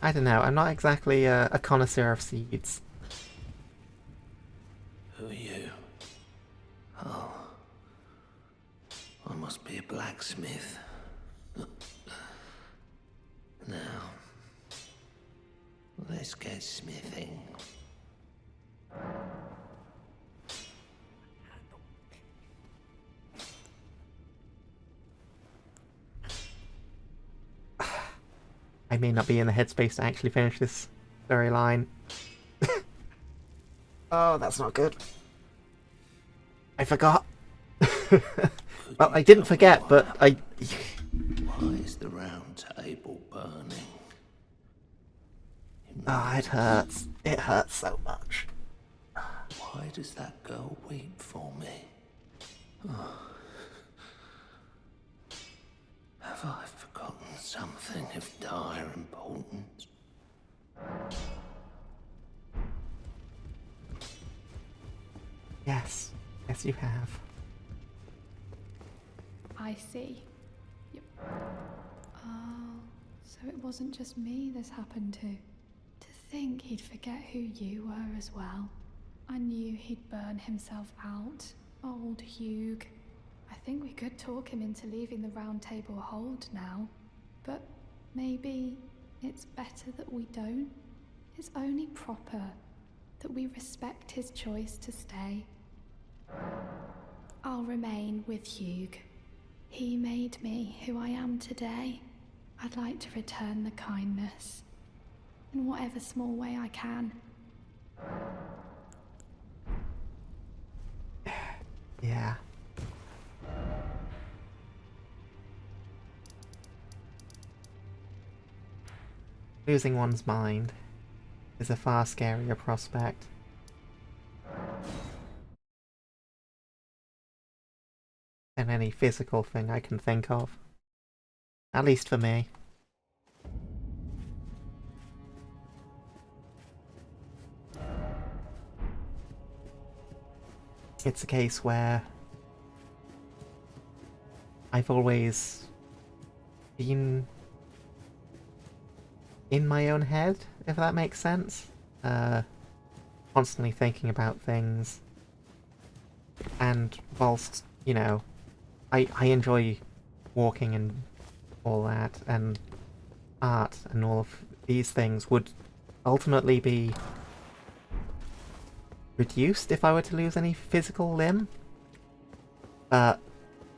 I don't know, I'm not exactly a connoisseur of seeds. Who are you? Oh. I must be a blacksmith. Now, let's get smithing. I may not be in the headspace to actually finish this storyline. Oh, that's not good. I forgot. Well, I didn't forget, but I... Why is the round table burning? Oh, it hurts. It hurts so much. Why does that girl weep for me? Oh. Have I forgotten something of dire importance? Yes. Yes, you have. I see. Yep. Oh, so it wasn't just me this happened to. To think he'd forget who you were as well. I knew he'd burn himself out. Old Hugh. I think we could talk him into leaving the round table hold now. But maybe it's better that we don't. It's only proper that we respect his choice to stay. I'll remain with Hugh. He made me who I am today. I'd like to return the kindness in whatever small way I can. Yeah. Losing one's mind is a far scarier prospect. Than any physical thing I can think of. At least for me. It's a case where I've always been in my own head, if that makes sense. Constantly thinking about things And whilst, you know, I enjoy walking and all that, and art and all of these things would ultimately be reduced if I were to lose any physical limb. But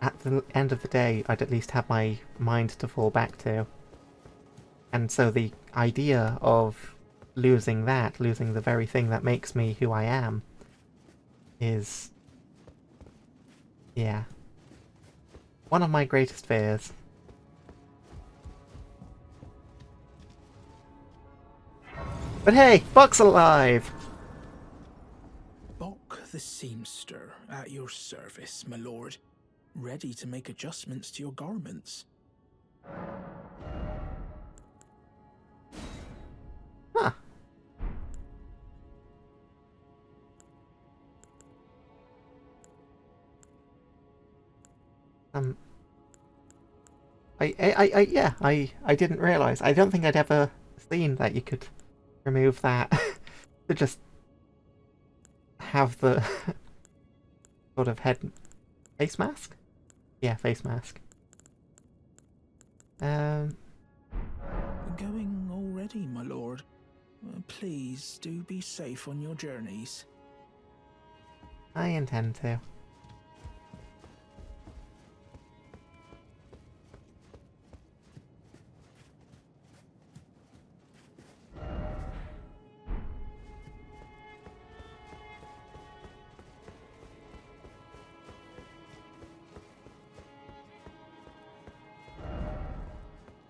at the end of the day, I'd at least have my mind to fall back to. And so the idea of losing that, losing the very thing that makes me who I am, is... yeah. One of my greatest fears. But hey, Buck's alive! Buck the seamster, at your service, my lord. Ready to make adjustments to your garments. Huh. I didn't realise. I don't think I'd ever seen that you could remove that to just have the sort of face mask? Yeah, face mask. Going already, my lord. Please do be safe on your journeys. I intend to.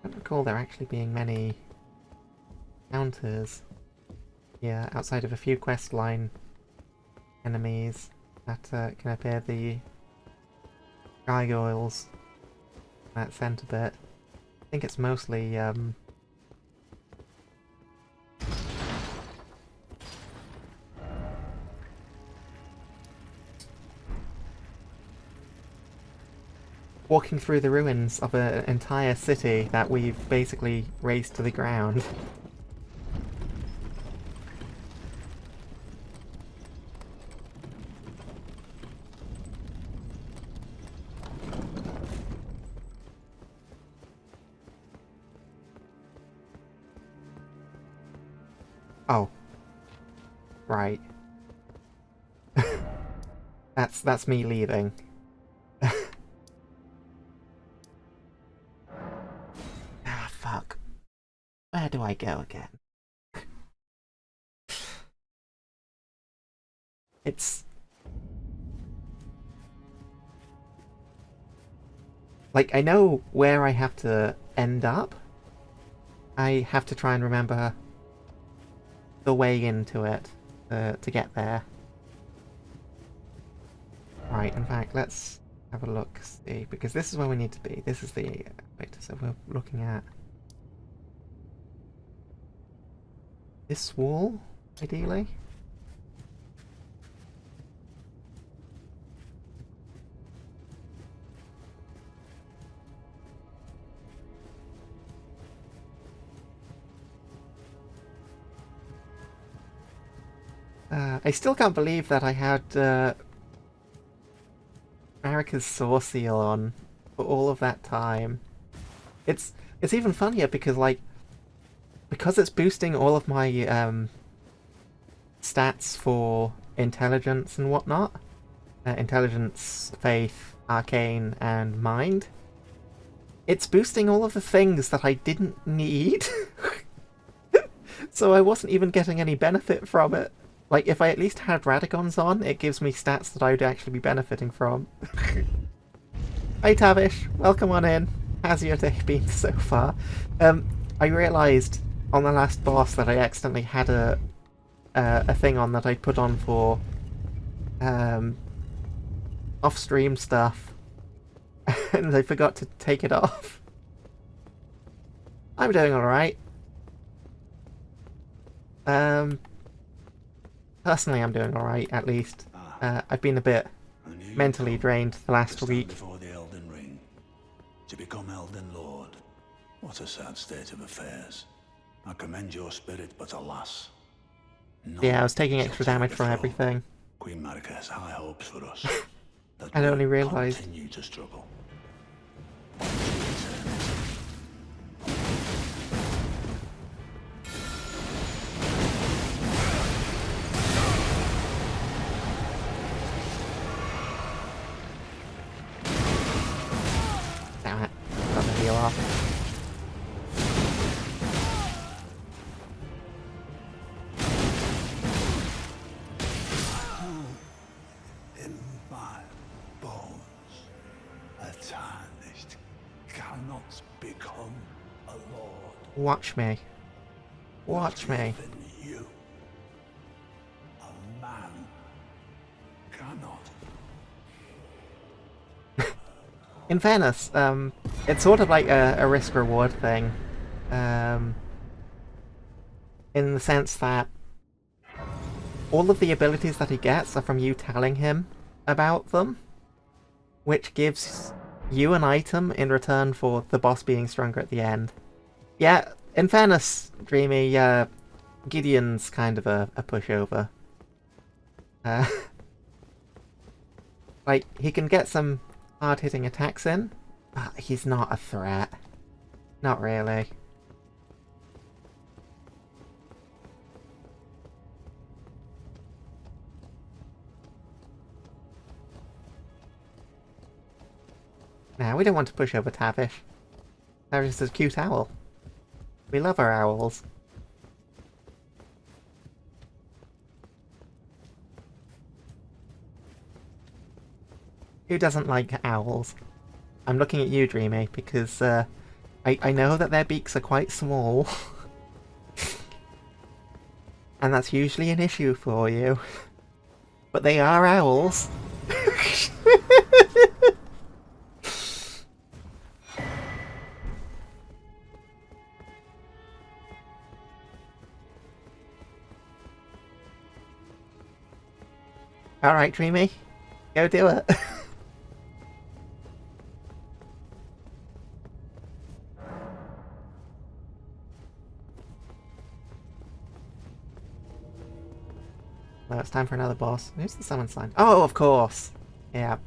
I don't recall there actually being many counters here outside of a few questline enemies that can appear. The gargoyles, that centre bit. I think it's mostly walking through the ruins of an entire city that we've basically razed to the ground. Oh. Right. That's me leaving. Ah, fuck. Where do I go again? It's... like, I know where I have to end up. I have to try and remember the way into it to get there. Right, in fact, let's have a look, see, because this is where we need to be. This is the... wait, so we're looking at this wall, ideally. I still can't believe that I had America's Saw Seal on for all of that time. It's even funnier because, like, because it's boosting all of my stats for intelligence and whatnot. Intelligence, faith, arcane, and mind. It's boosting all of the things that I didn't need. So I wasn't even getting any benefit from it. Like, if I at least had Radagons on, it gives me stats that I would actually be benefiting from. Hi Tavish, welcome on in. How's your day been so far? I realised on the last boss that I accidentally had a thing on that I'd put on for off-stream stuff, and I forgot to take it off. I'm doing alright. Personally, I'm doing alright, at least. I've been a bit mentally drained the last week. Before the Elden Ring, to become Elden Lord. What a sad state of affairs. I commend your spirit, but alas. Yeah, I was taking extra damage from everything. Queen Marika has high hopes for us. That I'd we only realised. continue to struggle. Damn it. Got the heal off. In my bones, a tarnished cannot become a lord. Watch me. Watch me. Even you, a man, cannot. In fairness, it's sort of like a risk-reward thing. In the sense that all of the abilities that he gets are from you telling him about them, which gives you an item in return for the boss being stronger at the end. Yeah, in fairness, Dreamy, Gideon's kind of a pushover. Like, he can get some hard-hitting attacks in, but he's not a threat. Not really. Nah, we don't want to push over Tavish. Tavish is a cute owl. We love our owls. Who doesn't like owls? I'm looking at you, Dreamy, because I know that their beaks are quite small. And that's usually an issue for you. But they are owls. Alright, Dreamy. Go do it. Well, it's time for another boss. Who's the summon sign? Oh, of course! Yeah.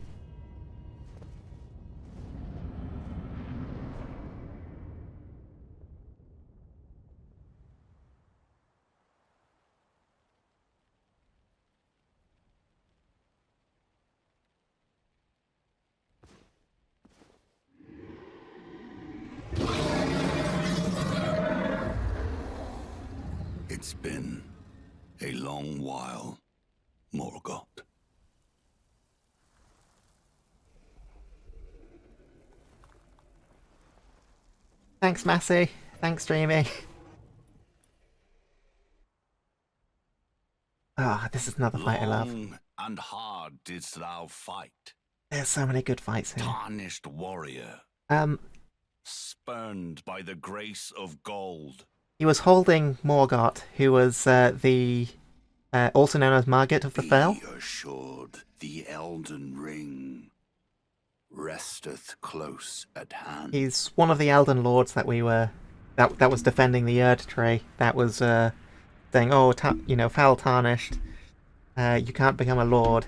It's been a long while, Morgoth. Thanks, Massey. Thanks, Dreamy. Ah, this is another fight I love. Long and hard didst thou fight, There's so many good fights here. tarnished warrior, spurned by the grace of gold. He was holding Morgoth, who was the also known as Margit of the Fell. Be assured, the Elden Ring resteth close at hand. He's one of the Elden Lords that we were that was defending the Erd Tree. That was saying, "Oh, foul tarnished. You can't become a lord."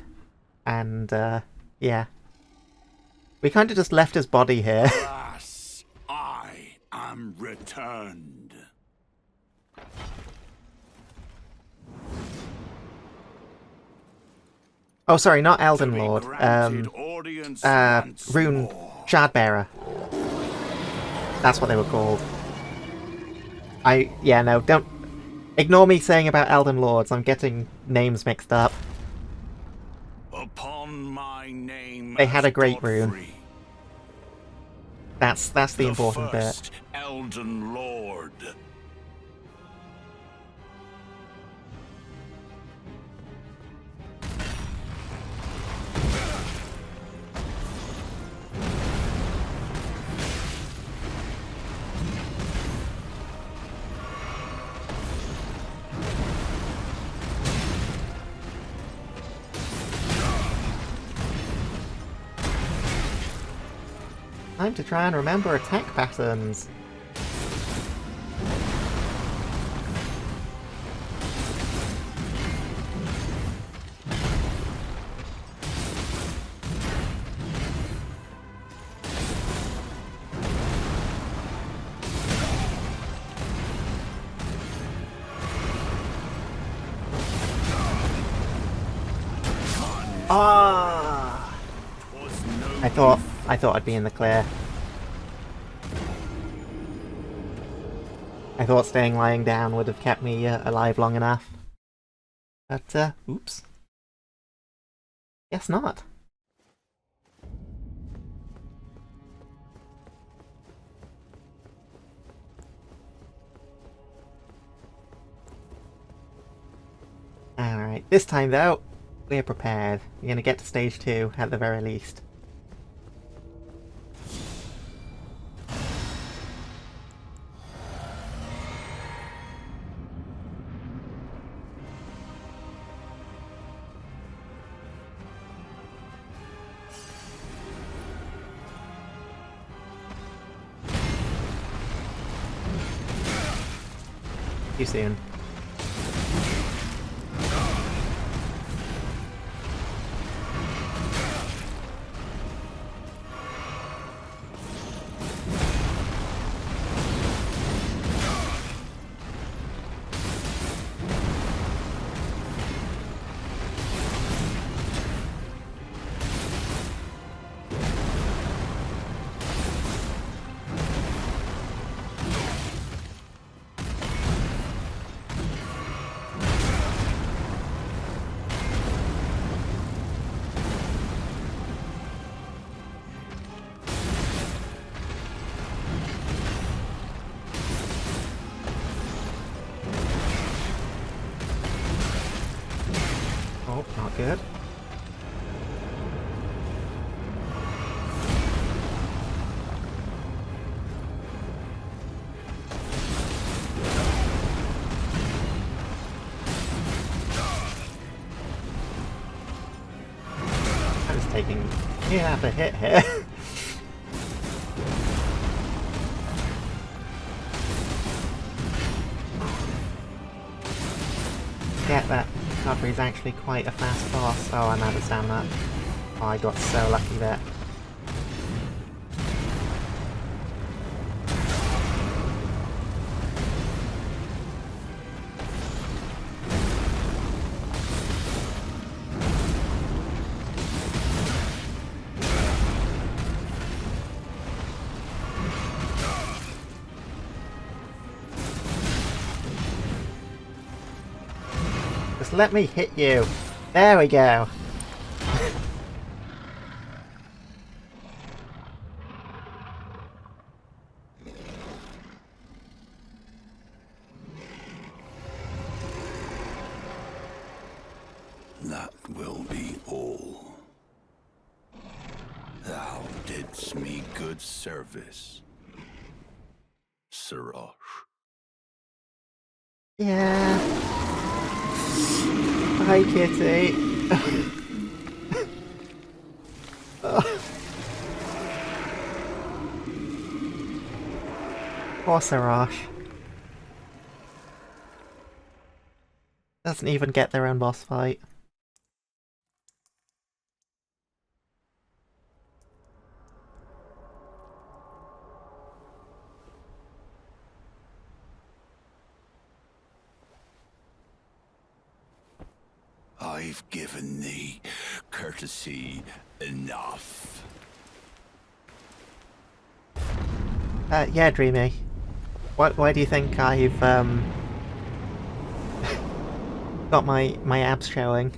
And yeah, we kind of just left his body here. Alas, I am returned. Oh, sorry, not Elden To be Lord. granted audience once Rune more. Shardbearer. That's what they were called. No, don't ignore me saying about Elden Lords. I'm getting names mixed up. Upon my name They had as a great Godfrey, rune. That's the important bit. first Elden Lord. Time to try and remember attack patterns. Ah! I thought I'd be in the clear. I thought staying lying down would have kept me alive long enough. But, oops. Guess not. Alright, this time though, we're prepared. We're gonna get to stage 2 at the very least. Too soon. Oh, not good. I was taking hit after hit here. Get that. Godfrey's actually quite a fast boss. Oh, I'm out of stamina. Oh, I got so lucky there. Just let me hit you. There we go. That will be all. Thou didst me good service, Siraj. Yeah. Hi, kitty. Oh. Poor Siraj. Doesn't even get their own boss fight. I've given thee courtesy enough. Yeah, Dreamy. Why do you think I've got my abs showing?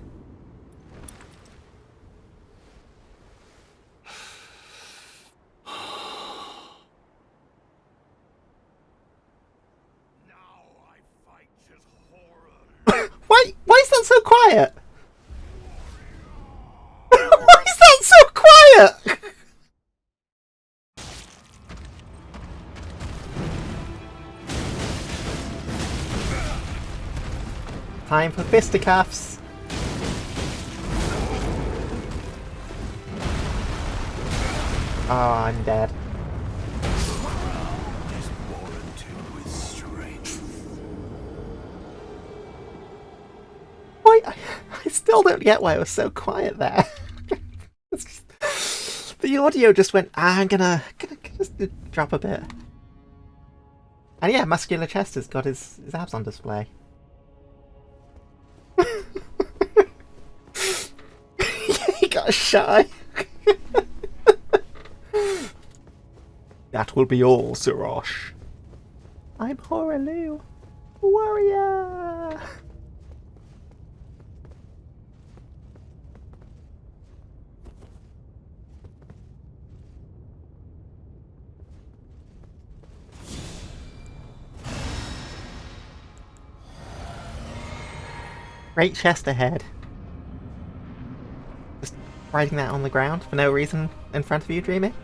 Why is that so quiet? Why is that so quiet? Time for fisticuffs. Oh, I'm dead. Is warranted with strength. Why? I still don't get why it was so quiet there. The audio just went. I'm gonna just drop a bit. And yeah, Muscular Chest has got his abs on display. Yeah. Shy. That will be all, Sirosh. I'm Horaloo, warrior. Great chest ahead. Just writing that on the ground for no reason in front of you, Dreamy?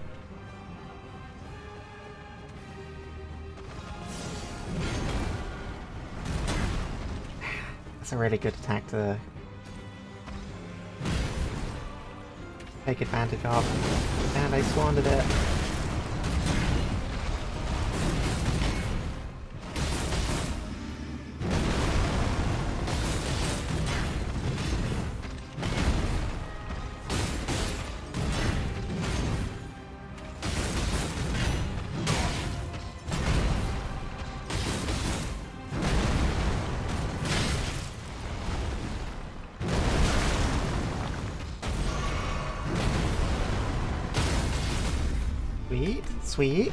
That's a really good attack to take advantage of. And I swandered it. Sweet, sweet.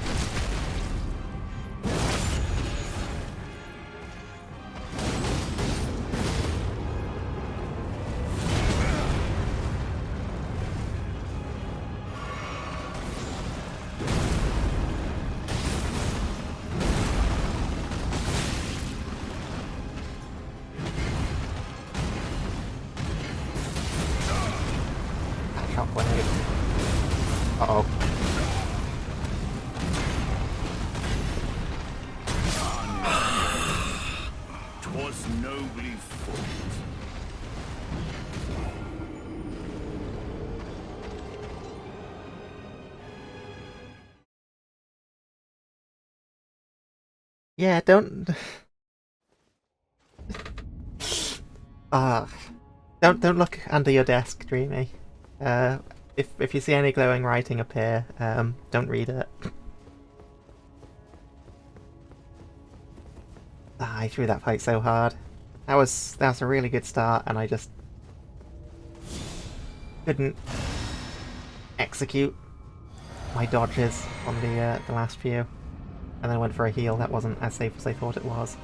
That shockwave. Uh-oh. 'Twas nobly fought. Yeah, don't... don't look under your desk, Dreamy. If you see any glowing writing appear, don't read it. I threw that fight so hard. That was a really good start, and I just couldn't execute my dodges on the last few, and then I went for a heal that wasn't as safe as I thought it was.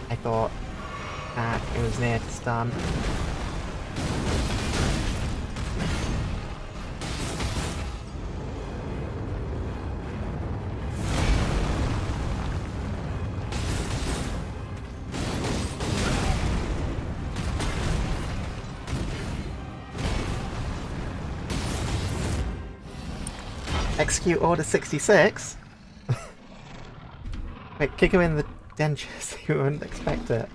I thought that it was near to stun. Execute Order 66? Wait, kick him in the dentures, you wouldn't expect it.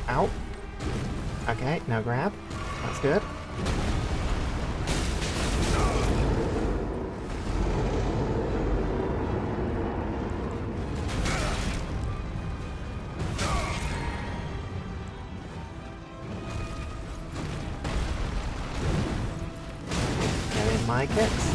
Ow. Okay, now grab. That's good. Get in my kicks.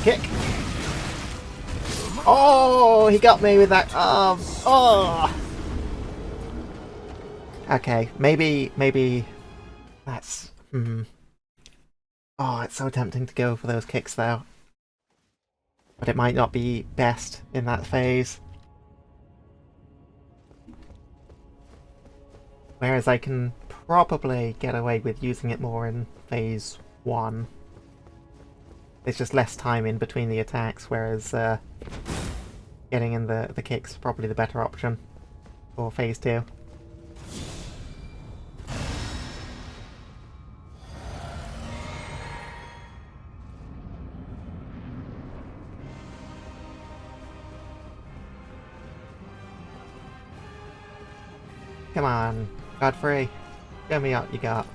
kick. Oh, he got me with that. Oh. Okay, maybe that's. Oh, it's so tempting to go for those kicks though, but it might not be best in that phase. Whereas I can probably get away with using it more in phase 1. There's just less time in between the attacks, whereas getting in the kicks is probably the better option for phase 2. Come on, Godfrey. Show me what you got.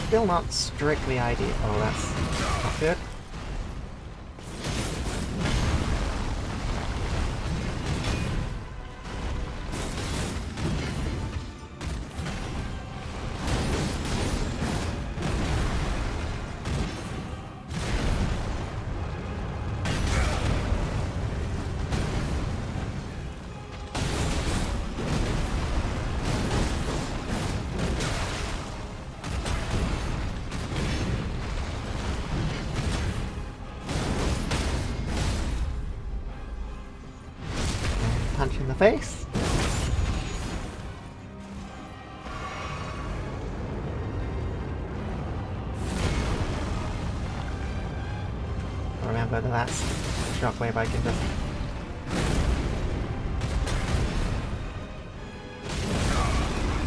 Still not strictly ideal. Oh, that's not good. Punch in the face. Remember that that's shockwave I can just...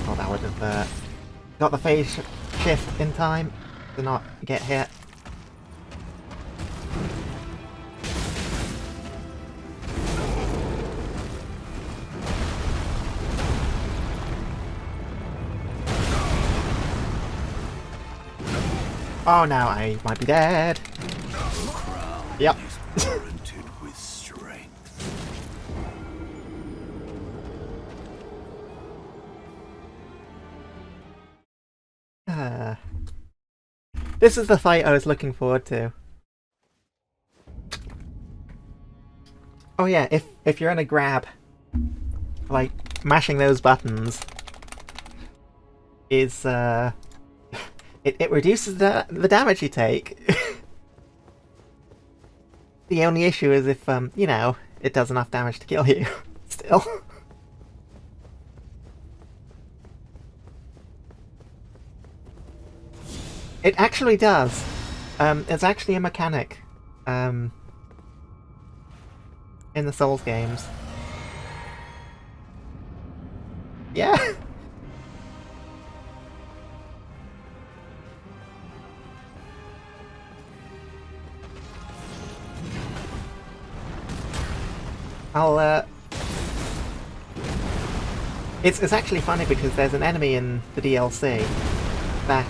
Oh, that would have got the phase shift in time to not get hit. Oh, now I might be dead. Yep. with strength. This is the fight I was looking forward to. Oh yeah, if you're in a grab, like mashing those buttons is it reduces the damage you take. The only issue is if you know, it does enough damage to kill you. Still. It actually does. It's actually a mechanic in the Souls games. Yeah. It's actually funny because there's an enemy in the DLC that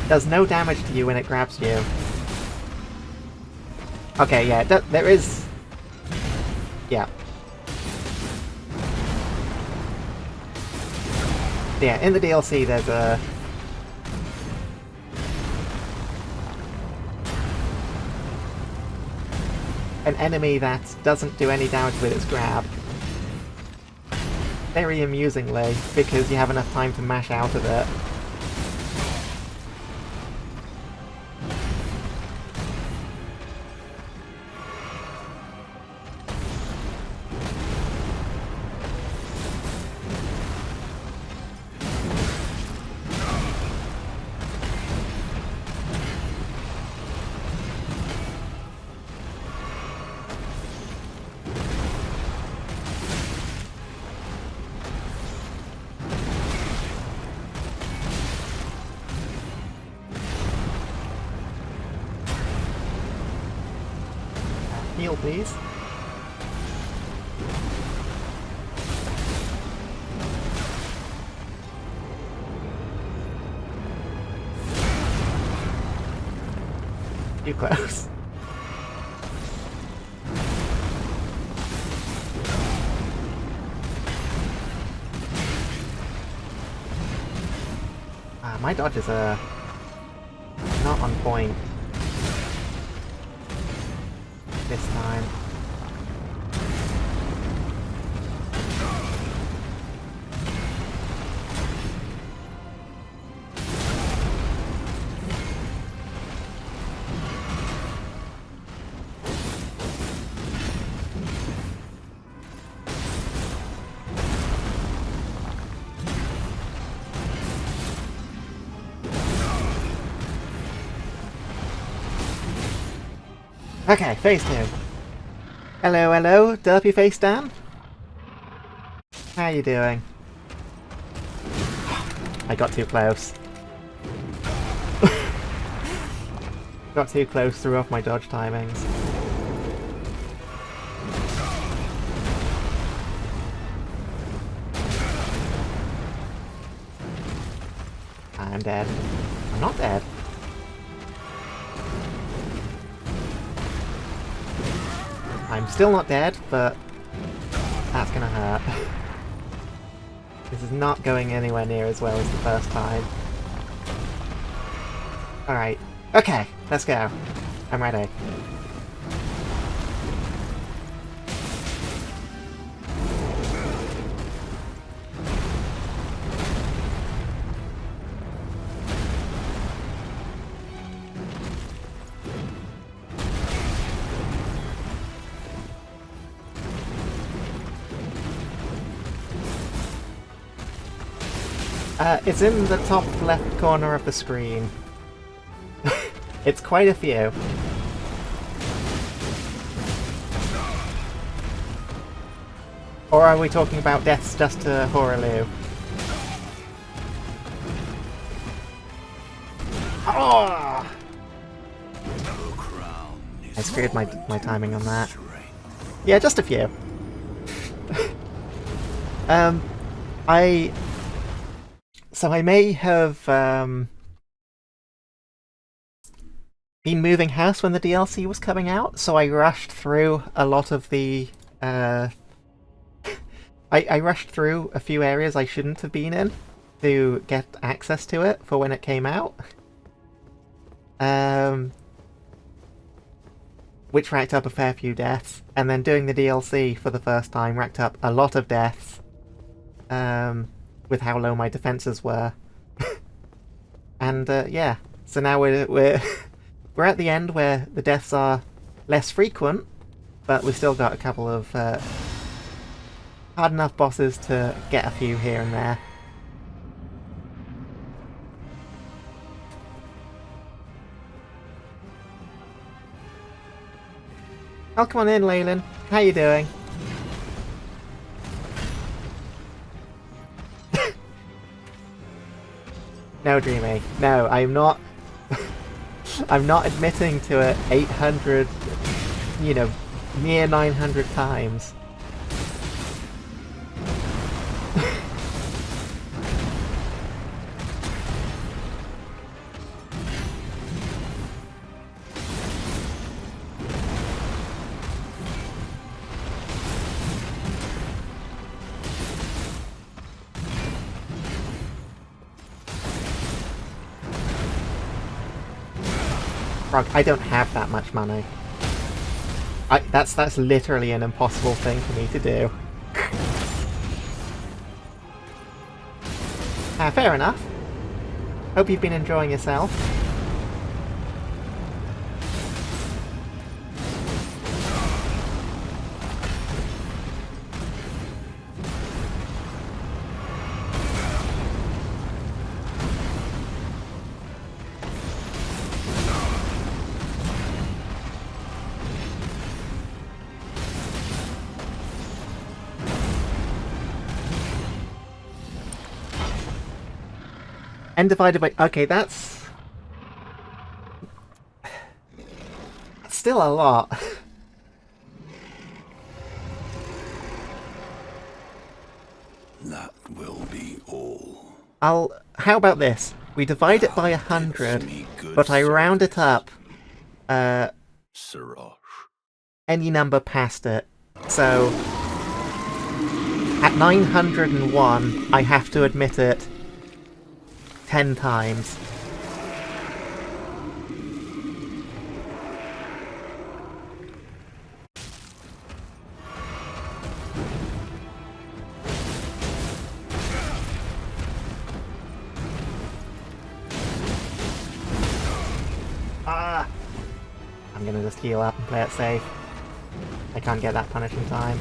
does no damage to you when it grabs you. Okay, yeah, there is... Yeah. Yeah, in the DLC there's a... an enemy that doesn't do any damage with its grab. Very amusingly, because you have enough time to mash out of it. Heal, please. Too close. My dodges are not on point this time. Okay, phase 2. Hello, hello, derpy face Dan. How you doing? I got too close. Got too close, threw off my dodge timings. I'm dead. I'm not dead. I'm still not dead, but that's gonna hurt. This is not going anywhere near as well as the first time. Alright. Okay, let's go. I'm ready. It's in the top left corner of the screen. It's quite a few. Or are we talking about deaths just to Horaloo? Oh! I screwed my timing on that. Yeah, just a few. So I may have been moving house when the DLC was coming out, so I rushed through a lot of the I rushed through a few areas I shouldn't have been in to get access to it for when it came out. Which racked up a fair few deaths, and then doing the DLC for the first time racked up a lot of deaths. With how low my defenses were. And yeah, so now we're at the end where the deaths are less frequent, but we've still got a couple of hard enough bosses to get a few here and there. Oh, come on in, Leyland. How you doing? No, Dreamy. No, I'm not... I'm not admitting to it 800... you know, near 900 times. I don't have that much money. That's literally an impossible thing for me to do. Fair enough. Hope you've been enjoying yourself. N divided by... Okay, that's still a lot. How about this? We divide it by 100, but I round it up. Siraj. Any number past it. So at 901, I have to admit it 10 times. Ah! I'm gonna just heal up and play it safe. I can't get that punish in time.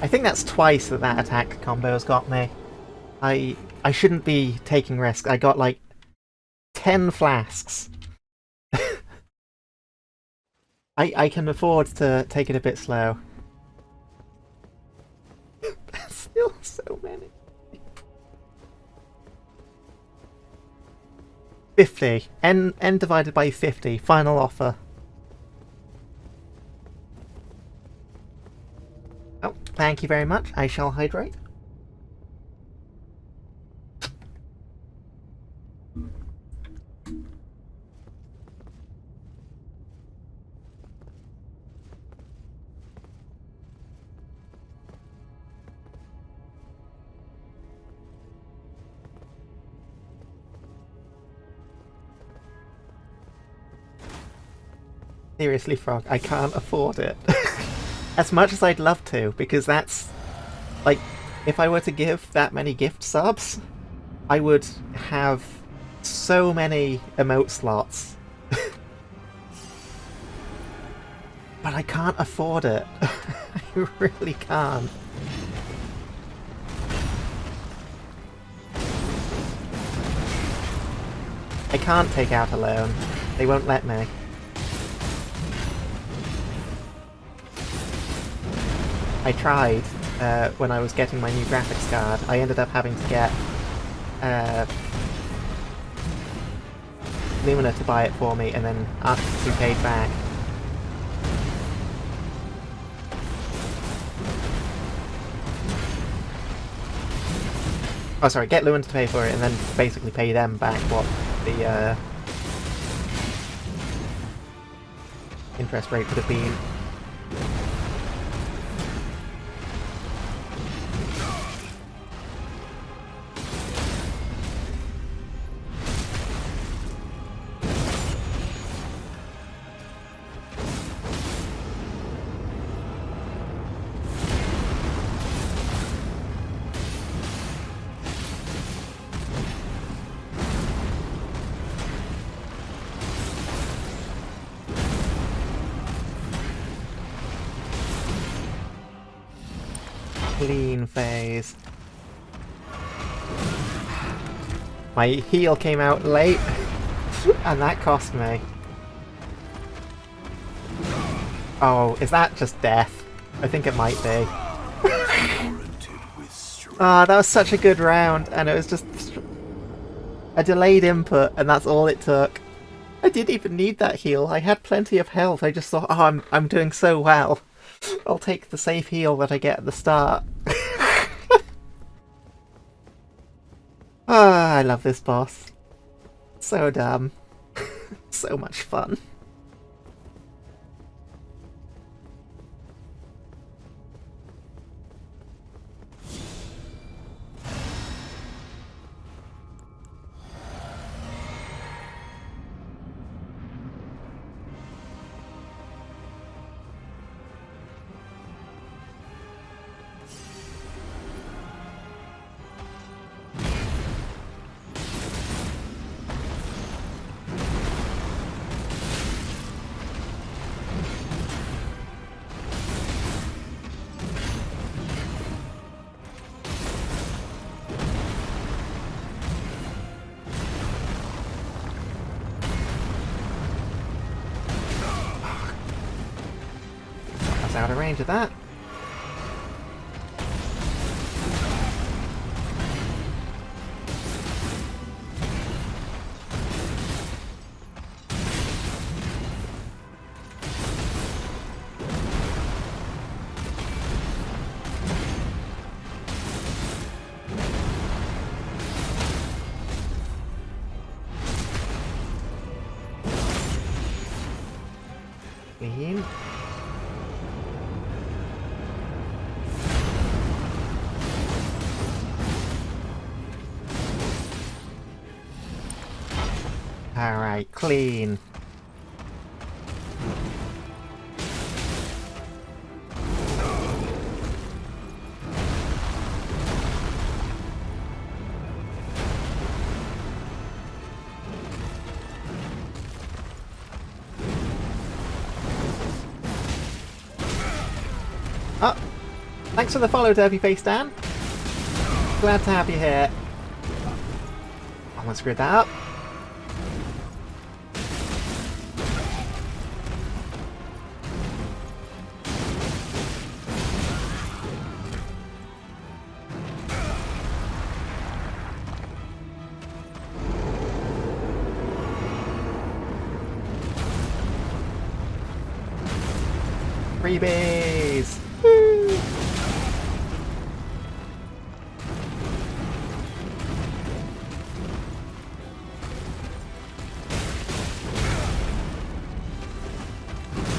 I think that's twice that attack combo's got me. I shouldn't be taking risks. I got like 10 flasks. I can afford to take it a bit slow. That's still so many. 50. N divided by 50. Final offer. Oh, thank you very much. I shall hydrate. Seriously, Frog, I can't afford it. As much as I'd love to, because that's... like, if I were to give that many gift subs, I would have so many emote slots. But I can't afford it. I really can't. I can't take out a loan. They won't let me. I tried when I was getting my new graphics card. I ended up having to get Lumina to buy it for me and then ask to be paid back. Oh, sorry, get Lumina to pay for it and then basically pay them back what the interest rate would have been. Clean phase. My heal came out late, and that cost me. Oh, is that just death? I think it might be. Ah, that was such a good round, and it was just a delayed input, and that's all it took. I didn't even need that heal. I had plenty of health. I just thought, oh, I'm doing so well. I'll take the safe heal that I get at the start. Ah, I love this boss. So dumb. So much fun. out of range of that. Clean. Alright, clean. Oh, thanks for the follow, Derby Face Dan. Glad to have you here. Almost screwed that up. Freebies! Woo!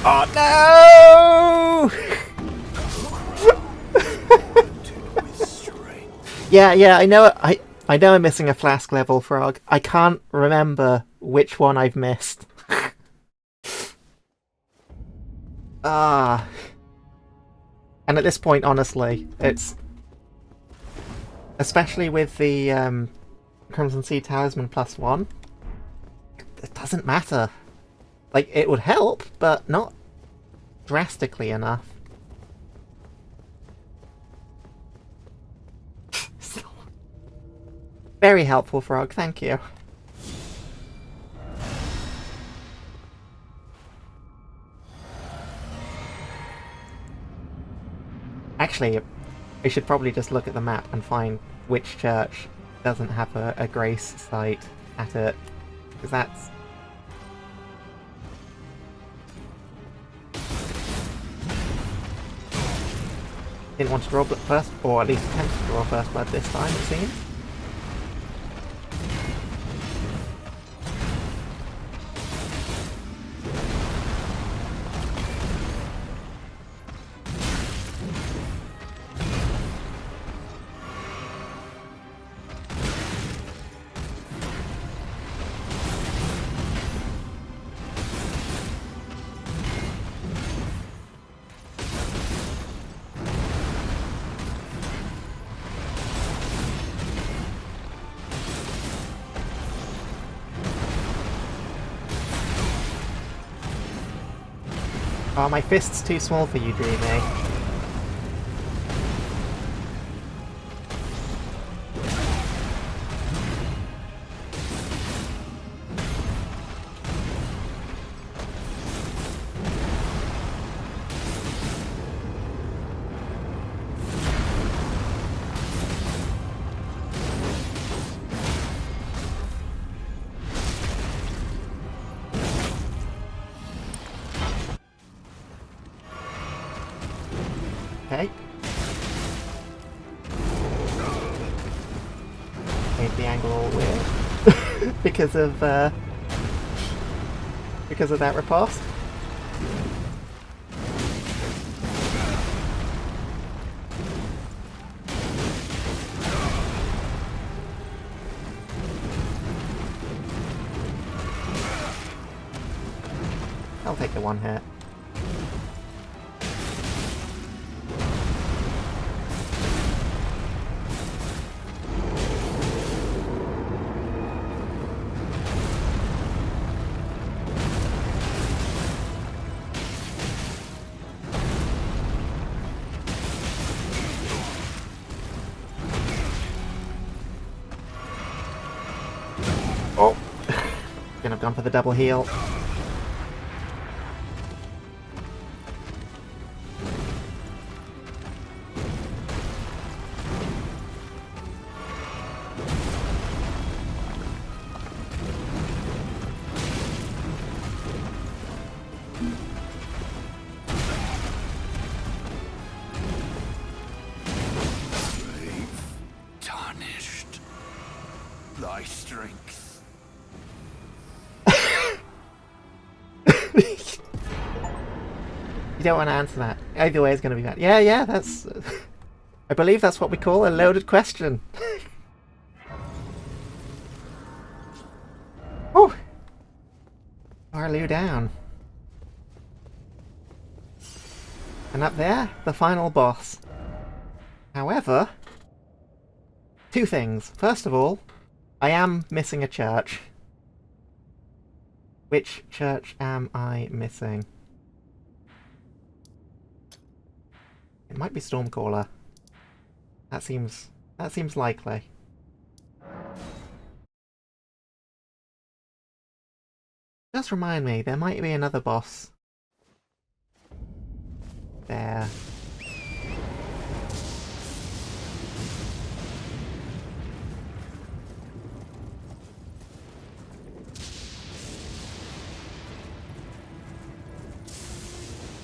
Oh no! Yeah, I know. I know I'm missing a flask level, Frog. I can't remember which one I've missed. Ah. And at this point, honestly, it's... especially with the Crimson Sea Talisman +1, it doesn't matter. Like, it would help, but not drastically enough. Very helpful, Frog, thank you. Actually, I should probably just look at the map and find which church doesn't have a grace site at it, because that's... Didn't want to draw first, or at least attempt to draw first blood this time, it seems. Oh, my fist's too small for you, Dreamy. Okay. Made the angle all weird because of that riposte. I'll take the one hit. Oh, gonna have gone for the double heal. thy strength. You don't want to answer that. Either way, it's going to be bad. Yeah, that's... I believe that's what we call a loaded question. Whew! Arlu down. And up there, the final boss. However, two things. First of all, I am missing a church. Which church am I missing? It might be Stormcaller. That seems likely. Just remind me, there might be another boss there.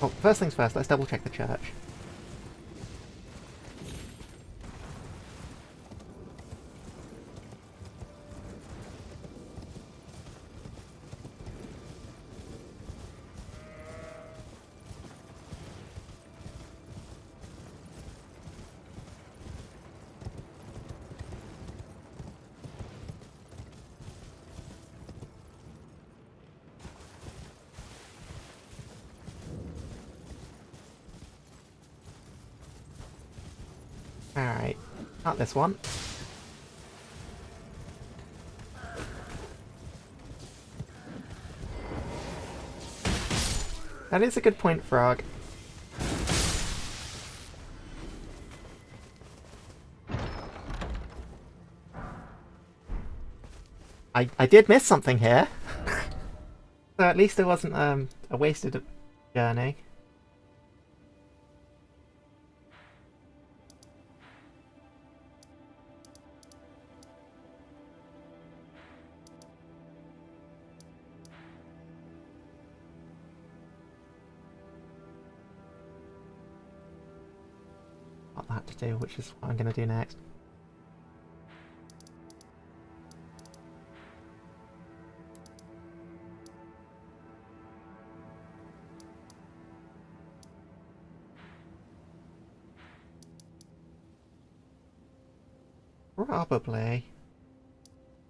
Oh, first things first, let's double check the church. Alright, not this one. That is a good point, Frog. I did miss something here. So at least it wasn't a wasted journey. Got that to do, which is what I'm going to do next. Probably.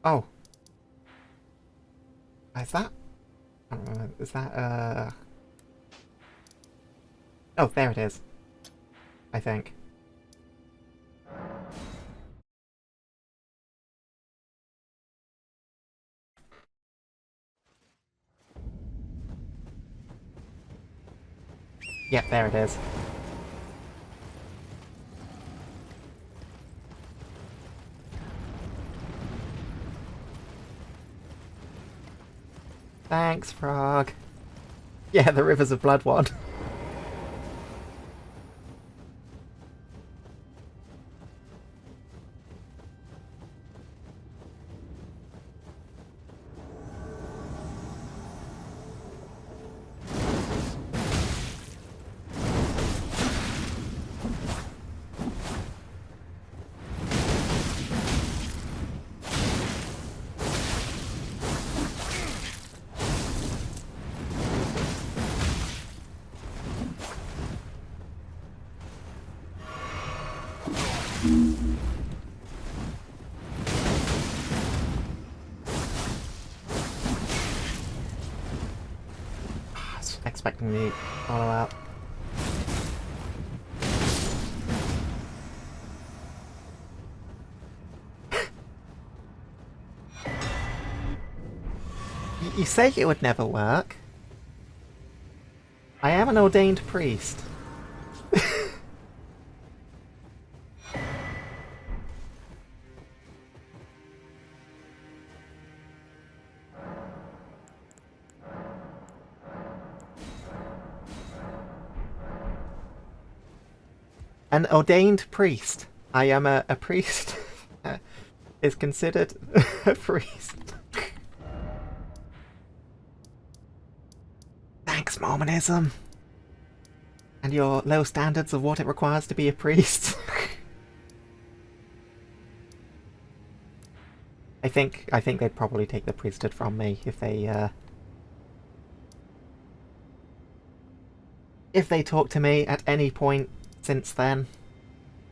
Oh. Is that? I don't know. Is that, Oh, there it is. I think. Yep, there it is. Thanks, Frog. Yeah, the Rivers of Blood one. Expecting the follow out. You say it would never work. I am an ordained priest. An ordained priest. I am a priest. Is considered a priest. Thanks, Mormonism. And your low standards of what it requires to be a priest. I think they'd probably take the priesthood from me if they talk to me at any point since then.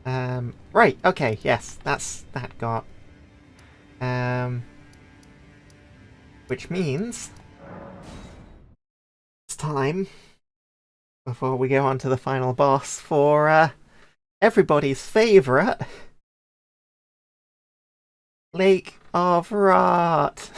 Right, okay, yes, that got. Which means it's time, before we go on to the final boss, for everybody's favourite Lake of Rot.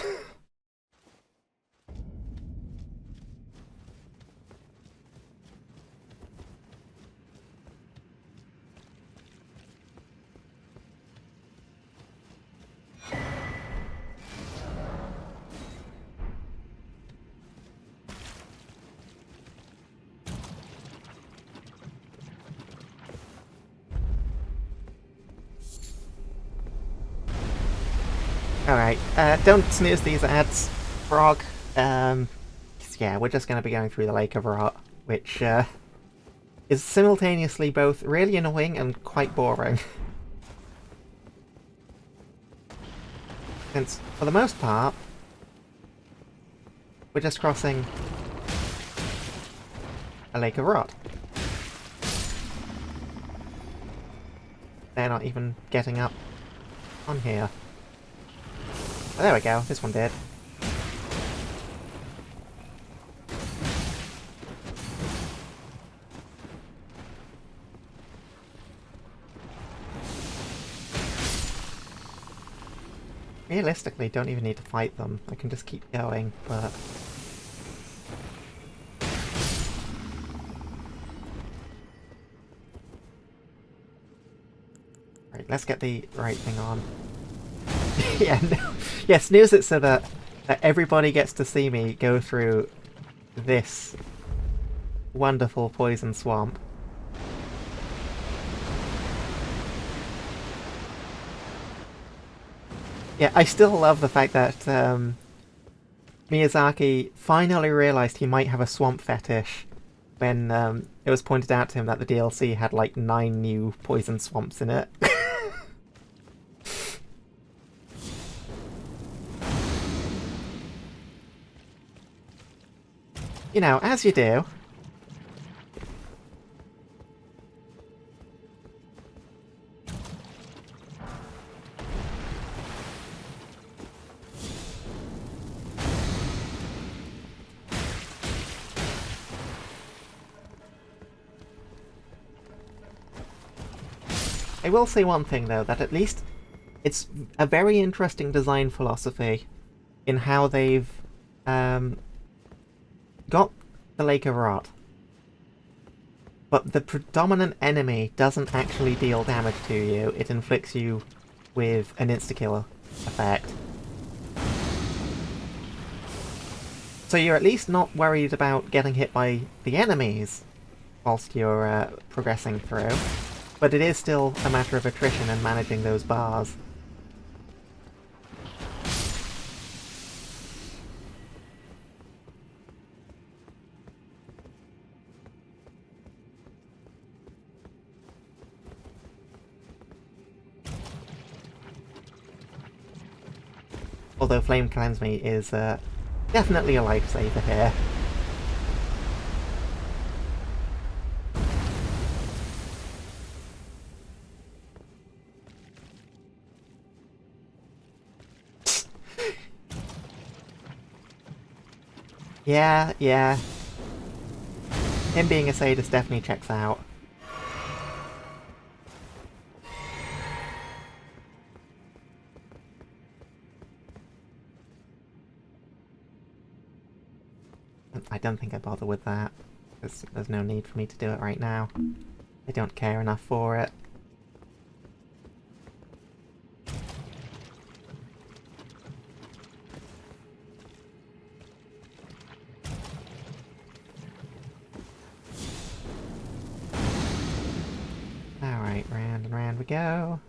Alright, don't snooze these ads, Frog. Yeah, we're just going to be going through the Lake of Rot, which is simultaneously both really annoying and quite boring. Since, for the most part, we're just crossing a Lake of Rot. They're not even getting up on here. Oh, there we go, this one did. Realistically, don't even need to fight them. I can just keep going, but... Right, let's get the right thing on. Yeah, no. Yeah, snooze it so that everybody gets to see me go through this wonderful poison swamp. Yeah, I still love the fact that Miyazaki finally realised he might have a swamp fetish when it was pointed out to him that the DLC had like 9 new poison swamps in it. You know, as you do. I will say one thing though, that at least it's a very interesting design philosophy in how they've got the Lake of Rot, but the predominant enemy doesn't actually deal damage to you, it inflicts you with an insta-kill effect. So you're at least not worried about getting hit by the enemies whilst you're progressing through. But it is still a matter of attrition and managing those bars. Although Flame Cleanse Me is definitely a lifesaver here. Yeah. Him being a sadist definitely checks out. I don't think I bother with that, because there's no need for me to do it right now. I don't care enough for it. Alright, round and round we go.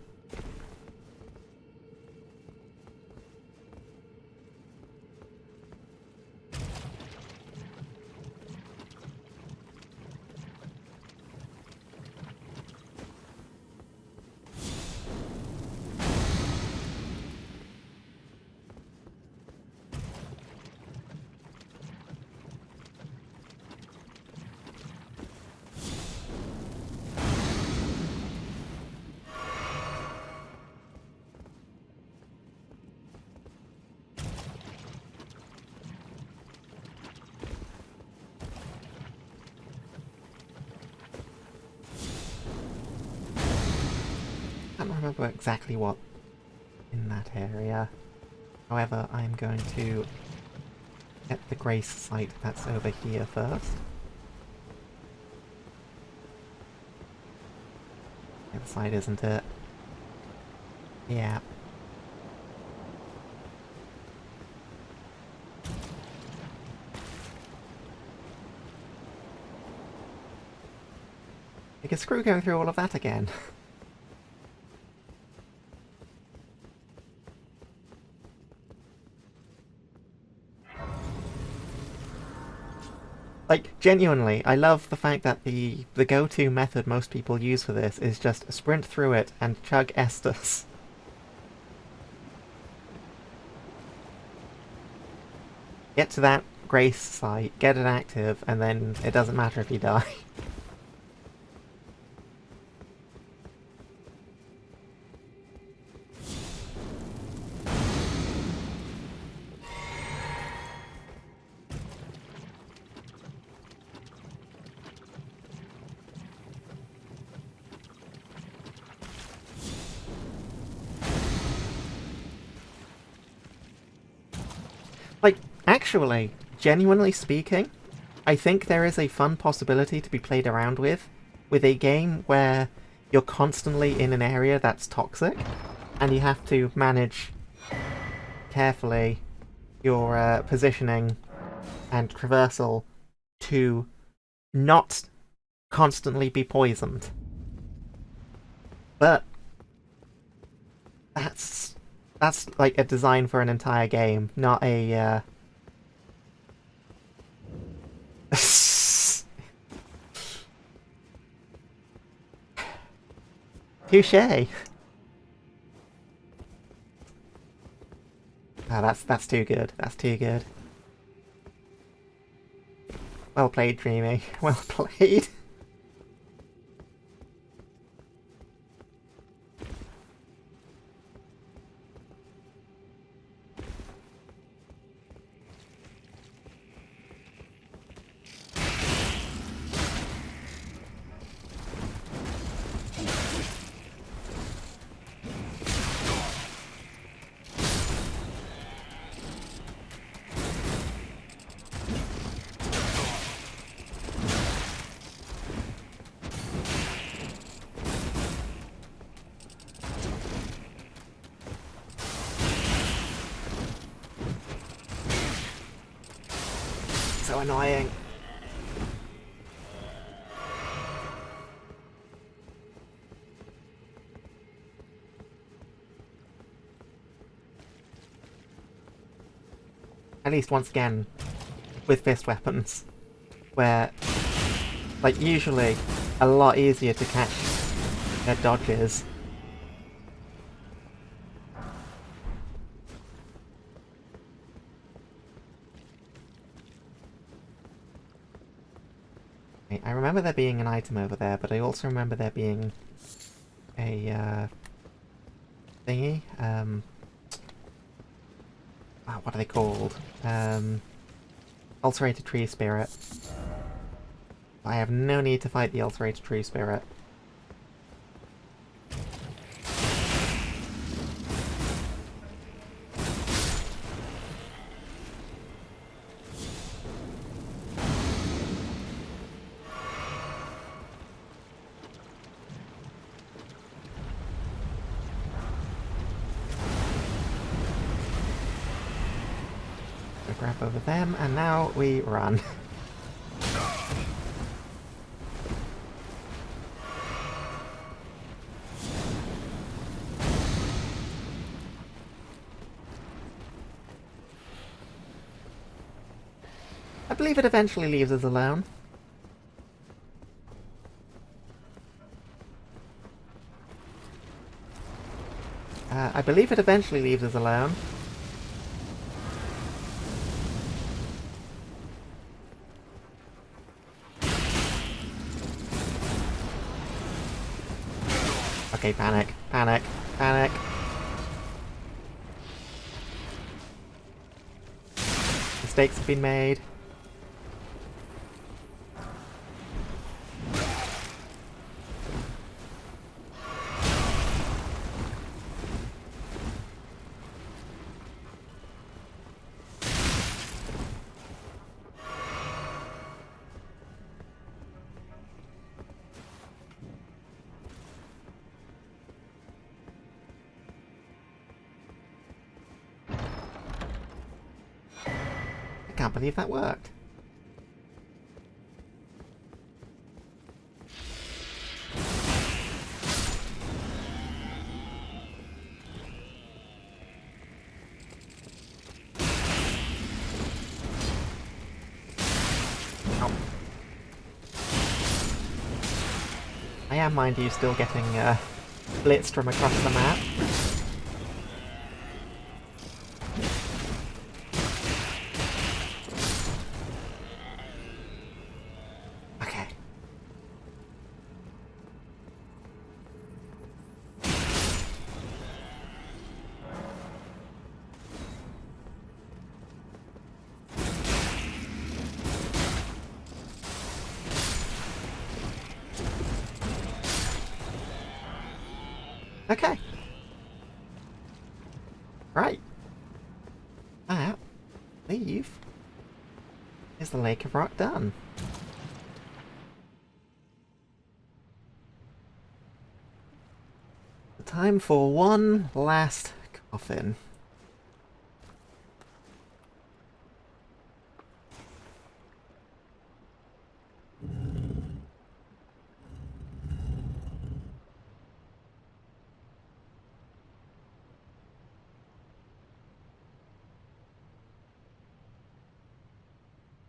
can't remember exactly what in that area. However, I'm going to get the Grace site that's over here first. The other side, isn't it? Yeah. Because screw going through all of that again. Like, genuinely, I love the fact that the go-to method most people use for this is just sprint through it and chug Estus. Get to that Grace site, get it active, and then it doesn't matter if you die. Like, actually, genuinely speaking, I think there is a fun possibility to be played around with a game where you're constantly in an area that's toxic, and you have to manage carefully your positioning and traversal to not constantly be poisoned. But that's like a design for an entire game, not a touché. Ah, that's too good. That's too good. Well played, Dreamy. Well played. So annoying. At least once again, with fist weapons, where, like, usually a lot easier to catch their dodges. I remember there being an item over there, but I also remember there being a thingy. What are they called? Ulcerated Tree Spirit. I have no need to fight the Ulcerated Tree Spirit. Grab over them, and now we run. I believe it eventually leaves us alone. I believe it eventually leaves us alone. Okay, panic, panic, panic. Mistakes have been made. can't believe that worked. I am, mind you, still getting blitzed from across the map. Okay. Okay. Right. That, leave, is the Lake of Rock done. Time for one last coffin.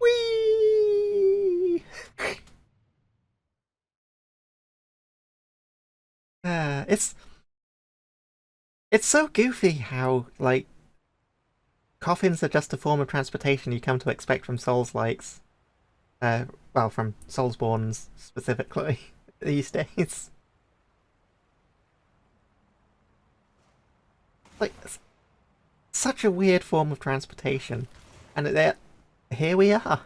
Whee! It's so goofy how, like, coffins are just a form of transportation you come to expect from Souls-likes. Well, from Soulsborns specifically these days. Like, such a weird form of transportation, and here we are.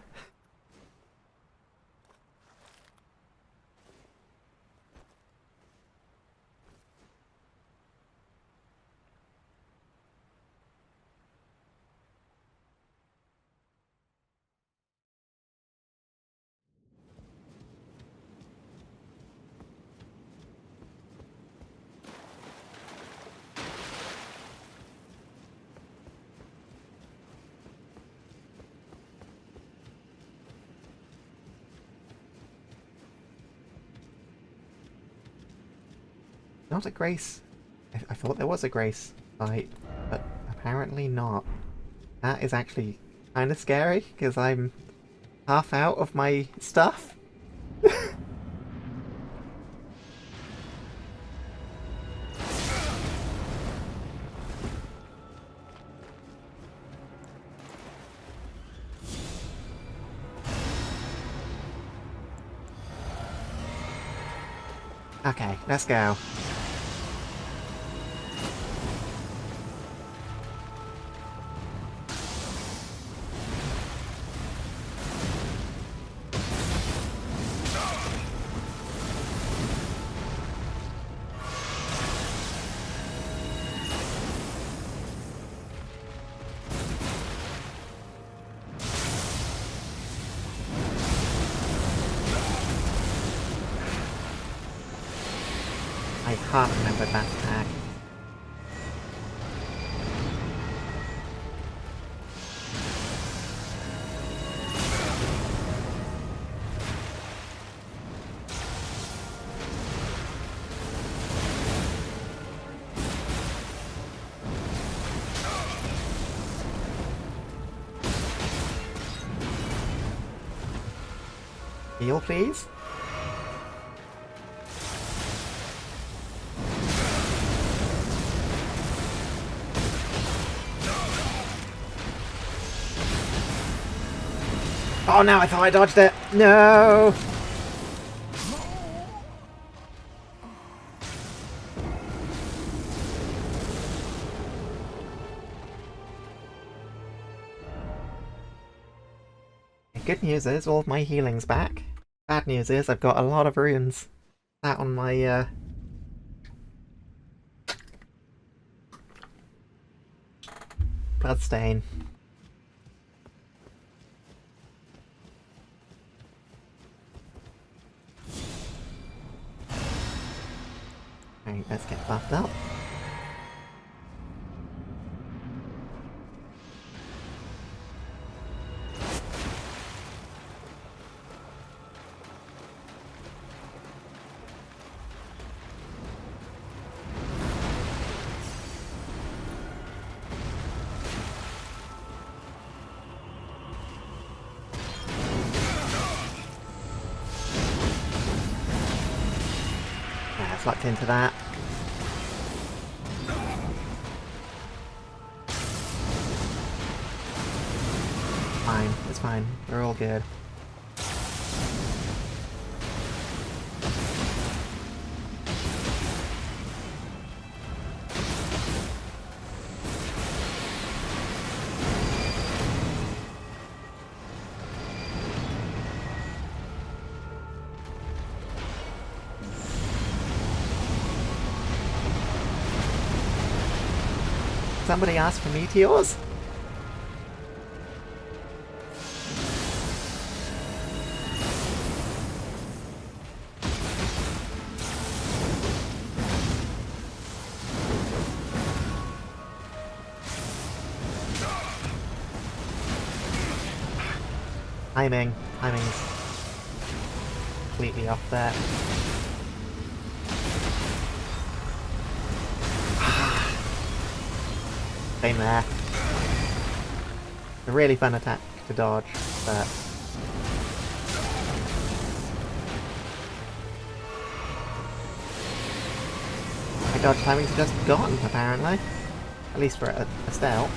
Not a grace. I thought there was a grace fight, but apparently not. That is actually kind of scary, because I'm half out of my stuff. Okay, let's go. I can't remember that attack. Heal, please? Oh no, I thought I dodged it! No! Good news is all of my healing's back. Bad news is I've got a lot of runes sat on my bloodstain. Alright, let's get buffed up. sucked into that. Fine, it's fine. We're all good. Somebody asked for meteors? Timing's completely off there. Same there. A really fun attack to dodge, but my dodge timings are just gone, apparently. At least for a stealth.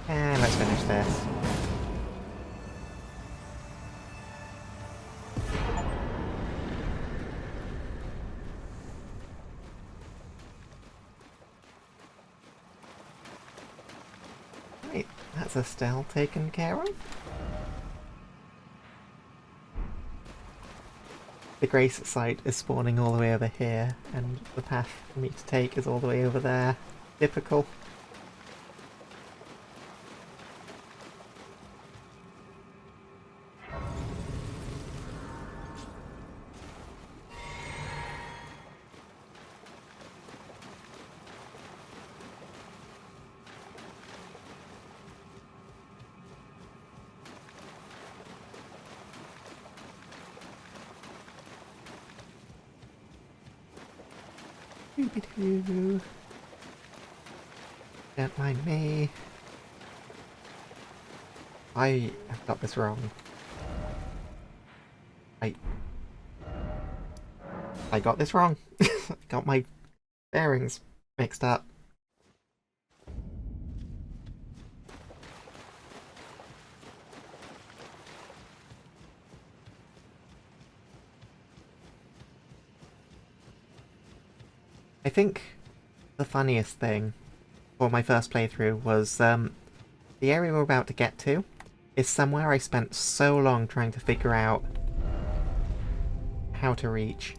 And let's finish this. Right, that's a stealth taken care of. The Grace site is spawning all the way over here, and the path for me to take is all the way over there. Typical. Doobie-doo. Don't mind me. I have got this wrong. I got this wrong. Got my bearings mixed up. I think the funniest thing for my first playthrough was the area we're about to get to is somewhere I spent so long trying to figure out how to reach.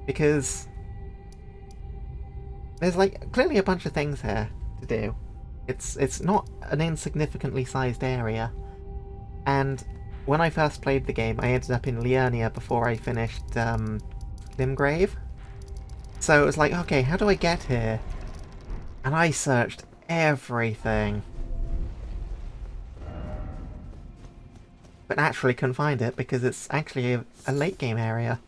Because there's like clearly a bunch of things here to do. It's not an insignificantly sized area. And when I first played the game, I ended up in Liurnia before I finished Limgrave. So it was like, okay, how do I get here? And I searched everything. But naturally couldn't find it because it's actually a late game area.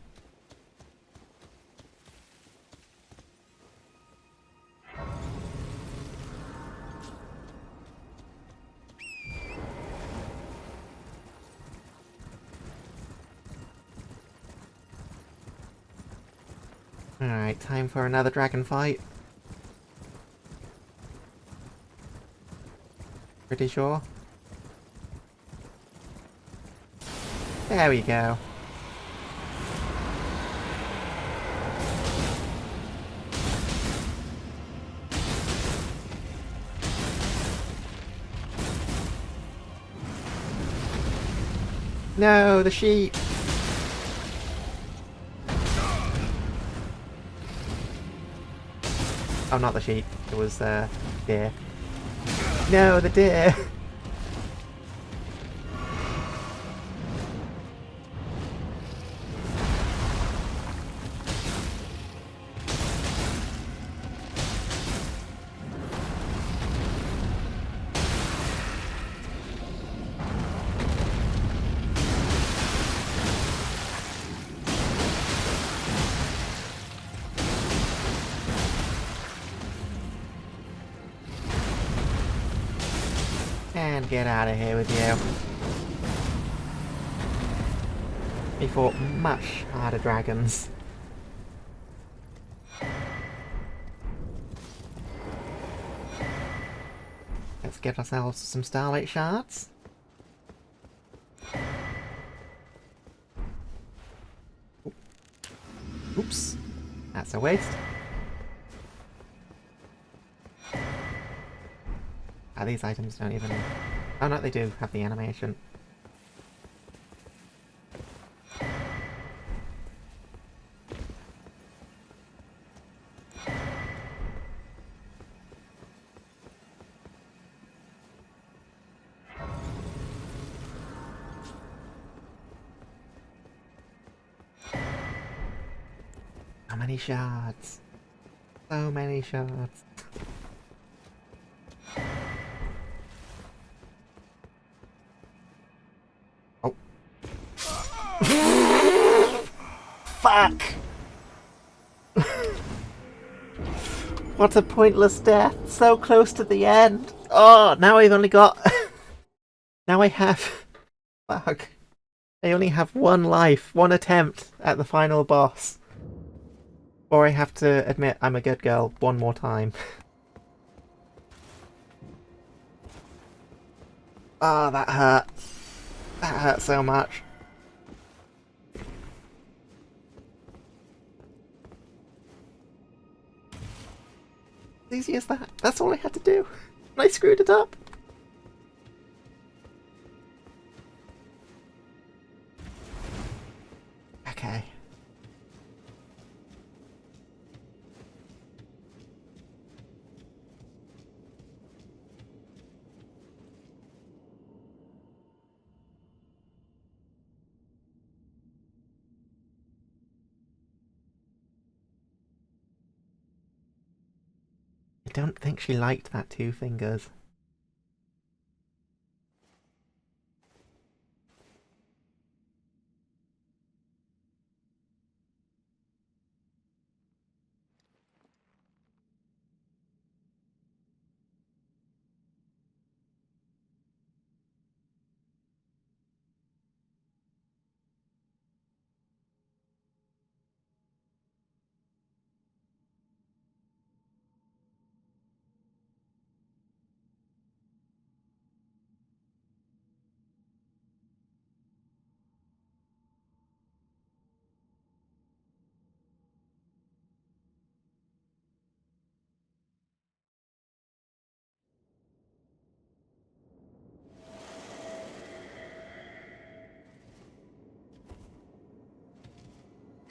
Alright, time for another dragon fight. Pretty sure. There we go. No, the sheep! Oh, not the sheep. It was, deer. No, the deer! And get out of here with you. We fought much harder dragons. Let's get ourselves some Starlight Shards. Oops. That's a waste. Ah, these items don't even... Oh no, they do have the animation. How many shards? So many shards. Oh. Fuck! What a pointless death. So close to the end. Oh, now I've only got... now I have... Fuck. I only have one life, one attempt at the final boss. Or I have to admit I'm a good girl one more time. Ah, that hurt. That hurt so much. As easy as that. That's all I had to do. And I screwed it up. Okay. I don't think she liked that 2 fingers.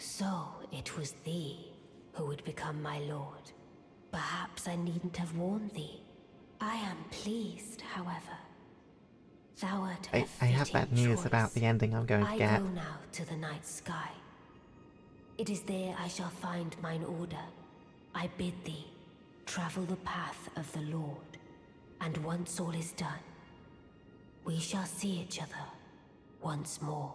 So it was thee who would become my lord. Perhaps I needn't have warned thee. I am pleased, however. Thou art I have bad news about the ending I'm going to get. I go now to the night sky. It is there I shall find mine order. I bid thee travel the path of the Lord, and once all is done, we shall see each other once more.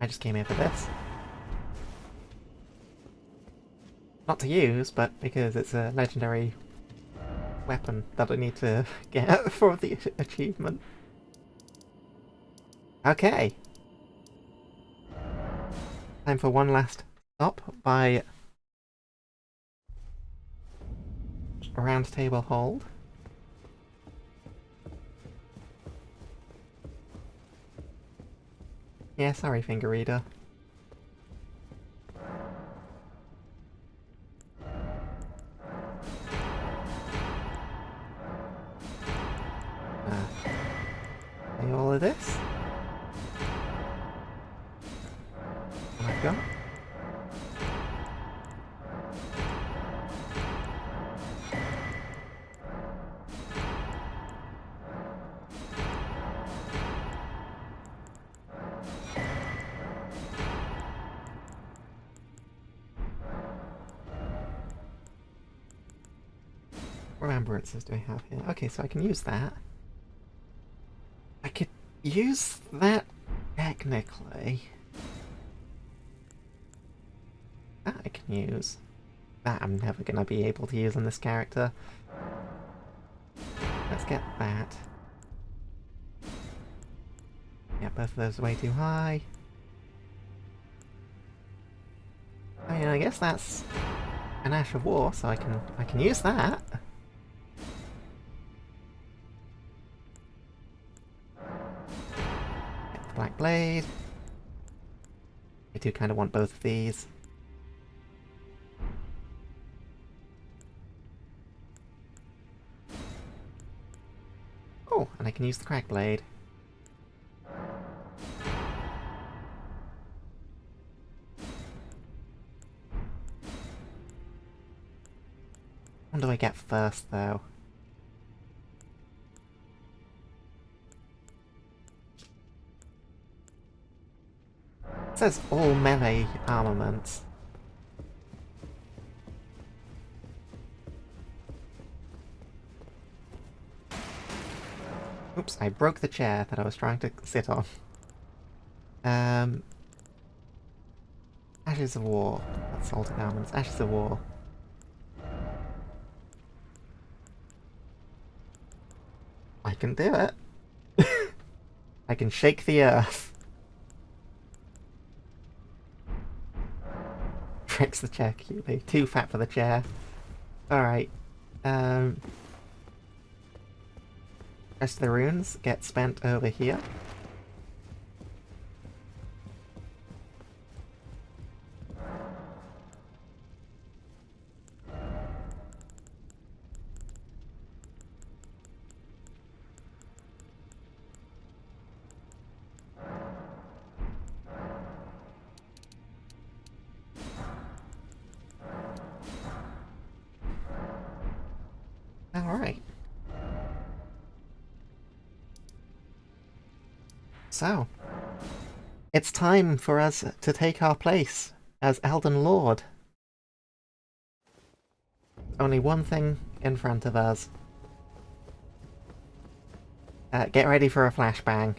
I just came here for this. Not to use, but because it's a legendary weapon that I need to get for the achievement. Okay. Time for one last stop by Round Table Hold. Yeah, sorry, finger reader. All of this. Oh my god. Remembrances do I have here? Okay, so I can use that. I could use that technically. Ah, I can can use. That I'm never going to be able to use on this character. Let's get that. Yeah, both of those are way too high. I mean, I guess that's an Ash of War, so I can use that. Get the Black Blade. I do kind of want both of these. Oh, and I can use the Crack Blade. What do I get first, though? It says all melee armaments. Oops, I broke the chair that I was trying to sit on. Ashes of War. Assaulted garments. Ashes of War. I can do it. I can shake the earth. Breaks the chair cutely. Too fat for the chair. Alright. Rest of the runes get spent over here. Alright. So, it's time for us to take our place as Elden Lord. Only one thing in front of us. Get ready for a flashbang.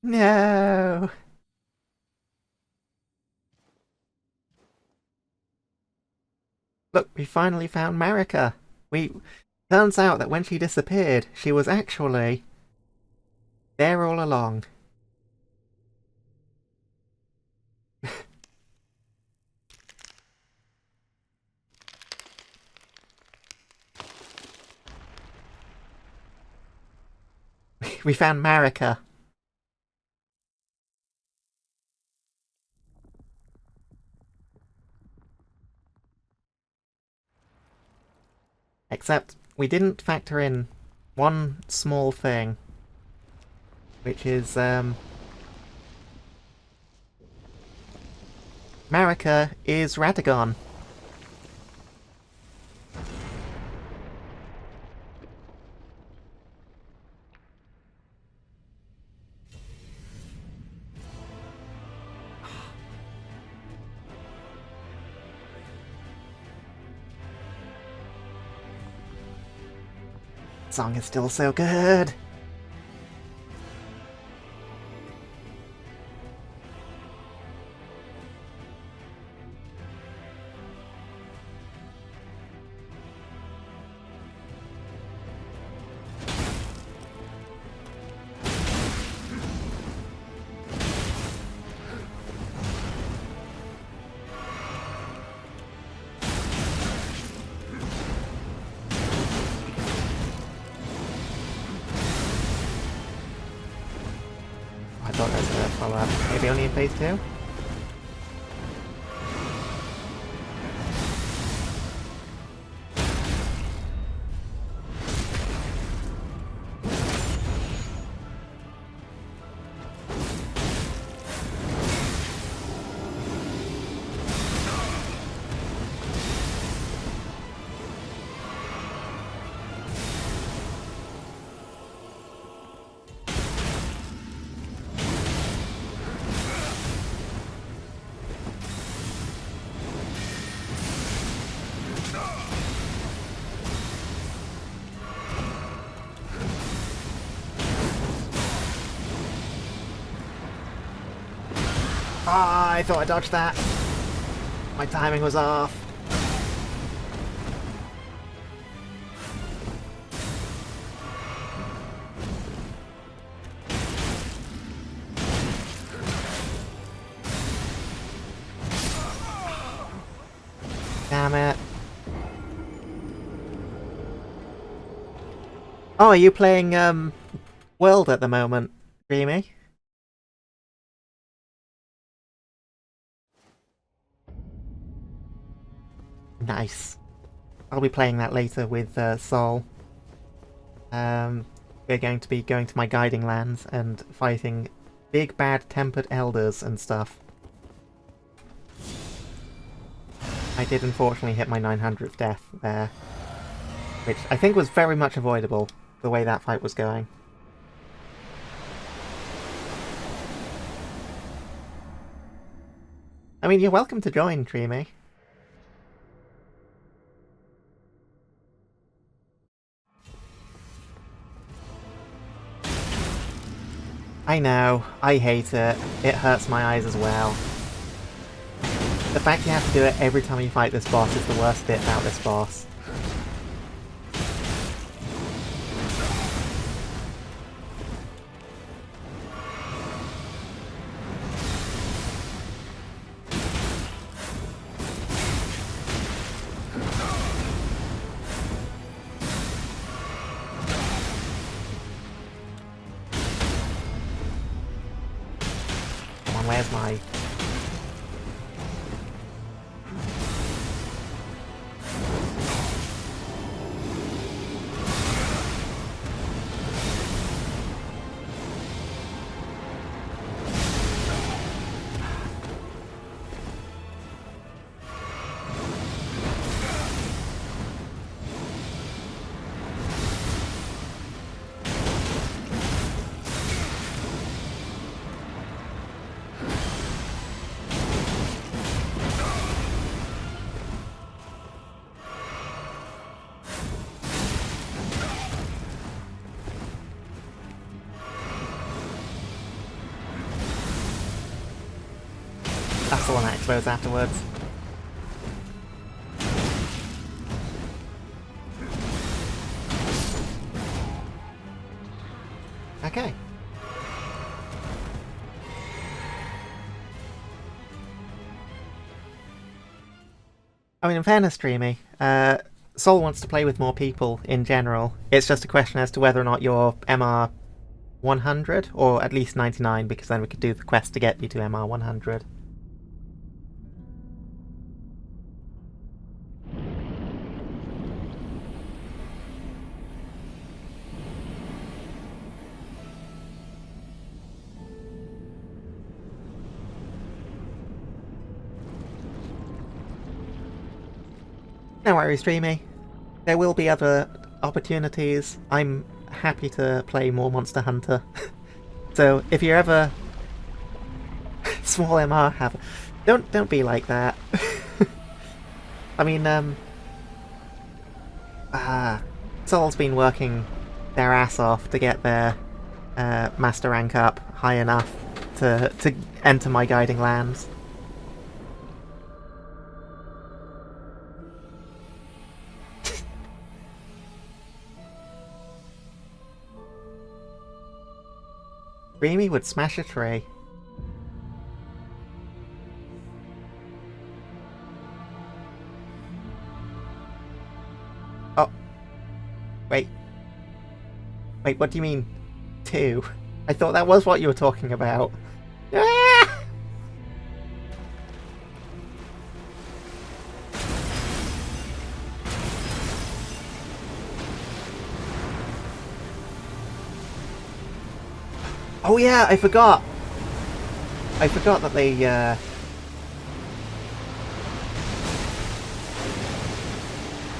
No! Look, we finally found Marika. Turns out that when she disappeared, she was actually there all along. We found Marika. Except we didn't factor in one small thing, which is Marika is Radagon. Song is still so good. I thought that was gonna follow up. Maybe only in phase 2? Ah, I thought I dodged that. My timing was off. Damn it. Oh, are you playing World at the moment, Dreamy? Nice. I'll be playing that later with Sol. We're going to be going to my guiding lands and fighting big bad tempered elders and stuff. I did unfortunately hit my 900th death there, which I think was very much avoidable, the way that fight was going. I mean, you're welcome to join, Dreamy. I know, I hate it. It hurts my eyes as well. The fact you have to do it every time you fight this boss is the worst bit about this boss. Come on, where's my... That's the one that explodes afterwards. Okay. I mean, in fairness, Dreamy, Sol wants to play with more people in general. It's just a question as to whether or not you're MR 100, or at least 99, because then we could do the quest to get you to MR 100. No worries, Dreamy. There will be other opportunities. I'm happy to play more Monster Hunter. So if you're ever small MR have, don't be like that. I mean, Sol's been working their ass off to get their master rank up high enough to enter my guiding lands. Dreamy would smash a tree. Oh. Wait. Wait, what do you mean? 2? I thought that was what you were talking about. Ah! Oh yeah, I forgot. I forgot that they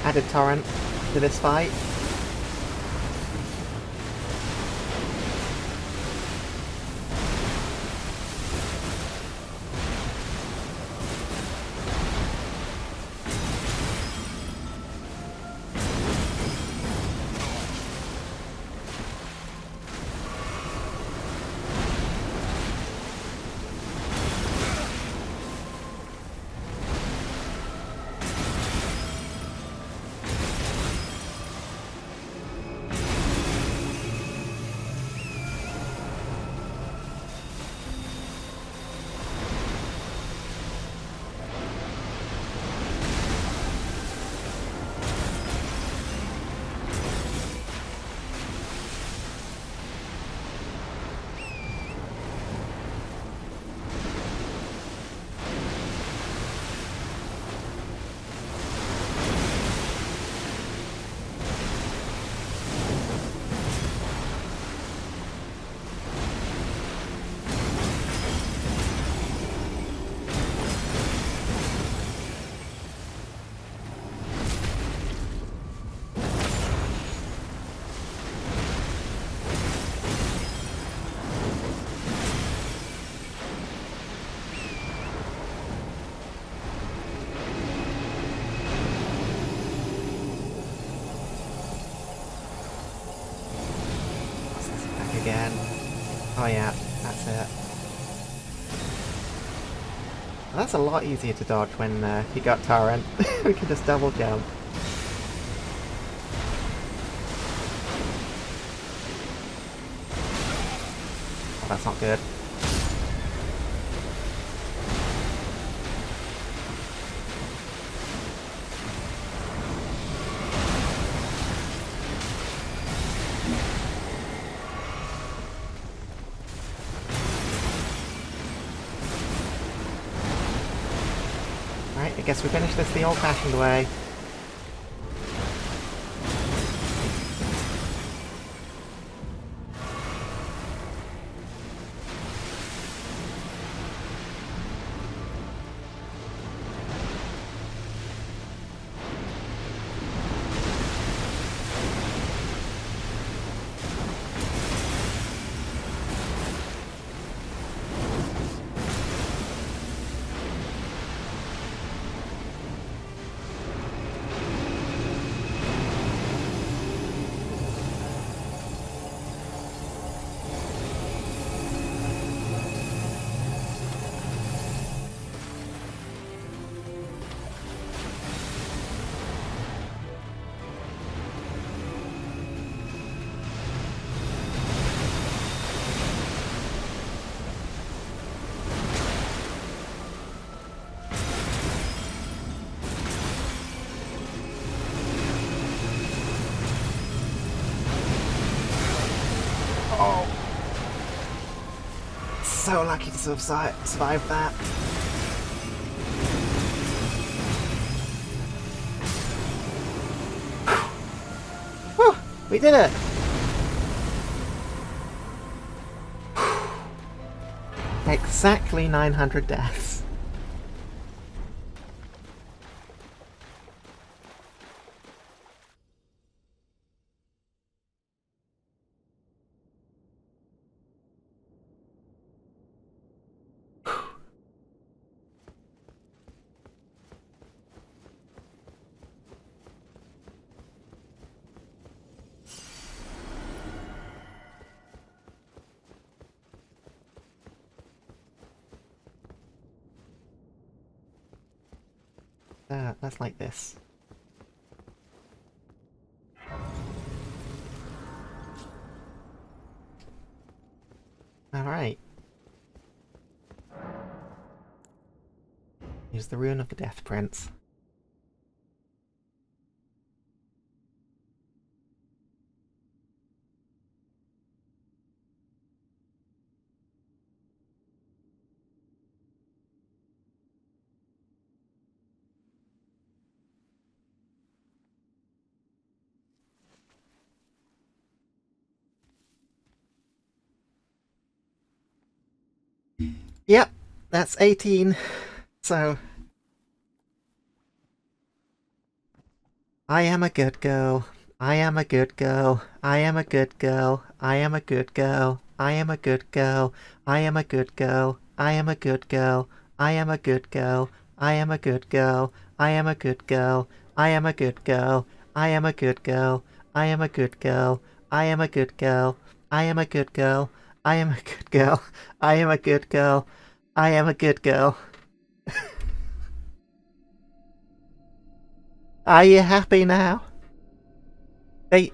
added torrent to this fight. again. Oh yeah, that's it. Well, that's a lot easier to dodge when you got Torrent. We can just double jump. Oh, that's not good. Right, I guess we finish this the old-fashioned way. So lucky to survive that. Whew, we did it! Exactly 900 deaths. Let's like this. Alright. Here's the Rune of the Death Prince. Yep, that's 18. So I am a good girl. I am a good girl. I am a good girl. I am a good girl. I am a good girl. I am a good girl. I am a good girl. I am a good girl. I am a good girl. I am a good girl. I am a good girl. I am a good girl. I am a good girl. I am a good girl. I am a good girl. I am a good girl. I am a good girl. I am a good girl. Are you happy now? They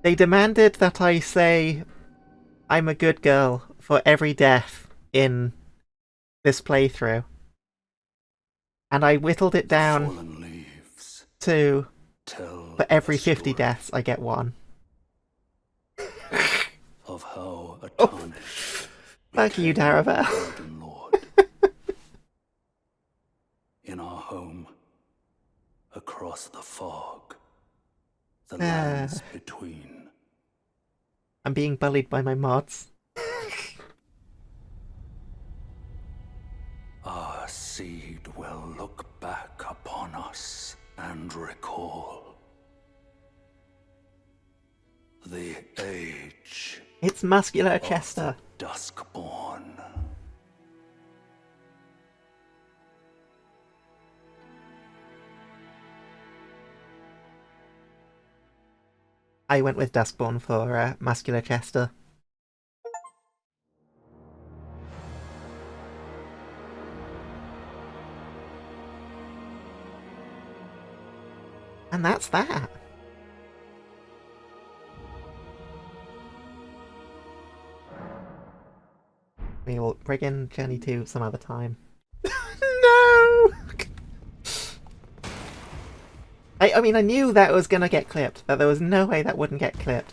demanded that I say I'm a good girl for every death in this playthrough. And I whittled it down to for every 50 deaths I get one. Of how a tarnished Fuck you, Daravel. Elden Lord. In our home, across the fog, the lands between. I'm being bullied by my mods. Our seed will look back upon us and recall the age. It's Muscular Chester. Duskborn. I went with Duskborn for Muscular Chester. And that's that. We will bring in Journey 2 some other time. No! I mean, I knew that was gonna get clipped. That there was no way that wouldn't get clipped.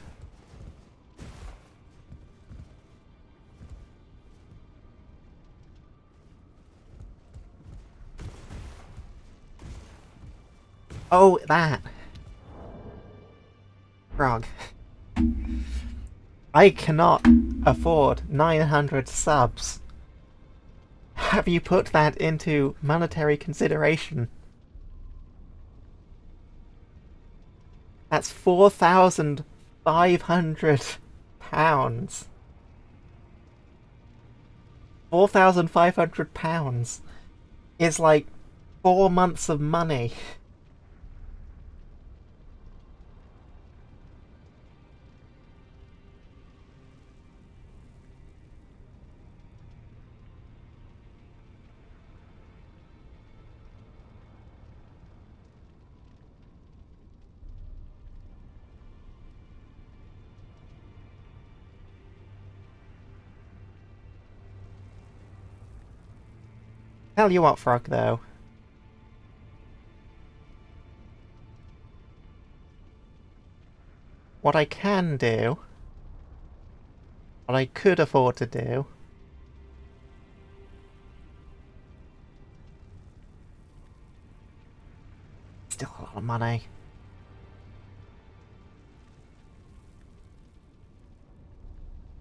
Oh, that. Frog. I cannot afford 900 subs. Have you put that into monetary consideration? That's £4,500. £4,500 is like 4 months of money. Tell you what, Frog, though. What I can do, what I could afford to do, still a lot of money.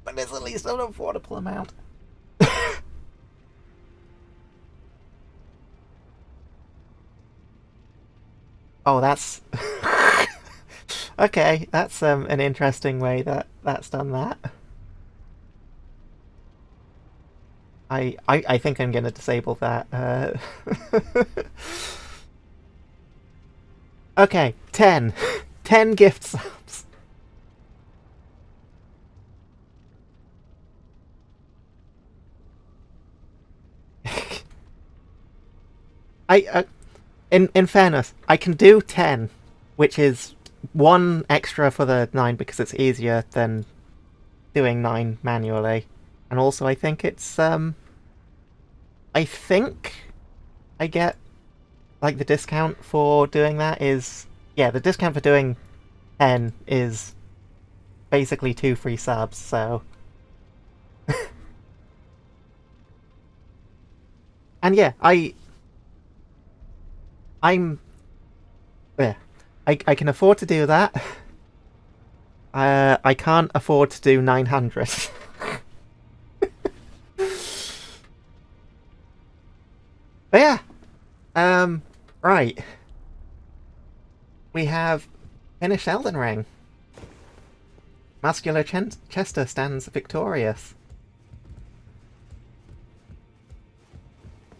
But it's at least an affordable amount. Oh, that's... Okay, that's an interesting way that's done that. I think I'm gonna disable that. Okay, 10. 10 gift subs. In fairness, I can do 10, which is 1 extra for the 9 because it's easier than doing 9 manually. And also I think it's, I think I get, like, the discount for doing that is... Yeah, the discount for doing 10 is basically 2 free subs, so... And yeah, I'm... Yeah. I can afford to do that. I can't afford to do 900. But yeah. Right. We have finished Elden Ring. Muscular Chester stands victorious.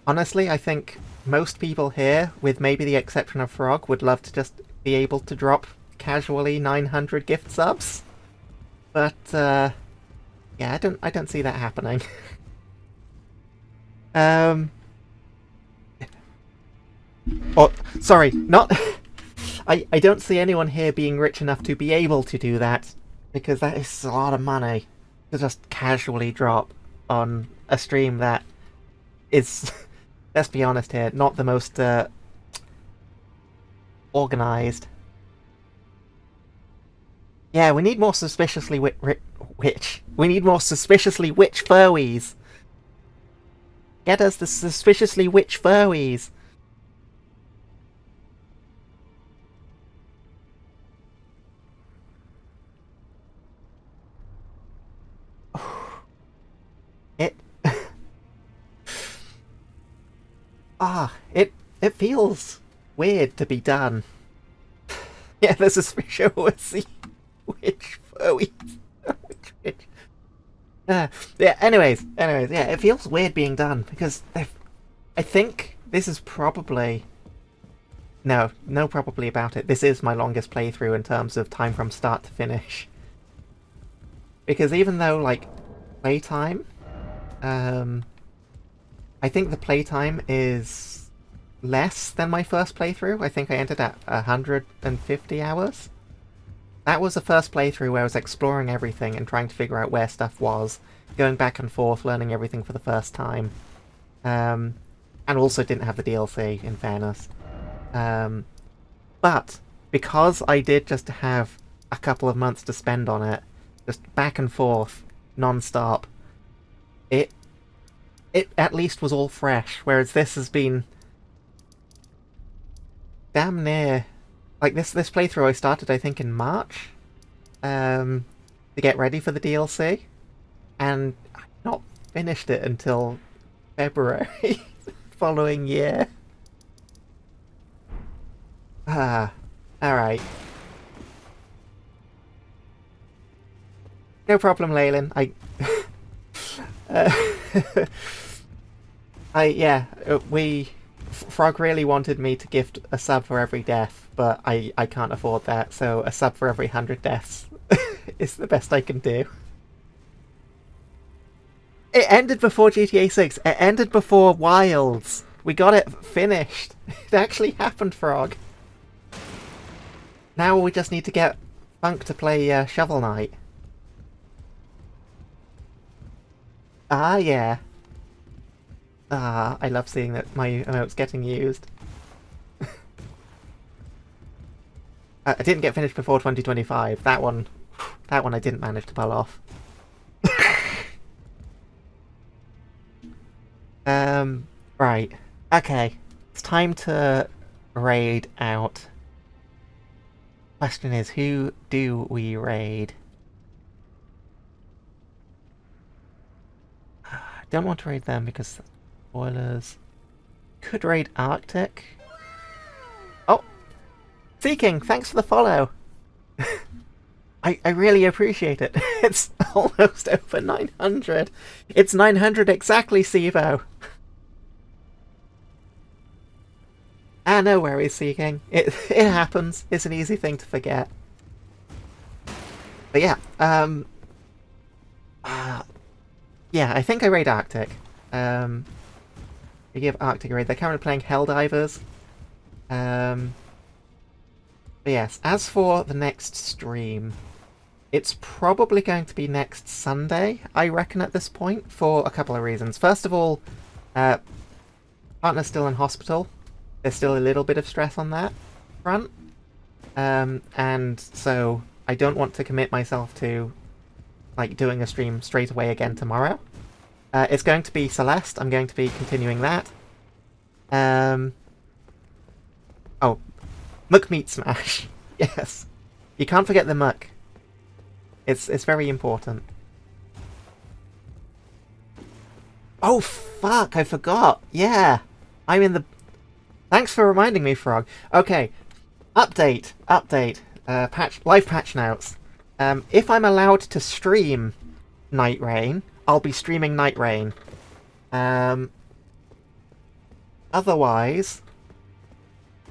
Honestly, I think most people here, with maybe the exception of Frog, would love to just be able to drop casually 900 gift subs. But yeah, I don't see that happening. Oh, sorry, not... I don't see anyone here being rich enough to be able to do that, because that is a lot of money to just casually drop on a stream that is, let's be honest here, not the most organized. Yeah, we need more suspiciously we need more suspiciously witch furries. Get us the suspiciously witch furries. It feels weird to be done. Yeah, there's a special witch furries. Witch. Yeah, anyways, yeah, it feels weird being done, because I think this is probably... No probably about it. This is my longest playthrough in terms of time from start to finish. Because even though, like, playtime... I think the playtime is less than my first playthrough. I think I ended at 150 hours. That was the first playthrough where I was exploring everything and trying to figure out where stuff was, going back and forth, learning everything for the first time. And also didn't have the DLC, in fairness. But because I did just have a couple of months to spend on it, just back and forth, non-stop, it at least was all fresh, whereas this has been damn near... Like, this playthrough I started, I think, in March, to get ready for the DLC, and I've not finished it until February following year. Alright. No problem, Leyland. Frog really wanted me to gift a sub for every death, but I can't afford that, so a sub for every 100 deaths is the best I can do. It ended before GTA 6. It ended before Wilds. We got it finished. It actually happened, Frog. Now we just need to get Funk to play Shovel Knight. Ah, yeah. Ah, I love seeing that my emote's getting used. I didn't get finished before 2025. That one I didn't manage to pull off. Right. Okay. It's time to raid out. Question is, who do we raid? I don't want to raid them because spoilers. Could raid Arctic. Oh! Seeking, thanks for the follow! I really appreciate it. It's almost over 900. It's 900 exactly, Sivo. Ah, no worries, Seeking. It happens. It's an easy thing to forget. But yeah, yeah, I think I raid Arctic. I give Arctic a raid. They're currently playing Helldivers. But yes, as for the next stream, it's probably going to be next Sunday, I reckon, at this point, for a couple of reasons. First of all, partner's still in hospital. There's still a little bit of stress on that front. And so I don't want to commit myself to like doing a stream straight away again tomorrow. It's going to be Celeste. I'm going to be continuing that. Oh, Muck Meat Smash. Yes. You can't forget the muck. It's very important. Oh fuck, I forgot. Yeah. I'm in the... Thanks for reminding me, Frog. Okay. Update. Live patch notes. If I'm allowed to stream Night Rain, I'll be streaming Night Rain. Otherwise,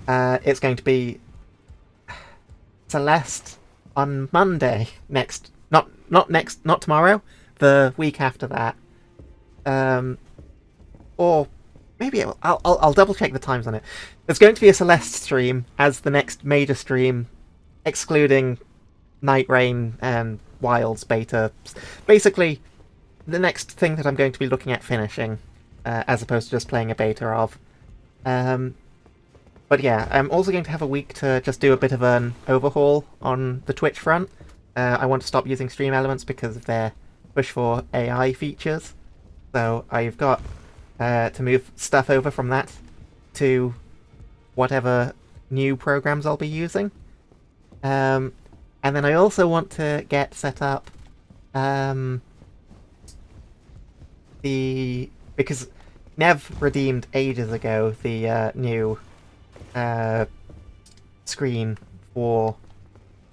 it's going to be Celeste on Monday next. Not tomorrow. The week after that. Or maybe I'll double check the times on it. There's going to be a Celeste stream as the next major stream, excluding Night Rain and Wilds beta. Basically, the next thing that I'm going to be looking at finishing, as opposed to just playing a beta of. But yeah, I'm also going to have a week to just do a bit of an overhaul on the Twitch front. I want to stop using Stream Elements because of their push for AI features. So I've got to move stuff over from that to whatever new programs I'll be using. And then I also want to get set up because Nev redeemed ages ago the new screen for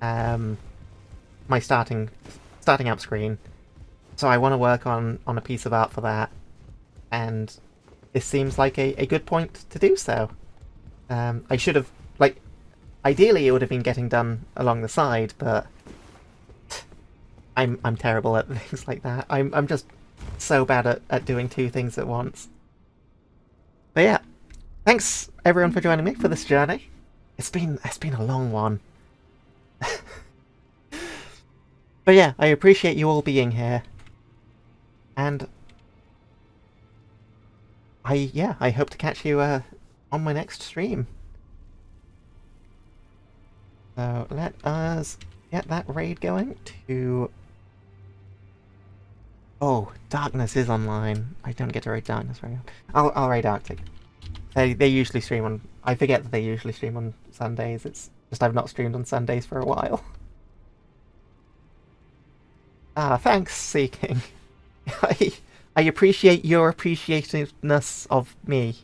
my starting out screen. So I want to work on a piece of art for that, and this seems like a good point to do so. I should have, like, ideally it would have been getting done along the side, but I'm terrible at things like that. I'm just so bad at doing two things at once. But yeah, thanks everyone for joining me for this journey. It's been a long one. But yeah, I appreciate you all being here. And I hope to catch you on my next stream. So let us get that raid going to... Oh, Darkness is online. I don't get to raid Darkness very often. I'll raid Arctic. They usually stream on... I forget that they usually stream on Sundays. It's just I've not streamed on Sundays for a while. Ah, thanks, Seeking. I appreciate your appreciativeness of me.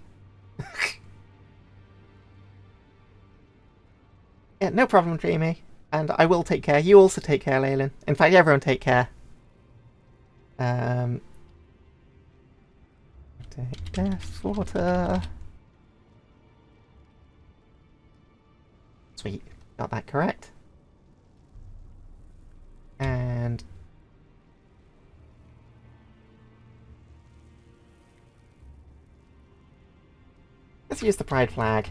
Yeah, no problem, Dreamy. And I will take care. You also take care, Leyland. In fact, everyone take care. Take death water. Sweet. Got that correct. And... let's use the pride flag.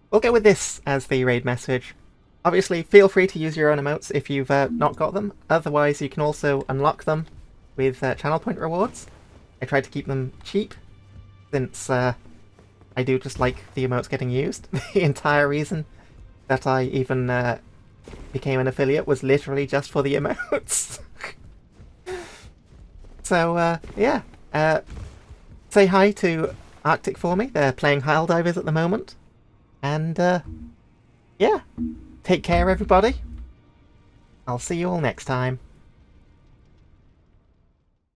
We'll go with this as the raid message. Obviously, feel free to use your own emotes if you've not got them. Otherwise, you can also unlock them with channel point rewards. I tried to keep them cheap, since I do just like the emotes getting used. The entire reason that I even became an affiliate was literally just for the emotes. So, yeah. Say hi to Arctic for me. They're playing Helldivers at the moment. And, yeah. Take care, everybody. I'll see you all next time.